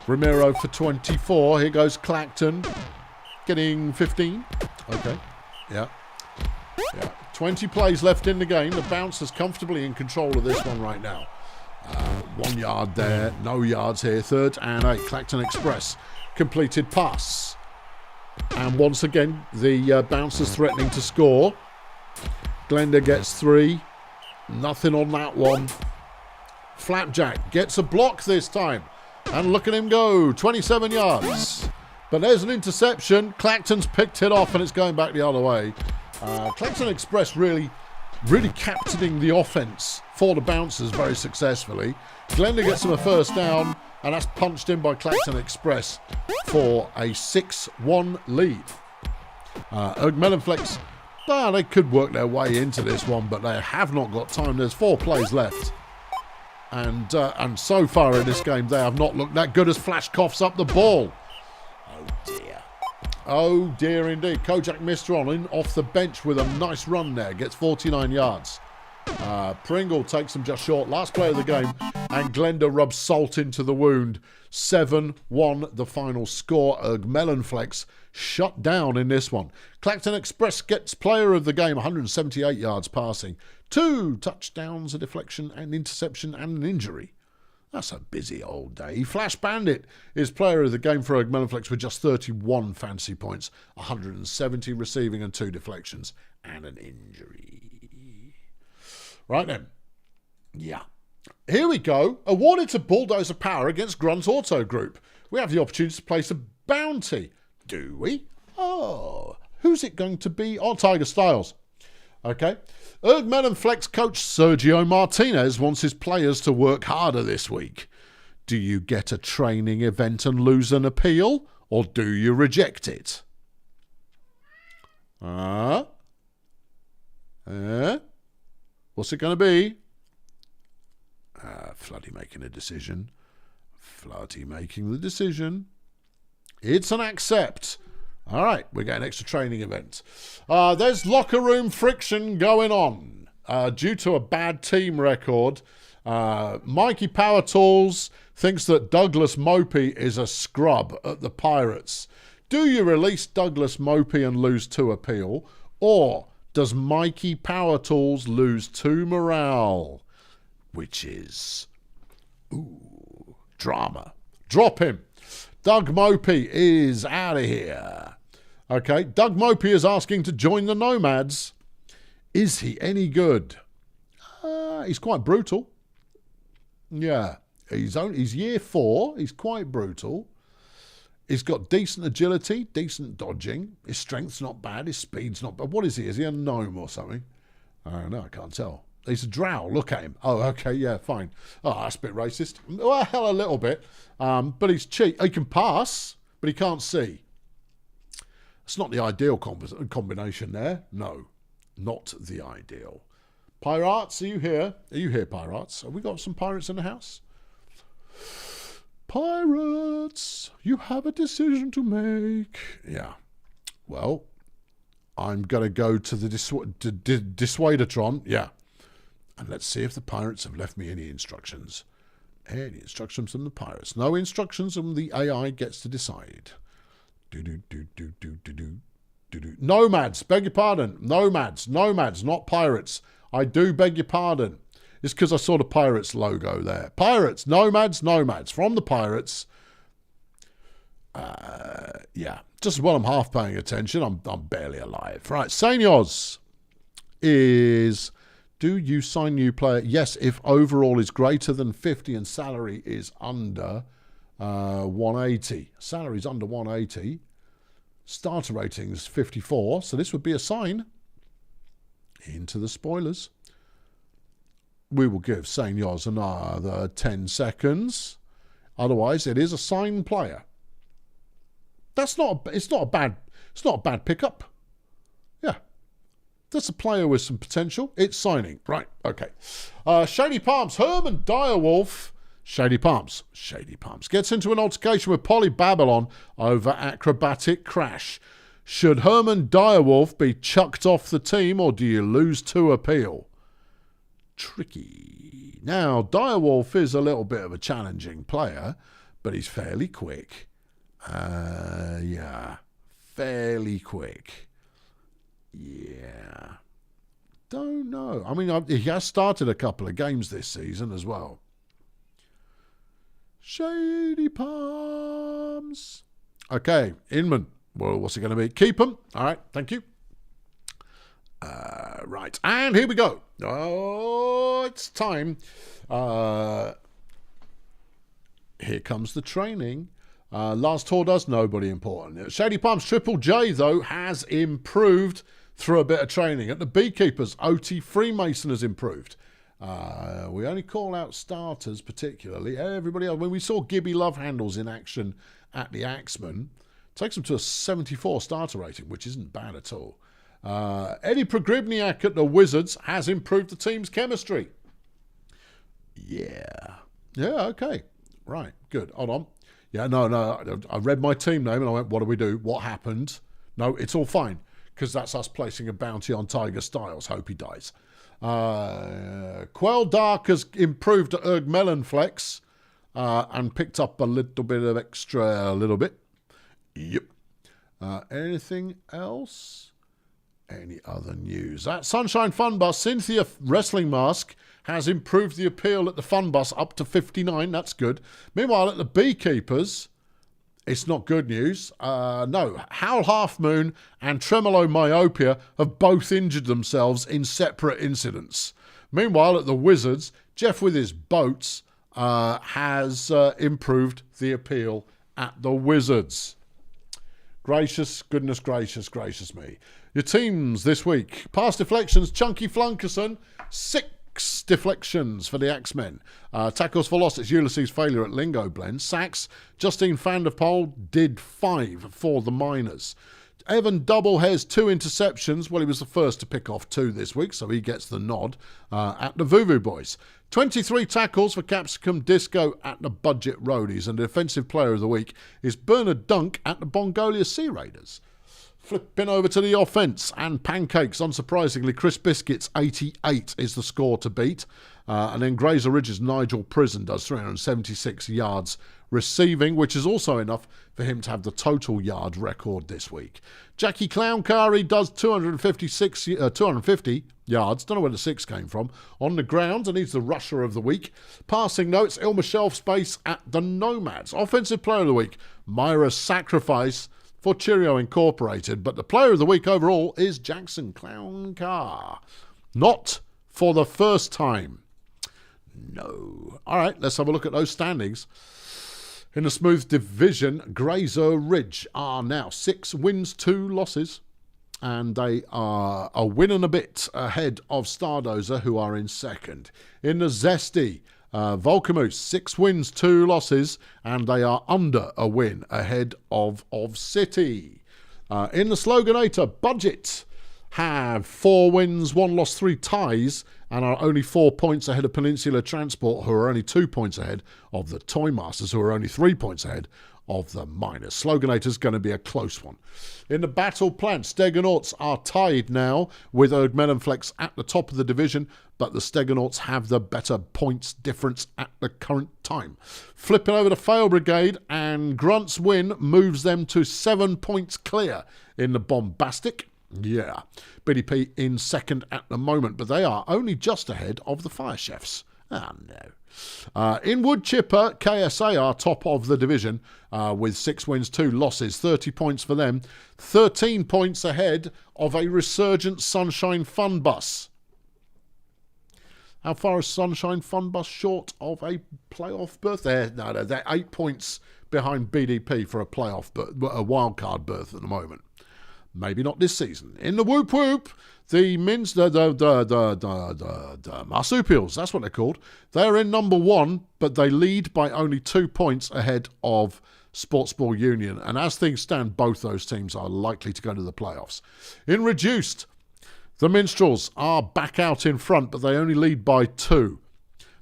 Ramiro for 24. Here goes Clacton, getting 15. Okay, yeah. 20 plays left in the game. The Bouncers comfortably in control of this one right now. 1 yard there, no yards here. 3rd and 8. Clacton Express completed pass. And once again, the Bouncers threatening to score. Glenda gets 3. Nothing on that one. Flapjack gets a block this time. And look at him go. 27 yards. But there's an interception. Clacton's picked it off, and it's going back the other way. Clacton Express really captaining the offense for the Bouncers very successfully. Glenda gets him a first down, and that's punched in by Clacton Express for a 6-1 lead. Ergmelonflex, they could work their way into this one, but they have not got time. There's 4 plays left. And so far in this game, they have not looked that good as Flash coughs up the ball. Oh, dear. Oh, dear indeed. Kojak Mistron in off the bench with a nice run there. Gets 49 yards. Pringle takes them just short. Last play of the game. And Glenda rubs salt into the wound. 7-1 the final score. Ergmelonflex shut down in this one. Clacton Express gets player of the game. 178 yards passing. 2 touchdowns, a deflection, an interception, and an injury. That's a busy old day. Flash Bandit is player of the game for Ergmelonflex with just 31 fancy points, 170 receiving and 2 deflections, and an injury. Right then. Yeah. Here we go. Awarded to Bulldozer Power against Grunt Auto Group. We have the opportunity to place a bounty. Do we? Oh, who's it going to be? Oh, Tiger Styles. Okay. Ergmelonflex coach Sergio Martinez wants his players to work harder this week. Do you get a training event and lose an appeal, or do you reject it? What's it going to be? Floody making a decision. Floody making the decision. It's an accept. All right, we're getting an extra training event. There's locker room friction going on due to a bad team record. Mikey Power Tools thinks that Douglas Mopey is a scrub at the Pirates. Do you release Douglas Mopey and lose 2 appeal? Or does Mikey Power Tools lose 2 morale? Which is... ooh, drama. Drop him. Doug Mopey is out of here. Okay, Doug Mopey is asking to join the Nomads. Is he any good? He's quite brutal. Yeah, he's year 4. He's quite brutal. He's got decent agility, decent dodging. His strength's not bad. His speed's not bad. What is he? Is he a gnome or something? I don't know. I can't tell. He's a drow. Look at him. Oh, okay. Yeah, fine. Oh, that's a bit racist. Well, hell, a little bit. But he's cheap. He can pass, but he can't see. It's not the ideal combination there. No, not the ideal. Pirates, are you here? Are you here, Pirates? Have we got some pirates in the house? Pirates, you have a decision to make. Yeah. Well, I'm going to go to the Dissuadertron. Yeah. And let's see if the pirates have left me any instructions. Any instructions from the pirates. No instructions, and the AI gets to decide. Nomads, beg your pardon. Nomads, not pirates. I do beg your pardon. It's because I saw the pirates logo there. Pirates, nomads, from the pirates. Yeah, just while I'm half paying attention, I'm barely alive. Right, Senors is, do you sign new player? Yes, if overall is greater than 50 and salary is under 180. Salary's under 180. Starter rating's 54, so this would be a sign. Into the spoilers. We will give Senors another 10 seconds. Otherwise, it is a signed player. It's not a bad pickup. Yeah. That's a player with some potential. It's signing. Right, okay. Shady Palms, Herman Direwolf. Shady Palms gets into an altercation with Polly Babylon over acrobatic crash. Should Herman Direwolf be chucked off the team, or do you lose 2 appeal? Tricky. Now, Direwolf is a little bit of a challenging player, but he's fairly quick. Yeah, fairly quick. Yeah. Don't know. I mean, he has started a couple of games this season as well. Shady Palms. Okay, Inman. Well, what's it going to be? Keep them. All right, thank you. Right, and here we go. Oh, it's time. Here comes the training. Last tour does nobody important. Shady Palms Triple J, though, has improved through a bit of training. At the Beekeepers, OT Freemason has improved. We only call out starters particularly. Everybody else, when we saw Gibby Love Handles in action at the Axemen, takes them to a 74 starter rating, which isn't bad at all. Eddie Pogribniak at the Wizards has improved the team's chemistry. Yeah. Yeah, okay. Right, good. Hold on. Yeah, no. I read my team name and I went, what do we do? What happened? No, it's all fine, because that's us placing a bounty on Tiger Styles. Hope he dies. Quell Dark has improved at Erg Melonflex and picked up a little bit of extra, a little bit. Yep. Anything else? Any other news? At Sunshine Fun Bus, Cynthia Wrestling Mask has improved the appeal at the Fun Bus up to 59. That's good. Meanwhile, at the Beekeepers, it's not good news. No, Howl Half Moon and Tremolo Myopia have both injured themselves in separate incidents. Meanwhile, at the Wizards, Jeff with his boats has improved the appeal at the Wizards. Gracious, goodness gracious, gracious me. Your teams this week. Pass deflections, Chunky Flunkerson, 6 deflections for the Axemen. Tackles for loss, it's Ulysses Failure at Lingo Blend. Sacks, Justine van der Pol did 5 for the Miners. Evan Double has 2 interceptions. Well, he was the first to pick off 2 this week, so he gets the nod at the Voodoo Boys. 23 tackles for Capsicum Disco at the Budget Roadies, and the Defensive Player of the Week is Bernard Dunk at the Bongolia Sea Raiders. Flipping over to the offence and pancakes, unsurprisingly, Chris Biscuits 88 is the score to beat. And then Graser Ridge's Nigel Prison does 376 yards receiving, which is also enough for him to have the total yard record this week. Jackie Clowncari does 250 yards, don't know where the 6 came from, on the ground, and he's the rusher of the week. Passing notes, Ilma Shelf Space at the Nomads. Offensive player of the week, Myra's Sacrifice for Cheerio Incorporated, but the player of the week overall is Jackson Clowncar. Not for the first time. No. All right, let's have a look at those standings. In the smooth division, Graser Ridge are now 6 wins, 2 losses, and they are a win and a bit ahead of Stardozer, who are in second. In the Zesty, Vulcamoose, 6 wins, 2 losses, and they are under a win ahead of City. In the Sloganator, Budget have 4 wins, 1 loss, 3 ties, and are only 4 points ahead of Peninsula Transport, who are only 2 points ahead of the Toy Masters, who are only 3 points ahead of the Miners. Sloganator's going to be a close one. In the Battle Plan, Stegenauts are tied now with Oakaflex at the top of the division, but the Stegenauts have the better points difference at the current time. Flipping over to Fail Brigade, and Grunt's win moves them to 7 points clear in the Bombastic. Yeah, BDP in second at the moment, but they are only just ahead of the Fire Chefs. Ah, no. In Wood Chipper, KSA are top of the division with 6 wins, 2 losses, 30 points for them. 13 points ahead of a resurgent Sunshine Fun Bus. How far is Sunshine Fun Bus short of a playoff berth? No, they're 8 points behind BDP for a playoff berth, a wildcard berth at the moment. Maybe not this season. In the Whoop Whoop, the Marsupials, that's what they're called. They're in number 1, but they lead by only 2 points ahead of Sports Ball Union. And as things stand, both those teams are likely to go to the playoffs. In Reduced, the Minstrels are back out in front, but they only lead by 2.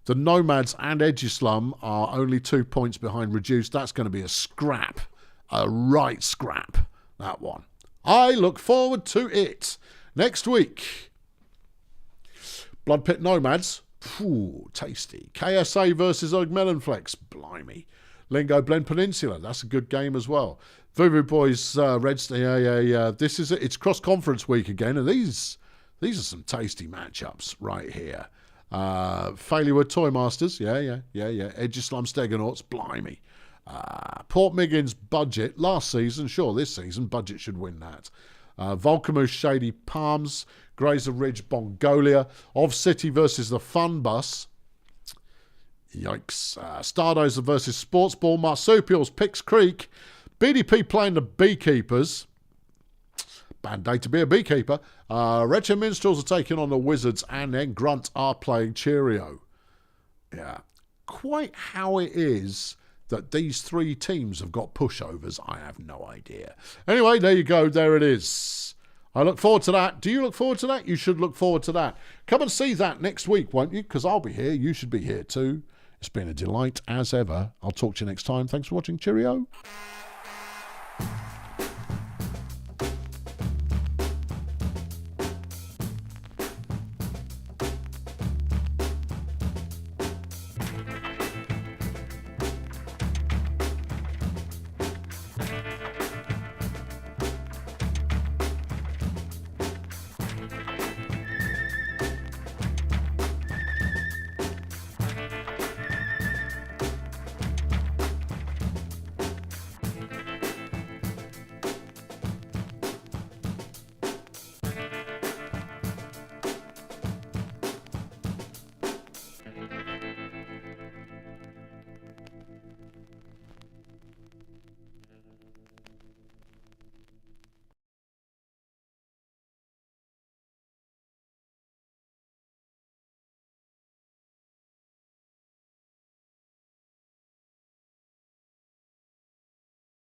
The Nomads and Edgeslam are only 2 points behind Reduced. That's going to be a scrap, a right scrap, that one. I look forward to it. Next week, Blood Pit Nomads. Ooh, tasty. KSA versus Oakaflex. Blimey. Lingo Blend Peninsula. That's a good game as well. Voodoo Boys, Reds. Yeah. It's cross-conference week again, and these are some tasty matchups right here. Failurewood Toy Masters. Yeah. Edgeslam Stegenauts. Blimey. Port Miggins Budget last season, sure, this season Budget should win that. Vulcamoose Shady Palms, Graser Ridge Bongolia, Of City versus the Fun Bus. Yikes. Stardozer versus Sports Ball, Marsupials, Pix Creek, BDP playing the Beekeepers. Bad day to be a beekeeper. Retro Minstrels are taking on the Wizards, and then Grunt are playing Cheerio. Yeah. Quite how it is that these 3 teams have got pushovers, I have no idea. Anyway, there you go. There it is. I look forward to that. Do you look forward to that? You should look forward to that. Come and see that next week, won't you? Because I'll be here. You should be here too. It's been a delight as ever. I'll talk to you next time. Thanks for watching. Cheerio.